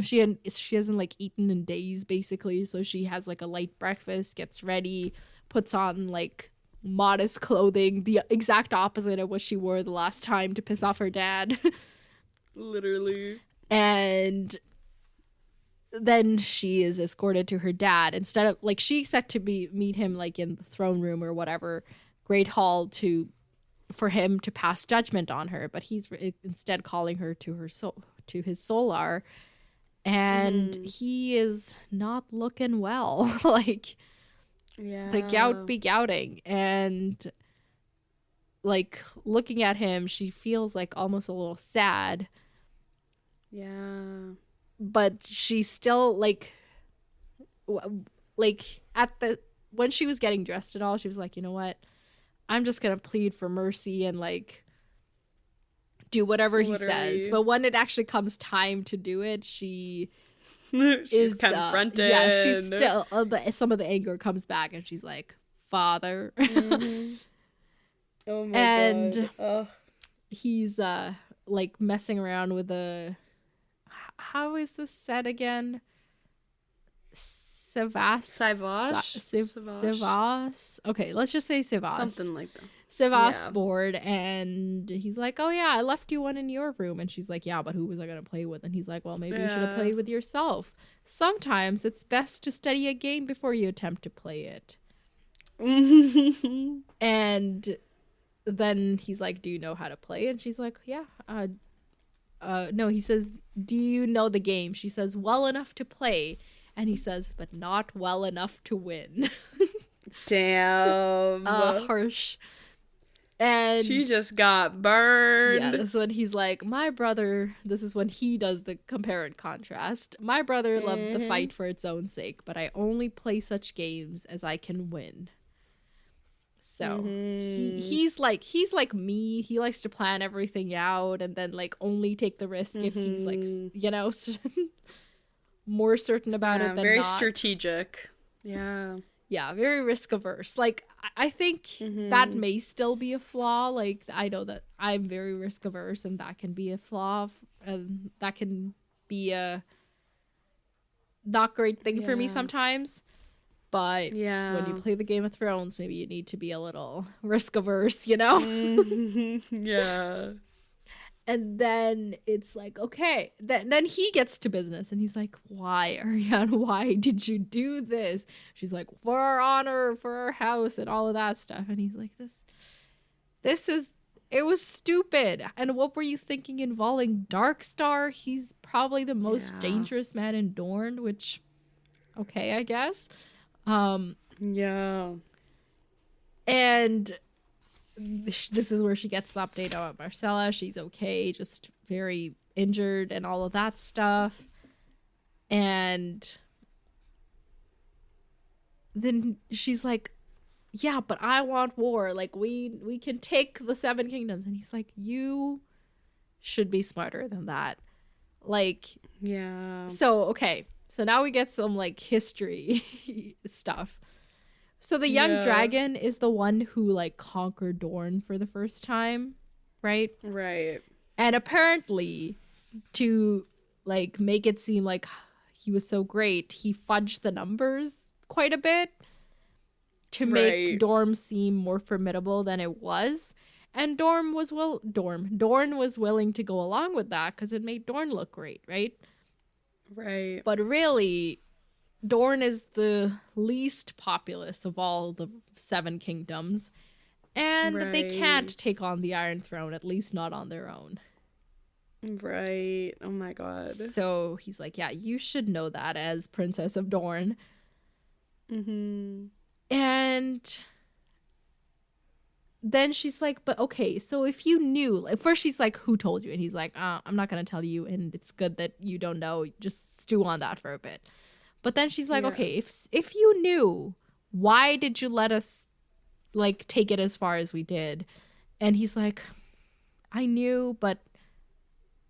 she hasn't like eaten in days basically. So she has like a light breakfast, gets ready, puts on like modest clothing, the exact opposite of what she wore the last time to piss off her dad. Literally. And then she is escorted to her dad. Instead of like, she expected to meet him like in the throne room or whatever great hall for him to pass judgment on her, but he's instead calling her to his solar, and he is not looking well. Like, the gout be gouting, and like looking at him, she feels like almost a little sad. Yeah. But she's still like when she was getting dressed and all, she was like, you know what? I'm just going to plead for mercy and like do whatever he says. But when it actually comes time to do it, she's confronted. She's still, some of the anger comes back and she's like, Father. Oh my And god. Ugh. he's like messing around with a, how is this said again? Savage? Savage? Sivas. Okay, let's just say Sivas. Something like that. Sivas Yeah. board, and he's like, "Oh yeah, I left you one in your room." And she's like, "Yeah, but who was I gonna play with?" And he's like, "Well, maybe you should have Yeah. played with yourself. Sometimes it's best to study a game before you attempt to play it." And then he's like, "Do you know how to play?" And she's like, "Yeah." No, he says, "Do you know the game?" She says, "Well enough to play." And he says, "But not well enough to win." Damn. Harsh. And she just got burned. yeah, this is when he's like, "My brother," this is when he does the compare and contrast. "My brother loved the fight for its own sake, but I only play such games as I can win." So he's like me. He likes to plan everything out and then like only take the risk if he's like, you know, more certain about it than very not. strategic. Yeah. Yeah, very risk averse. Like I think that may still be a flaw. Like I know that I'm very risk averse, and that can be a flaw, and that can be a not great thing for me sometimes. But when you play the Game of Thrones, maybe you need to be a little risk averse, you know? Yeah. And then it's like, okay. Then he gets to business and he's like, "Why, Ariane? Why did you do this?" She's like, "For our honor, for our house," and all of that stuff. And he's like, it was stupid. And what were you thinking involving Darkstar? He's probably the most dangerous man in Dorne, which, okay, I guess. Yeah. And this is where she gets the update about Marcella. She's okay, just very injured and all of that stuff. And then she's like, "Yeah, but I want war. Like we can take the Seven Kingdoms." And he's like, "You should be smarter than that." Like, yeah. So, okay. So now we get some like history stuff. So the young dragon is the one who like conquered Dorne for the first time, right? Right. And apparently, to like make it seem like he was so great, he fudged the numbers quite a bit to make Dorne seem more formidable than it was. And Dorne was willing to go along with that because it made Dorne look great, right? Right. But really, Dorne is the least populous of all the Seven Kingdoms, and they can't take on the Iron Throne, at least not on their own. Right. Oh my god. So he's like, "Yeah, you should know that as Princess of Dorne." And then she's like, "But okay, so if you knew," like, first she's like, "Who told you?" And he's like, "I'm not gonna tell you, and it's good that you don't know. Just stew on that for a bit." But then she's like, "Okay, if you knew, why did you let us like take it as far as we did?" And he's like, "I knew, but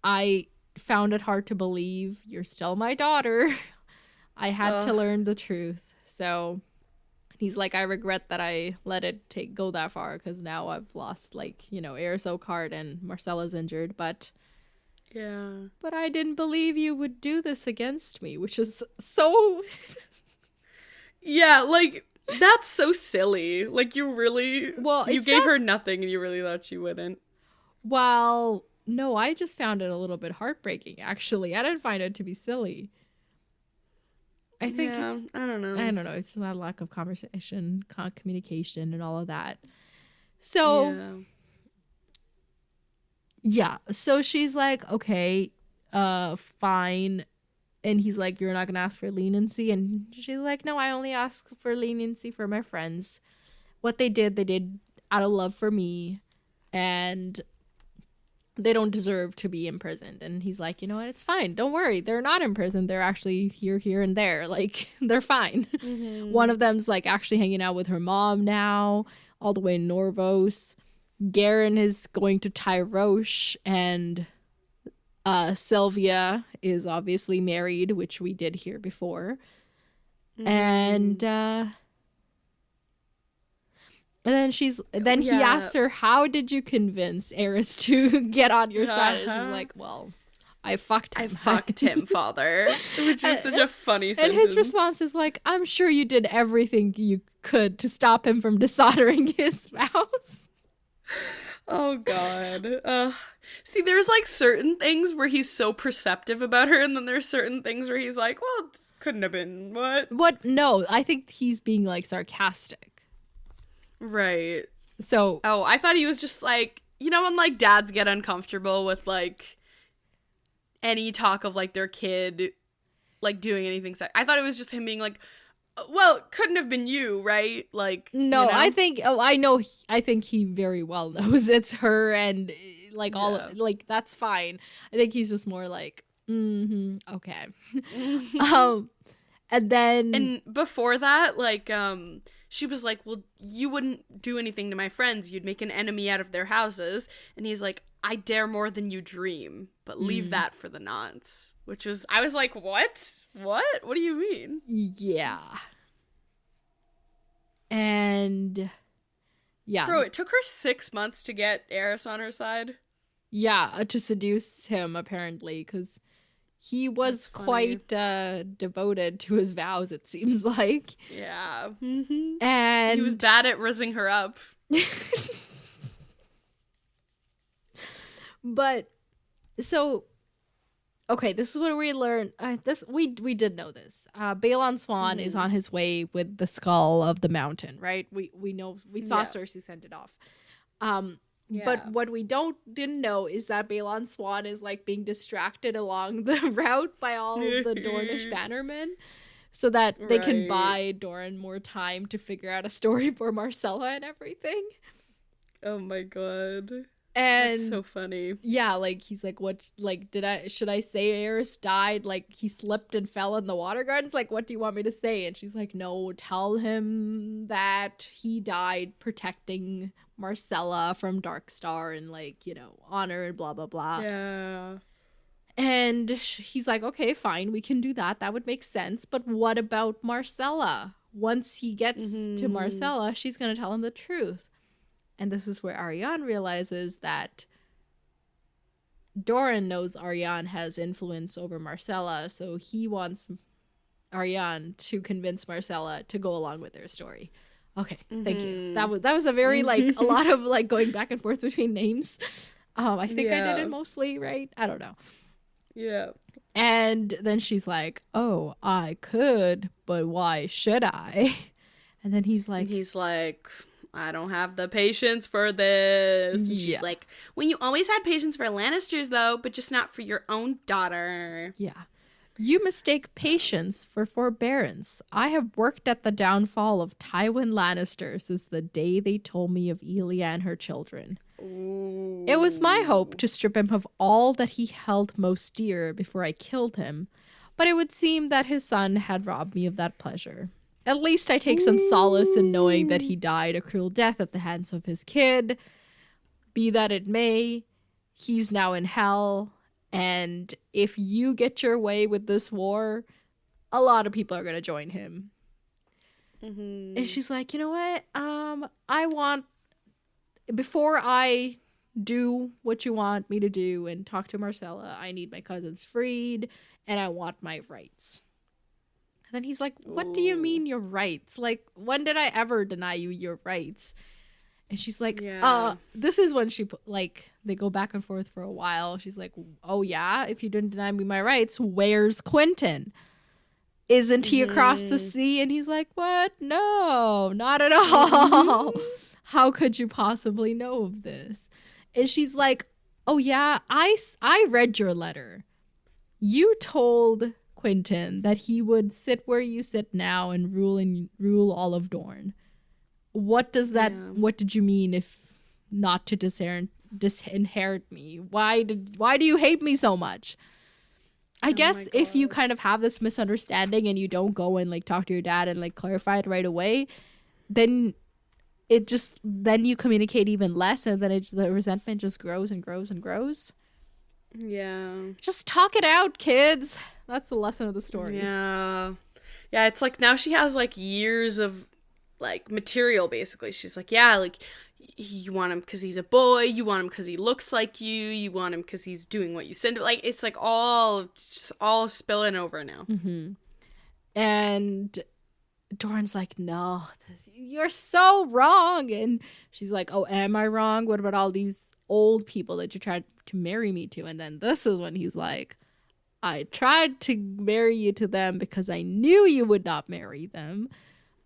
I found it hard to believe. You're still my daughter. I had to learn the truth." So he's like, "I regret that I let it go that far because now I've lost, like, you know, Eris Oakheart and Marcella's injured, but I didn't believe you would do this against me," which is so yeah, like that's so silly. Like you really you gave her nothing and you really thought she wouldn't. Well, no, I just found it a little bit heartbreaking, actually. I didn't find it to be silly. I think I don't know. It's that lack of conversation, communication, and all of that. So, yeah. So she's like, "Okay, fine." And he's like, "You're not going to ask for leniency?" And she's like, "No, I only ask for leniency for my friends. What they did out of love for me. And they don't deserve to be imprisoned." And he's like, "You know what? It's fine. Don't worry. They're not imprisoned. They're actually here, and there. Like, they're fine." One of them's like actually hanging out with her mom now, all the way in Norvos. Garen is going to Tyrosh, and Sylvia is obviously married, which we did hear before. And then he Yeah. asks her, how did you convince Eris to get on your side? And she's like, well, I fucked him. I fucked him, father. Which is such a funny And sentence. his response is like, I'm sure you did everything you could to stop him from dishonoring his spouse. Oh, God. See, there's, like, certain things where he's so perceptive about her, and then there's certain things where he's like, well, it couldn't have been, what? What? No, I think he's being, like, sarcastic. Right. So... Oh, I thought he was just, like, you know when, like, dads get uncomfortable with, like, any talk of, like, their kid, like, doing anything. I thought it was just him being like, well, it couldn't have been you, right? Like, no, you know? I think he very well knows it's her, and like all of, like that's fine. I think he's just more like, okay. And then and before that, like, she was like, well, you wouldn't do anything to my friends. You'd make an enemy out of their houses. And he's like, I dare more than you dream, but leave that for the nonce. Which was, I was like, what? What? What do you mean? Yeah. And yeah. Bro, it took her 6 months to get Eris on her side. Yeah, to seduce him, apparently, because he was quite devoted to his vows, it seems like. Yeah. And he was bad at rizzing her up. But, so... Okay, this is what we learned. We did know this. Balon Swan is on his way with the skull of the mountain, right? We saw Cersei send it off. But what we didn't know is that Balon Swan is like being distracted along the route by all the Dornish bannermen, so that they can buy Doran more time to figure out a story for Marcella and everything. Oh my god. And that's so funny. Yeah, like he's like, what, like, should I say Eris died? Like he slipped and fell in the water gardens? Like, what do you want me to say? And she's like, no, tell him that he died protecting Marcella from Darkstar and, like, you know, honor and blah, blah, blah. Yeah. And he's like, okay, fine, we can do that. That would make sense. But what about Marcella? Once he gets to Marcella, she's going to tell him the truth. And this is where Ariane realizes that Doran knows Ariane has influence over Marcella, so he wants Ariane to convince Marcella to go along with their story. Okay, thank you. That was a very, like, a lot of, like, going back and forth between names. I think I did it mostly right. I don't know. Yeah. And then she's like, oh, I could, but why should I? And then he's like, I don't have the patience for this. And she's like, well, you always had patience for Lannisters, though, but just not for your own daughter. Yeah. You mistake patience for forbearance. I have worked at the downfall of Tywin Lannister since the day they told me of Elia and her children. Ooh. It was my hope to strip him of all that he held most dear before I killed him, but it would seem that his son had robbed me of that pleasure. At least I take some solace in knowing that he died a cruel death at the hands of his kid. Be that it may, he's now in hell, and if you get your way with this war, a lot of people are going to join him. And she's like, you know what? I want, before I do what you want me to do and talk to Marcella, I need my cousins freed, and I want my rights. And then he's like, what do you mean your rights? Like, when did I ever deny you your rights? And she's like, this is when she, like, they go back and forth for a while. She's like, oh yeah, if you didn't deny me my rights, where's Quentin? Isn't he across the sea? And he's like, what? No, not at all. How could you possibly know of this? And she's like, oh yeah, I read your letter. You told Quentin that he would sit where you sit now and rule all of Dorne. What does that? Yeah. What did you mean if not to disinherit me? Why do you hate me so much? I guess if you kind of have this misunderstanding and you don't go and, like, talk to your dad and, like, clarify it right away, then you communicate even less, and then the resentment just grows and grows and grows. Yeah. Just talk it out, kids. That's the lesson of the story. Yeah. Yeah, it's like now she has, like, years of like material, basically. She's like, yeah, like you want him because he's a boy, you want him because he looks like you want him because he's doing what you send. Like, it's like all spilling over now. Mm-hmm. And Doran's like, no, you're so wrong. And she's like, oh, am I wrong? What about all these old people that you tried to marry me to? And then this is when he's like, I tried to marry you to them because I knew you would not marry them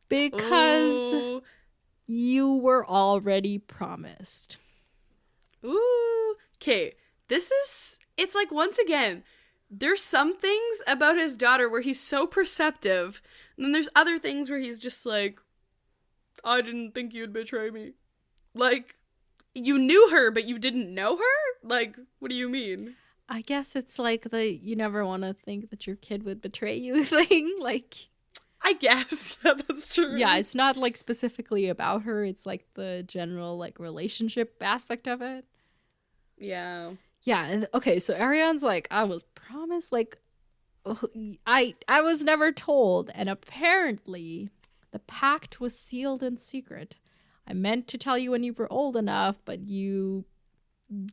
because Ooh. you were already promised. Ooh. Okay, it's like, once again, there's some things about his daughter where he's so perceptive, and then there's other things where he's just like, I didn't think you'd betray me. Like, you knew her, but you didn't know her? Like, what do you mean? I guess it's like the you never want to think that your kid would betray you thing. Like, I guess. Yeah, that's true. yeah, it's not like specifically about her. It's like the general like relationship aspect of it. Yeah. Yeah. And, okay. So Ariane's like, I was promised. Like, I was never told, and apparently, the pact was sealed in secret. I meant to tell you when you were old enough, but you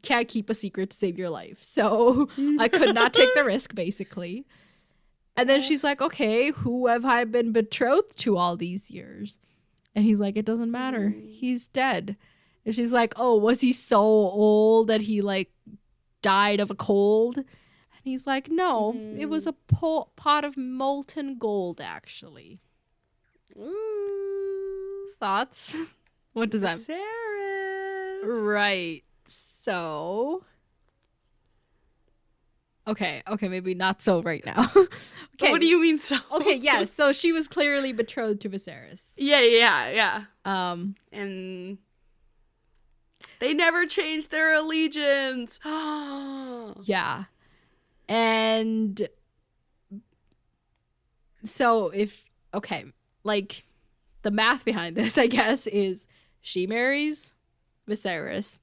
can't keep a secret to save your life. So I could not take the risk, basically. And then she's like, okay, who have I been betrothed to all these years? And he's like, it doesn't matter. He's dead. And she's like, oh, was he so old that he like died of a cold? And he's like, no, it was a pot of molten gold, actually. Ooh. Thoughts? What does that Viserys. Right. So, okay, maybe not so right now. Okay. What do you mean so? Okay, yeah, so she was clearly betrothed to Viserys. Yeah. And they never changed their allegiance. Yeah. And so like the math behind this, I guess, is she marries Viserys.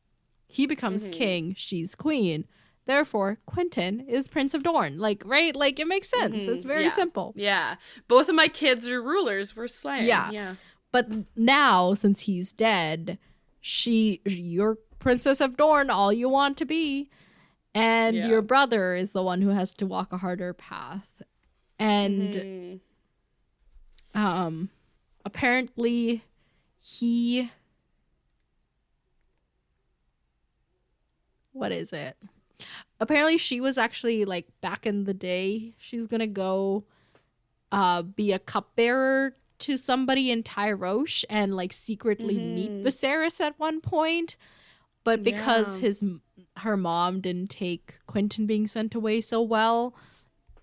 He becomes king. She's queen. Therefore, Quentin is Prince of Dorne. Like, right? Like, it makes sense. It's very simple. Yeah. Both of my kids are rulers. We're slain. Yeah. But now, since he's dead, you're Princess of Dorne, all you want to be. And your brother is the one who has to walk a harder path. And apparently what is it? Apparently she was actually like back in the day, she's gonna go be a cupbearer to somebody in Tyrosh and like secretly meet Viserys at one point. But because her mom didn't take Quentin being sent away so well,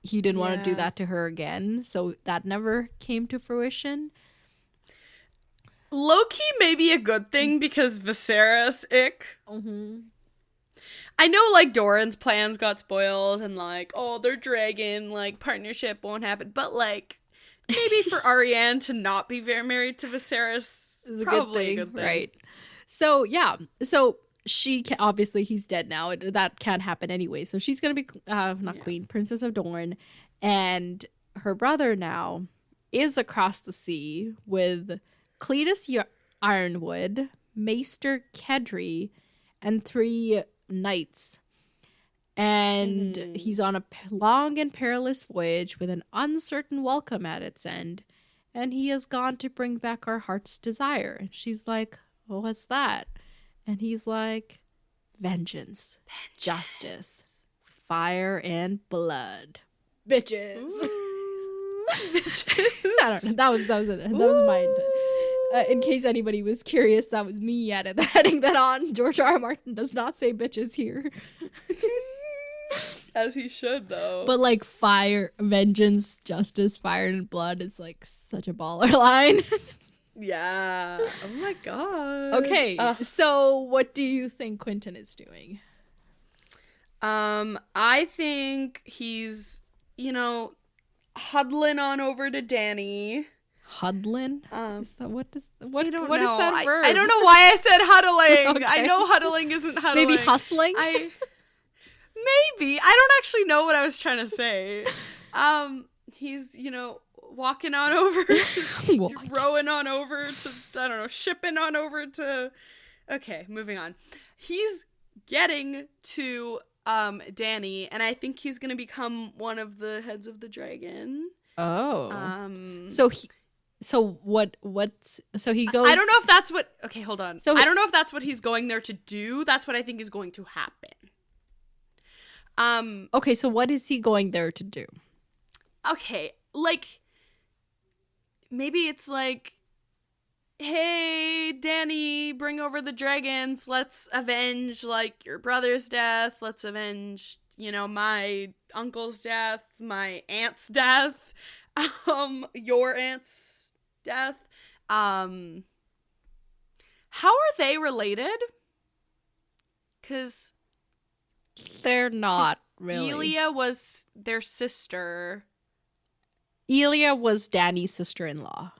he didn't want to do that to her again. So that never came to fruition. Low-key may be a good thing because Viserys ick. I know, like, Doran's plans got spoiled and, like, oh, their dragon, like, partnership won't happen. But, like, maybe for Arianne to not be very married to Viserys is probably a good thing. Right. So, yeah. So, obviously, he's dead now. That can't happen anyway. So, she's going to be, queen, Princess of Dorne. And her brother now is across the sea with Cletus Ironwood, Maester Kedry, and 3 knights. And he's on a long and perilous voyage with an uncertain welcome at its end. And he has gone to bring back our heart's desire. And she's like, well, what's that? And he's like, vengeance. Justice, fire, and blood. Bitches. Bitches. I don't know. That was mine. In case anybody was curious, that was me adding that on. George R. R. Martin does not say bitches here. As he should, though. But like fire, vengeance, justice, fire, and blood is like such a baller line. Yeah. Oh my god. Okay, so what do you think Quentin is doing? I think he's, huddling on over to Dany. Huddling? Is that what is that verb? I don't know why I said huddling. Okay. I know huddling isn't huddling. Maybe hustling? Maybe. I don't actually know what I was trying to say. He's, walking on over to rowing on over to, I don't know, shipping on over to, okay, moving on. He's getting to Dany, and I think he's gonna become one of the heads of the dragon. So he goes. I don't know if that's what, okay, hold on. So I don't know if that's what he's going there to do. That's what I think is going to happen. Okay, so what is he going there to do? Okay, like, maybe it's like, hey, Dany, bring over the dragons. Let's avenge, like, your brother's death. Let's avenge, you know, my uncle's death, my aunt's death, your aunt's death. How are they related? Because they're not really. Elia was their sister. Elia was Dany's sister-in-law.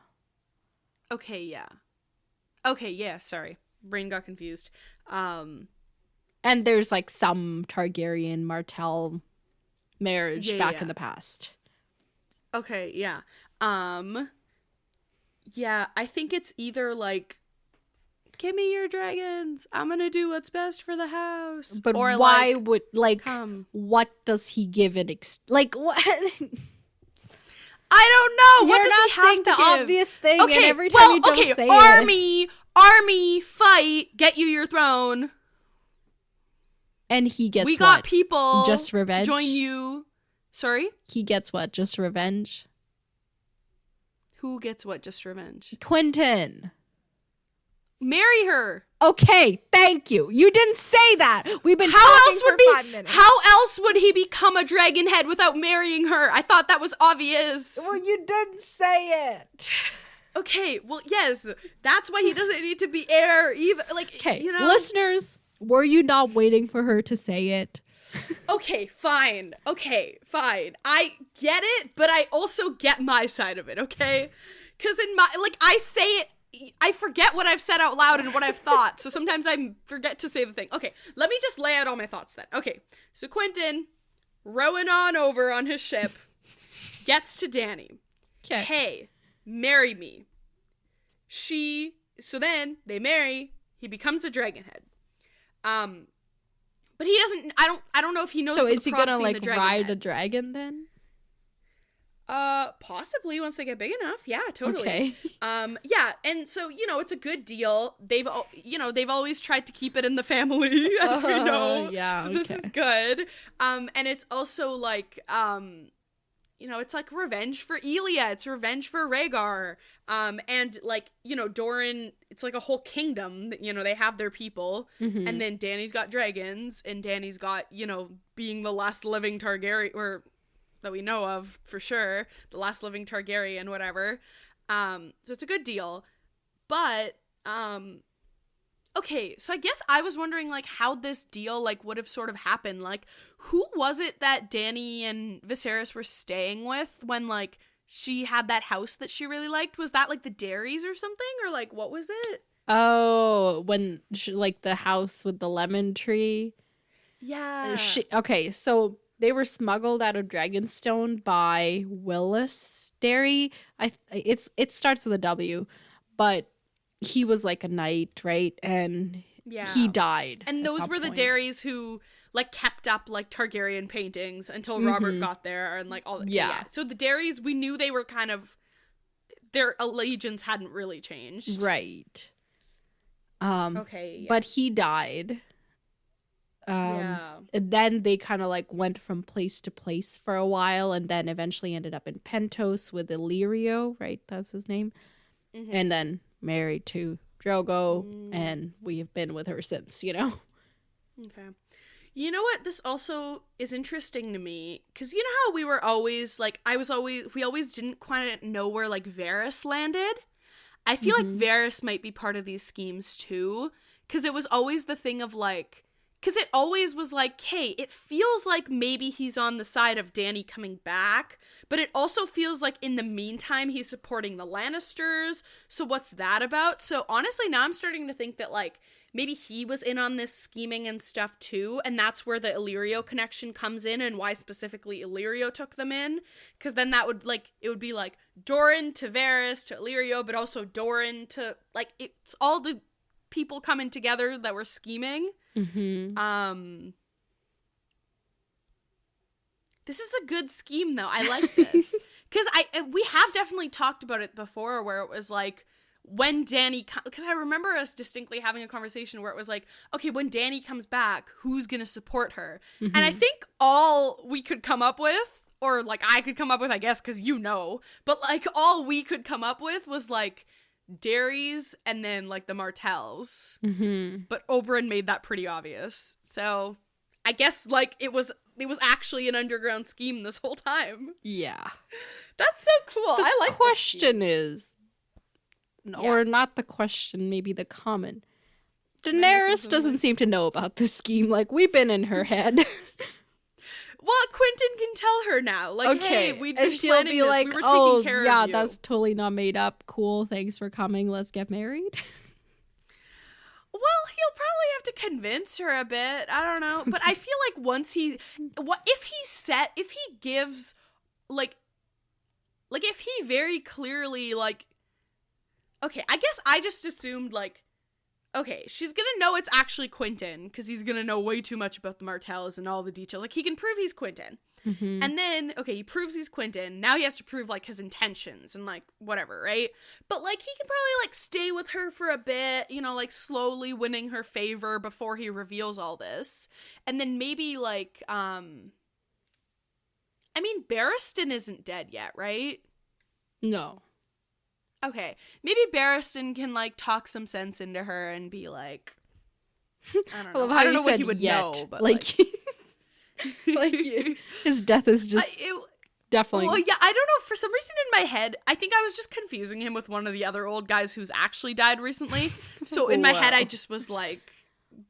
Okay, yeah. Okay, yeah, sorry. Brain got confused. And there's like some Targaryen Martell marriage back in the past. Okay, yeah. Yeah, I think it's either like, give me your dragons, I'm gonna do what's best for the house. But or why like, would, like, what does he give it? Like, what? I don't know. You're what does not he have saying to the give? obvious thing, okay, and every time you don't say it. Army, fight, get you your throne. And he gets we got what? people just revenge to join you. Sorry? He gets what? Just revenge? Who gets what? Just revenge? Quentin. Marry her. Okay, thank you. You didn't say that. We've been how talking else for would 5 minutes. How else would he become a dragon head without marrying her? I thought that was obvious. Well, you didn't say it. Okay, well, yes. That's why he doesn't need to be heir even. Like, okay, you know. Listeners, were you not waiting for her to say it? Okay, fine. I get it, but I also get my side of it, okay? Because in my, like, I say it, I forget what I've said out loud and what I've thought, so sometimes I forget to say the thing. Okay, let me just lay out all my thoughts then. Okay, so Quentin, rowing on over on his ship, gets to Dany. Okay. Hey, marry me. So then, they marry, he becomes a dragonhead. But he doesn't, I don't know if he knows. So is he gonna, like, ride a dragon then? Possibly once they get big enough. Yeah, totally. Okay. Yeah, and so, you know, it's a good deal. They've always tried to keep it in the family, as we know. Yeah. So this is good. And it's also like, you know, it's like revenge for Elia. It's revenge for Rhaegar. And like, you know, Doran, it's like a whole kingdom. You know, they have their people. Mm-hmm. And then Dany's got dragons, and Dany's got, you know, being the last living Targaryen, or that we know of for sure, the last living Targaryen, whatever. So it's a good deal. But, okay, so I guess I was wondering, like, how this deal, like, would have sort of happened. Like, who was it that Dany and Viserys were staying with when, like, she had that house that she really liked? Was that, like, the Dairies or something? Or, like, what was it? Oh, when like the house with the lemon tree. Yeah. Okay, so they were smuggled out of Dragonstone by Willis Dairy. It starts with a W, but he was like a knight, right? And he died. And those were the Dairies who, like, kept up, like, Targaryen paintings until Robert got there, and, like, all that. Yeah. So the Dairies, we knew they were kind of, their allegiance hadn't really changed. Right. Okay. Yeah. But he died. And then they kind of, like, went from place to place for a while, and then eventually ended up in Pentos with Illyrio, right? That's his name. Mm-hmm. And then married to Drogo, and we have been with her since, you know? Okay. You know what? This also is interesting to me, because you know how we were always, like, we always didn't quite know where, like, Varys landed? I feel like Varys might be part of these schemes, too, because it was always the thing of, like, because it always was like, hey, it feels like maybe he's on the side of Dany coming back, but it also feels like in the meantime he's supporting the Lannisters, so what's that about? So honestly, now I'm starting to think that, like, maybe he was in on this scheming and stuff too, and that's where the Illyrio connection comes in, and why specifically Illyrio took them in, because then that would, like, it would be like Doran to Varys to Illyrio, but also Doran to, like, it's all the people coming together that were scheming. This is a good scheme, though. I like this. Because we have definitely talked about it before, where it was like, when Dany, because I remember us distinctly having a conversation where it was like, okay, when Dany comes back, who's gonna support her? And I think all we could come up with, or like I could come up with, I guess, because but like all we could come up with was like Daenerys and then like the Martells. But Oberyn made that pretty obvious. So I guess like it was actually an underground scheme this whole time. Yeah. That's so cool. I like the question is, or not the question, maybe the comment. Daenerys doesn't seem to know about the scheme. Like, we've been in her head. Well, Quentin can tell her now. Like, okay. Hey, we'd been planning this. Like, we were taking care of you. Yeah, that's totally not made up. Cool. Thanks for coming. Let's get married. Well, he'll probably have to convince her a bit. I don't know. But I feel like once if he gives, like if he very clearly, like, okay, I guess I just assumed, like, okay, she's gonna know it's actually Quentin, because he's gonna know way too much about the Martells and all the details. Like, he can prove he's Quentin. And then, okay, he proves he's Quentin. Now he has to prove, like, his intentions and, like, whatever, right? But, like, he can probably, like, stay with her for a bit, you know, like, slowly winning her favor before he reveals all this. And then maybe, like, I mean, Barristan isn't dead yet, right? No. Okay, maybe Barristan can, like, talk some sense into her and be like, I don't know. I don't know what he would know, but like like his death is just definitely. Well, yeah, I don't know. For some reason in my head, I think I was just confusing him with one of the other old guys who's actually died recently. So in my head, I just was like,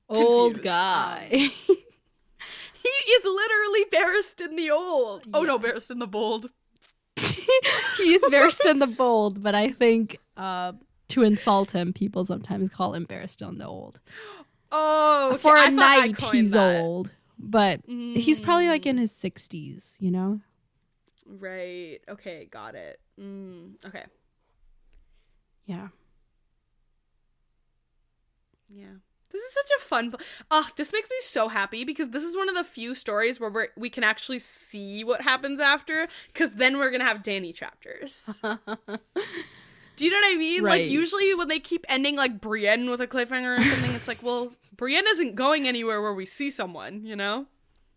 confused. Old guy. He is literally Barristan the Old. Oh no, Barristan the Bold. He's Barristan the Bold, but I think to insult him, people sometimes call him Barristan the Old. Oh, okay. For a night, he's old. But he's probably like in his 60s, you know? Right. Okay, got it. Okay. Yeah. Yeah. This is such a fun... this makes me so happy, because this is one of the few stories where we can actually see what happens after, because then we're going to have Dany chapters. Do you know what I mean? Right. Like, usually when they keep ending, like, Brienne with a cliffhanger or something, it's like, well, Brienne isn't going anywhere where we see someone, you know?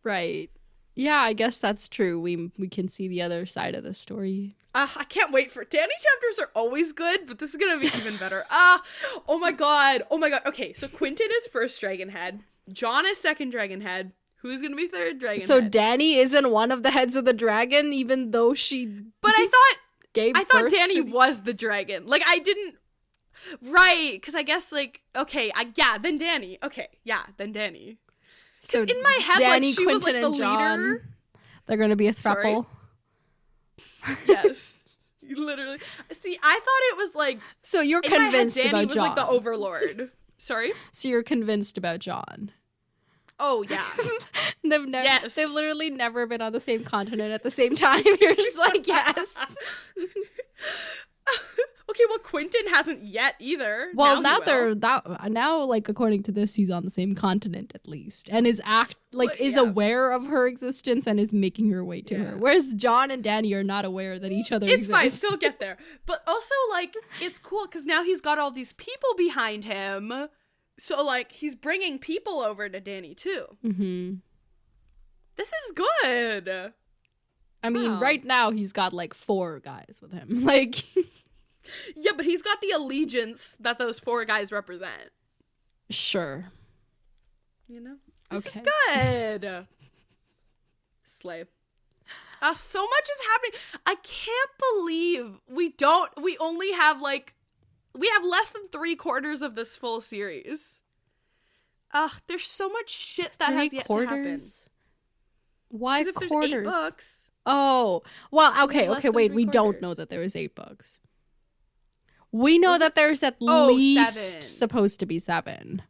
Right. Yeah, I guess that's true. We can see the other side of the story. I can't wait for... Dany chapters are always good, but this is going to be even better. Oh my god. Okay, so Quentin is first Dragonhead. Jon is second Dragonhead. Who's going to be third Dragonhead? So Dany isn't one of the heads of the dragon, even though she... But I thought Dany was the dragon. Like, I didn't... Right, because I guess, like, okay, then Dany. Okay, yeah, then Dany. So in my head, Dany, like, she was, like, the Jon, leader. They're going to be a throuple. Yes. Literally. See, I thought it was, like... So you're convinced about Jon. Dany was, like, the overlord. Sorry? So you're convinced about Jon. Oh, yeah. They've literally never been on the same continent at the same time. You're just like, yes. Okay, well, Quentin hasn't yet either. Well, now, like, according to this, he's on the same continent at least, and is aware of her existence and is making her way to her. Whereas Jon and Dany are not aware that each other exists. It's fine, still get there. But also, like, it's cool because now he's got all these people behind him. So, like, he's bringing people over to Dany, too. Mm-hmm. This is good. I mean, right now, he's got, like, 4 guys with him. Like... Yeah, but he's got the allegiance that those 4 guys represent. Sure. You know? This is good. Slay. So much is happening. I can't believe we only have, like... We have less than 3/4 of this full series. There's so much shit that has yet to happen. Why if quarters? There's 8 books. Oh. Well, okay, wait. We don't know that there was 8 books. We know that there's at least 7. supposed to be 7.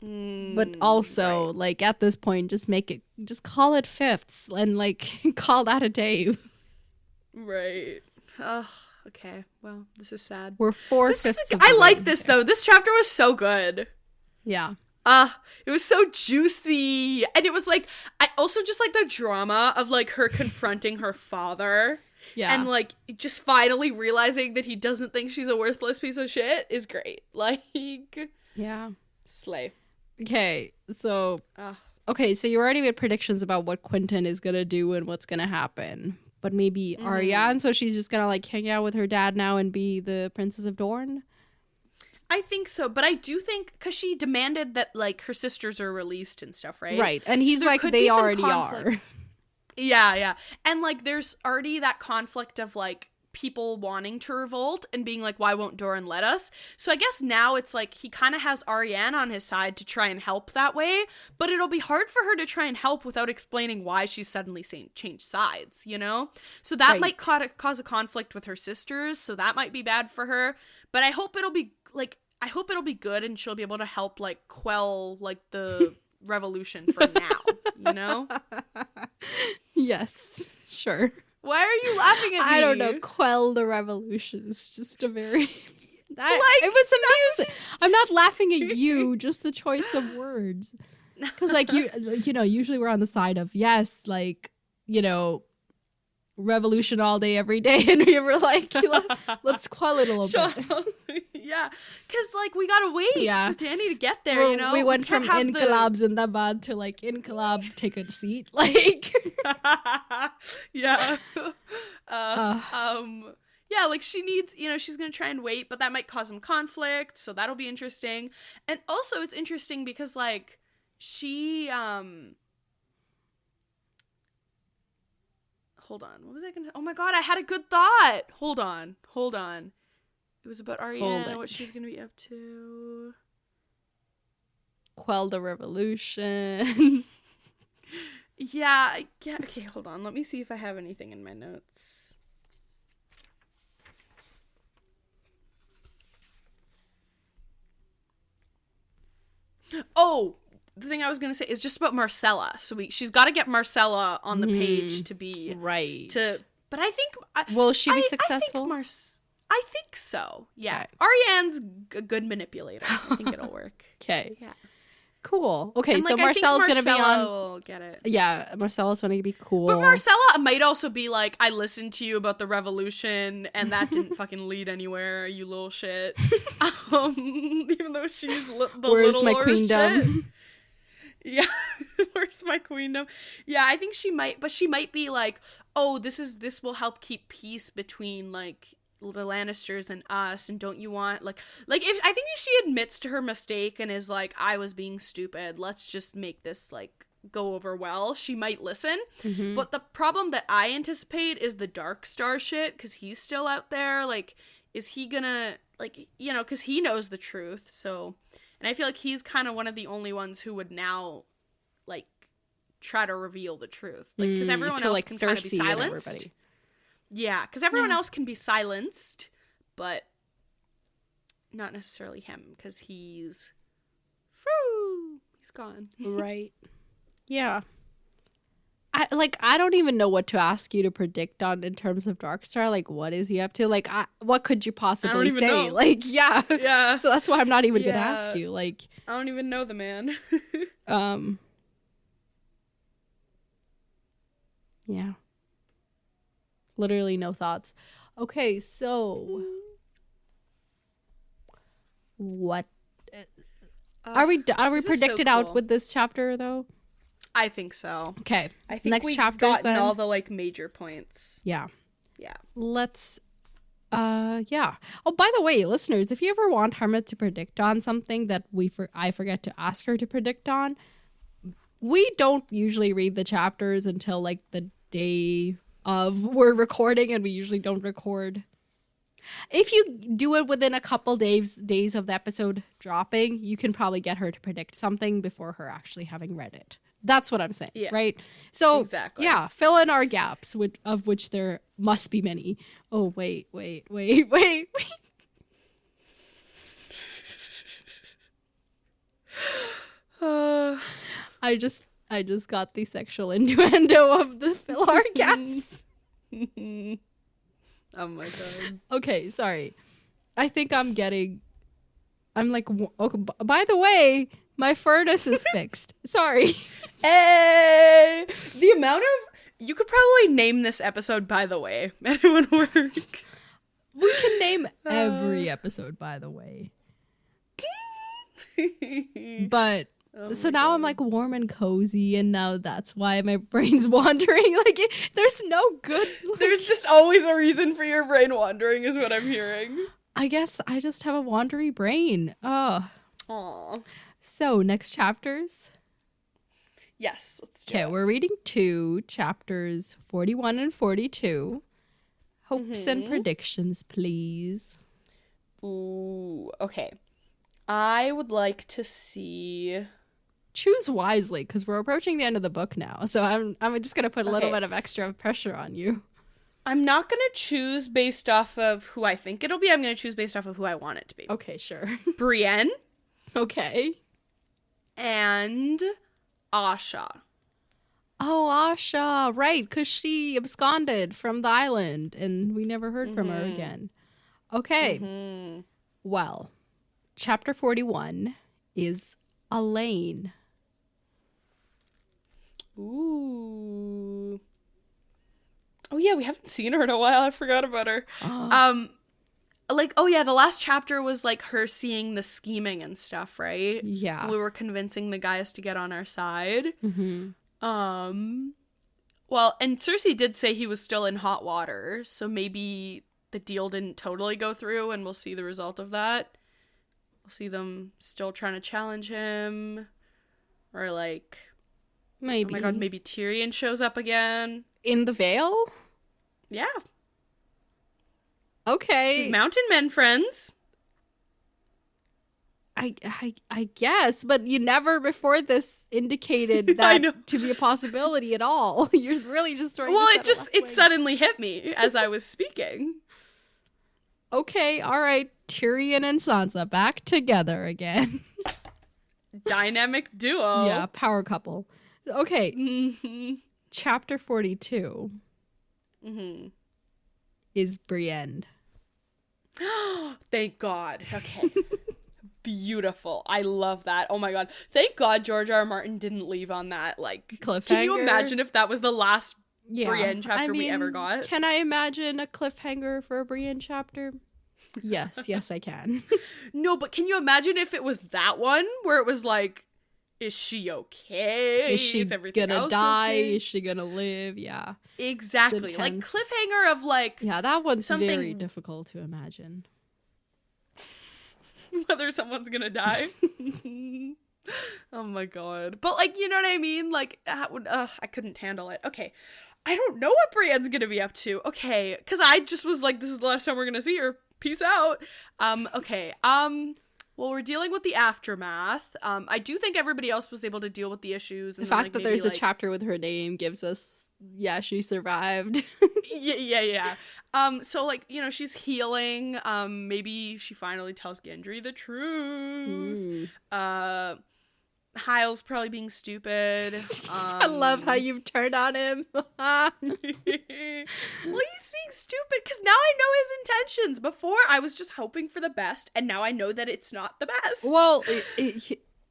But also, right. like, at this point, just call it fifths and, like, call that a day. Right. Oh, okay. Well, this is sad. We're four-fifths of the I way like in this, here. though. This chapter was so good. Yeah. It was so juicy. And it was, like, I also just like the drama of, like, her confronting her father. Yeah. And, like, just finally realizing that he doesn't think she's a worthless piece of shit is great. Like, Yeah. slay. Okay, so you already made predictions about what Quentin is gonna do and what's gonna happen. But maybe Ariane, so she's just gonna like hang out with her dad now and be the Princess of Dorne? I think so, but I do think because she demanded that like her sisters are released and stuff, right? Right, and he's So like, they already are. Yeah. And like there's already that conflict of like people wanting to revolt and being like, why won't Doran let us? So I guess now it's like he kind of has Ariane on his side to try and help that way, but it'll be hard for her to try and help without explaining why she's suddenly changed sides, you know? So that might cause a conflict with her sisters, so that might be bad for her, but I hope it'll be good and she'll be able to help like quell like the revolution for now, you know? Yes, sure. Why are you laughing at me? I don't know. Quell the revolution. It's just a very... it was amusing. I'm not laughing at you, just the choice of words. Because, like, you know, usually we're on the side of, yes, like, you know, revolution all day, every day. And we were like, let's quell it a little bit. Yeah. Because, like, we gotta wait for Danny to get there, you know? We went from Inqilab Zindabad to, like, Inqilab take a seat. Like... Yeah. Yeah, like she needs, you know, she's gonna try and wait, but that might cause some conflict, so that'll be interesting. And also it's interesting because like she hold on, what was I gonna, oh my god, I had a good thought. Hold on. It was about Ariane and what she's gonna be up to. Quell the revolution. Yeah, okay, hold on. Let me see if I have anything in my notes. Oh, the thing I was going to say is just about Marcella. So she's got to get Marcella on the page to be... Right. But I think... Will she be successful? I think so, yeah. Okay. Ariane's a good manipulator. I think it'll work. Okay. Yeah. Cool. Okay, so Marcella's going to be on... will get it. Yeah, Marcella's going to be cool. But Marcella might also be like, I listened to you about the revolution, and that didn't fucking lead anywhere, you little shit. Even though she's Where's my queendom? Shit. Yeah, where's my queendom? Yeah, I think she might, but she might be like, oh, this will help keep peace between, like... the Lannisters and us, and don't you want like if she admits to her mistake and is like, I was being stupid, let's just make this like go over well, she might listen. But the problem that I anticipate is the Dark Star shit, because he's still out there. Like, is he gonna, like, you know, because he knows the truth, so, and I feel like he's kind of one of the only ones who would now like try to reveal the truth, like, because everyone else like can kind of be Cersei silenced. Yeah, because everyone else can be silenced, but not necessarily him, because he's gone. Right. Yeah. I don't even know what to ask you to predict on in terms of Darkstar. Like, what is he up to? Like, what could you possibly say? Know. Like, yeah. Yeah. So that's why I'm not even gonna ask you. Like, I don't even know the man. Yeah. Literally no thoughts. Okay, so what are we predicted out with this chapter though? I think so. Okay. I think we've gotten all the like major points. Yeah. Yeah. Let's yeah. Oh, by the way, listeners, if you ever want Harmit to predict on something that I forget to ask her to predict on, we don't usually read the chapters until like the day of we're recording, and we usually don't record. If you do it within a couple days of the episode dropping, you can probably get her to predict something before her actually having read it. That's what I'm saying, right? So, exactly. Yeah, fill in our gaps, of which there must be many. Oh, wait. I just got the sexual innuendo of the filler gaps. Oh my god. Okay, sorry. I think I'm like, okay, by the way, my furnace is fixed. Sorry. Hey! The amount of... You could probably name this episode, by the way. It would work. We can name every episode, by the way. But so now I'm like warm and cozy, and now that's why my brain's wandering. Like, there's no good. There's just always a reason for your brain wandering, is what I'm hearing. I guess I just have a wandery brain. Oh. Aw. So, next chapters. Yes, let's do Okay, it. we're reading 2 chapters 41 and 42. Hopes and predictions, please. Ooh, okay. I would like to see... Choose wisely, because we're approaching the end of the book now. So I'm just going to put a little bit of extra pressure on you. I'm not going to choose based off of who I think it'll be. I'm going to choose based off of who I want it to be. Okay, sure. Brienne. Okay. And Asha. Oh, Asha, right, because she absconded from the island, and we never heard from her again. Okay. Well, chapter 41 is Elaine. Ooh. Oh yeah, we haven't seen her in a while. I forgot about her. The last chapter was like her seeing the scheming and stuff, right? Yeah. We were convincing the guys to get on our side. Mm-hmm. Well, and Cersei did say he was still in hot water, so maybe the deal didn't totally go through, and we'll see the result of that. We'll see them still trying to challenge him, or like, Maybe. oh my god, maybe Tyrion shows up again. In the Vale? Yeah. Okay. He's mountain men friends. I guess, but you never before this indicated that to be a possibility at all. You're really just throwing. Well, it suddenly hit me as I was speaking. Okay, all right. Tyrion and Sansa back together again. Dynamic duo. Yeah, power couple. Okay. Chapter 42 is Brienne. Thank God. Okay. Beautiful. I love that. Oh my god. Thank God George R. R. Martin didn't leave on that, like, cliffhanger. Can you imagine if that was the last Brienne chapter we ever got? Can I imagine a cliffhanger for a Brienne chapter? Yes, I can. No, but can you imagine if it was that one where it was like, is she okay? Is she gonna die? Okay? Is she gonna live? Yeah. Exactly. Like, cliffhanger of like... Yeah, that one's very difficult to imagine. Whether someone's gonna die. Oh my god. But like, you know what I mean? Like, that would, I couldn't handle it. Okay. I don't know what Brienne's gonna be up to. Okay. Because I just was like, this is the last time we're gonna see her. Peace out. Okay. Well, we're dealing with the aftermath. I do think everybody else was able to deal with the issues. And the fact that there's a chapter with her name gives us, yeah, she survived. Yeah. So like, you know, she's healing. Maybe she finally tells Gendry the truth. Hyle's probably being stupid. I love how you've turned on him. Well, he's being stupid because now I know his intentions. Before, I was just hoping for the best, and now I know that it's not the best. Well,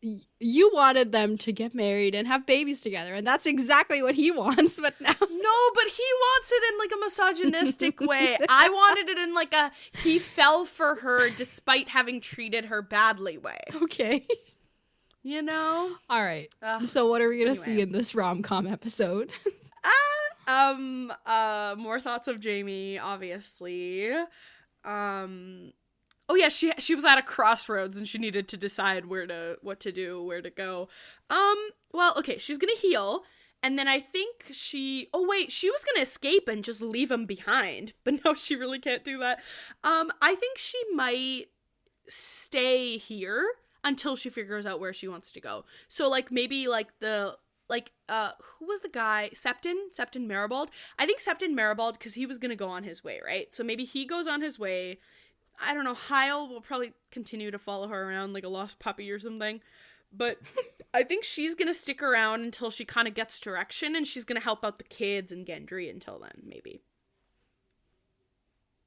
you wanted them to get married and have babies together, and that's exactly what he wants, but now... No, but he wants it in, like, a misogynistic way. I wanted it in, like, a he fell for her despite having treated her badly way. Okay. You know? All right. So what are we going to see in this rom-com episode? More thoughts of Jaime, obviously. Oh yeah, she was at a crossroads and she needed to decide what to do, where to go. Well, okay, she's gonna heal, and then I think she was gonna escape and just leave him behind, but no, she really can't do that. I think she might stay here until she figures out where she wants to go. So like maybe like who was the guy? Septon Maribald? I think Septon Maribald, because he was gonna go on his way, right? So maybe he goes on his way. I don't know, Hyle will probably continue to follow her around like a lost puppy or something. But I think she's going to stick around until she kind of gets direction, and she's going to help out the kids and Gendry until then, maybe.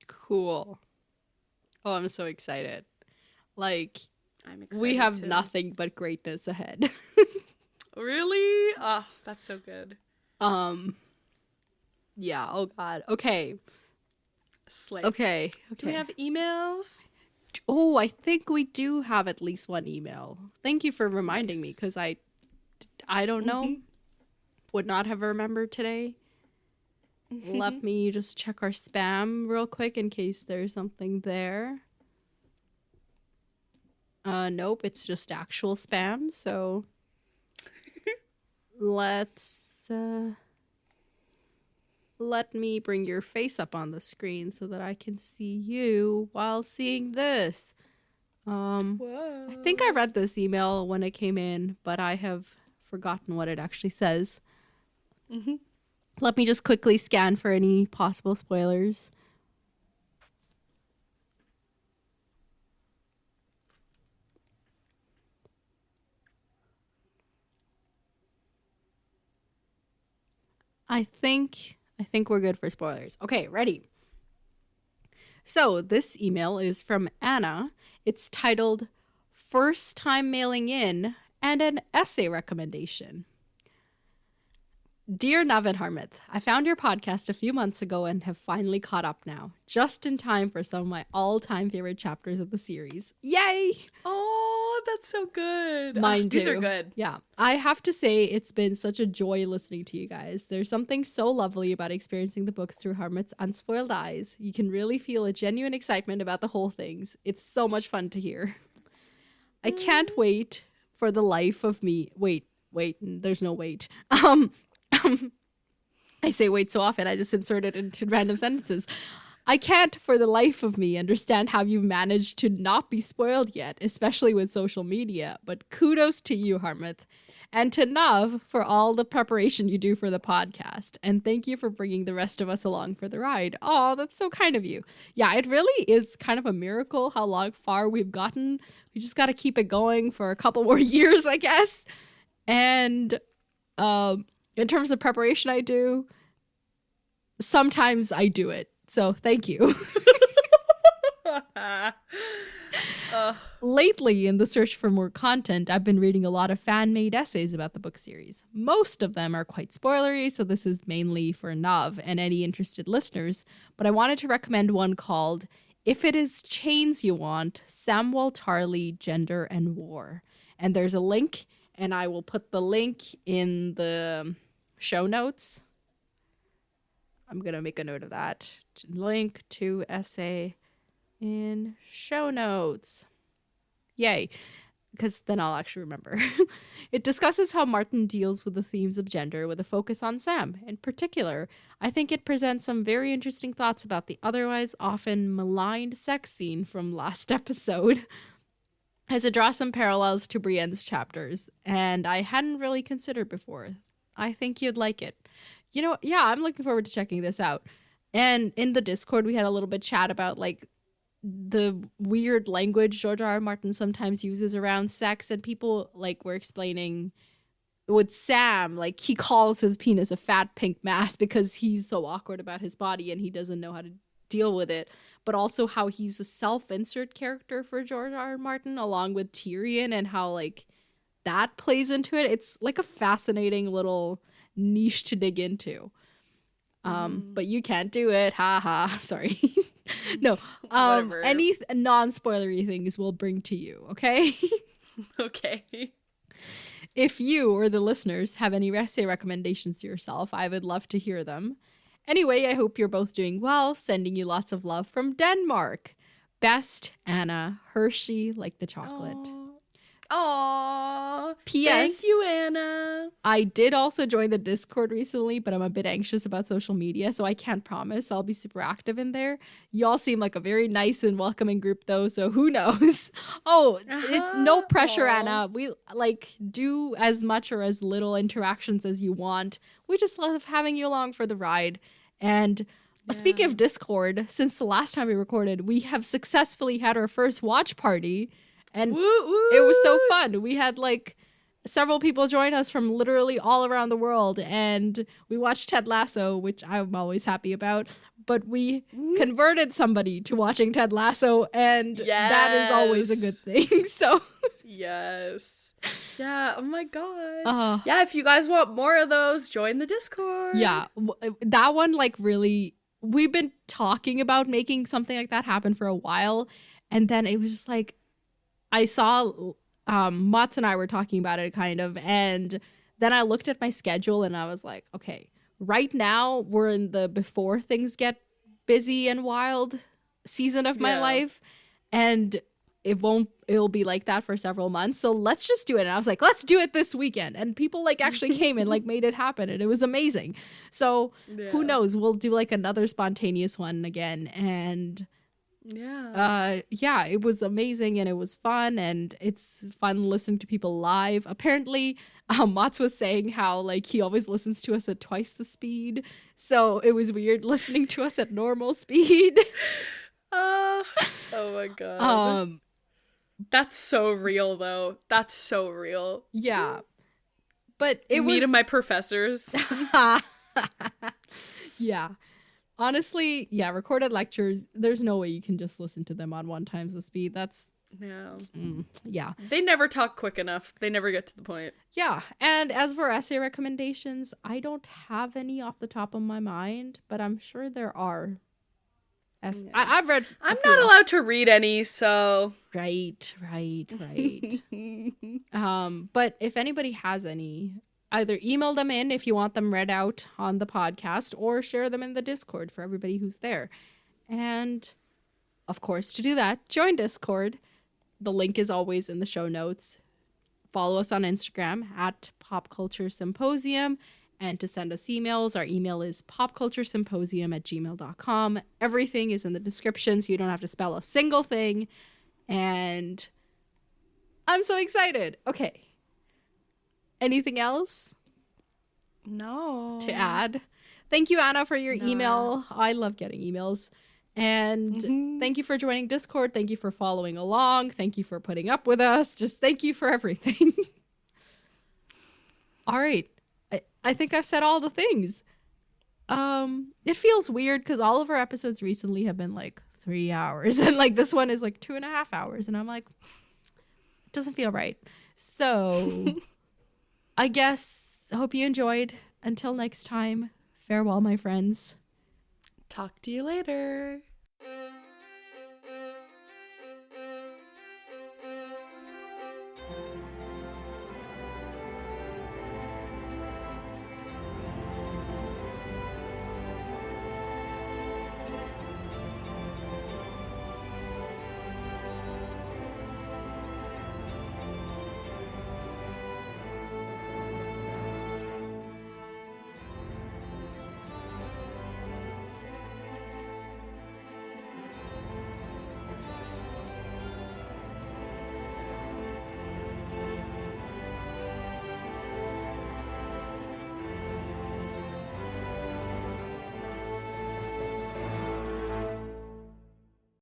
Cool. Oh, I'm so excited. Like, I'm excited we have too. nothing but greatness ahead. Really? Oh, that's so good. Yeah, oh god. Okay. Slay. Okay. Do we have emails? Oh, I think we do have at least one email. Thank you for reminding me, because I don't know. Would not have remembered today. Let me just check our spam real quick in case there's something there. Nope, it's just actual spam, so let me bring your face up on the screen so that I can see you while seeing this. Whoa. I think I read this email when it came in, but I have forgotten what it actually says. Let me just quickly scan for any possible spoilers. I think we're good for spoilers. Okay, ready. So this email is from Anna. It's titled First Time Mailing In and an Essay Recommendation. Dear Nav and Harmouth, I found your podcast a few months ago and have finally caught up now, just in time for some of my all-time favorite chapters of the series. Yay! Oh, that's so good. Mine too. These are good. Yeah. I have to say, it's been such a joy listening to you guys. There's something so lovely about experiencing the books through Harmouth's unspoiled eyes. You can really feel a genuine excitement about the whole things. It's so much fun to hear. I can't wait for the life of me. Wait, there's no wait. I say wait so often, I just insert it into random sentences. I can't for the life of me understand how you've managed to not be spoiled yet, especially with social media, but kudos to you, Harmouth, and to Nav for all the preparation you do for the podcast, and thank you for bringing the rest of us along for the ride. Oh, that's so kind of you. Yeah, it really is kind of a miracle how far we've gotten. We just got to keep it going for a couple more years, I guess. And in terms of preparation I do, sometimes I do it. So thank you. Lately, in the search for more content, I've been reading a lot of fan-made essays about the book series. Most of them are quite spoilery, so this is mainly for Nav and any interested listeners, but I wanted to recommend one called If It Is Chains You Want, Samwell Tarly, Gender and War. And there's a link, and I will put the link in the show notes. I'm going to make a note of that. Link to essay in show notes. Yay. Because then I'll actually remember. It discusses how Martin deals with the themes of gender with a focus on Sam. In particular, I think it presents some very interesting thoughts about the otherwise often maligned sex scene from last episode, as it draws some parallels to Brienne's chapters, and I hadn't really considered before. I think you'd like it. You know, yeah, I'm looking forward to checking this out. And in the Discord, we had a little bit chat about, like, the weird language George R. R. Martin sometimes uses around sex, and people, like, were explaining with Sam, like, he calls his penis a fat pink mass because he's so awkward about his body and he doesn't know how to deal with it, but also how he's a self-insert character for George R. R. Martin, along with Tyrion, and how, like, that plays into it. It's, like, a fascinating little niche to dig into. But you can't do it. Ha ha. Sorry. No. Any non-spoilery things we'll bring to you, okay? Okay. If you or the listeners have any essay recommendations to yourself, I would love to hear them. Anyway, I hope you're both doing well. Sending you lots of love from Denmark. Best, Anna. Hershey like the chocolate. Aww. P.S. Thank you, Anna. I did also join the Discord recently, but I'm a bit anxious about social media, so I can't promise I'll be super active in there. Y'all seem like a very nice and welcoming group, though, so who knows? It's no pressure, Anna. We, like, do as much or as little interactions as you want. We just love having you along for the ride. And speaking of Discord, since the last time we recorded, we have successfully had our first watch party. And Woo, woo. it was so fun. We had like several people join us from literally all around the world, and we watched Ted Lasso, which I'm always happy about. But we converted somebody to watching Ted Lasso, and that is always a good thing. So yes. Yeah, oh my god. Yeah, if you guys want more of those, join the Discord. Yeah, that one, like, really, we've been talking about making something like that happen for a while, and then it was just like, I saw Mats and I were talking about it kind of, and then I looked at my schedule and I was like, okay, right now we're in the before things get busy and wild season of my life, and it'll be like that for several months, so let's just do it. And I was like, let's do it this weekend, and people like actually came and like made it happen, and it was amazing. So who knows, we'll do like another spontaneous one again. And it was amazing, and it was fun, and it's fun listening to people live. Apparently Mats was saying how like he always listens to us at twice the speed, so it was weird listening to us at normal speed. Oh my god. That's so real though. That's so real. Yeah, but it was... Me to my professors. Yeah. Honestly, yeah, recorded lectures, there's no way you can just listen to them on 1 times the speed. That's... No. Yeah. They never talk quick enough. They never get to the point. Yeah. And as for essay recommendations, I don't have any off the top of my mind, but I'm sure there are. I've read... I'm not allowed to read any, so... Right. But if anybody has any... either email them in if you want them read out on the podcast, or share them in the Discord for everybody who's there. And, of course, to do that, join Discord. The link is always in the show notes. Follow us on Instagram at Pop Culture Symposium. And to send us emails, our email is popculturesymposium@gmail.com. Everything is in the description, so you don't have to spell a single thing. And I'm so excited. Okay. Anything else? No. To add? Thank you, Anna, for your email. I love getting emails. And thank you for joining Discord. Thank you for following along. Thank you for putting up with us. Just thank you for everything. All right. I think I've said all the things. It feels weird because all of our episodes recently have been like 3 hours. And like this one is like 2.5 hours. And I'm like, it doesn't feel right. So... I guess I hope you enjoyed. Until next time, farewell, my friends. Talk to you later.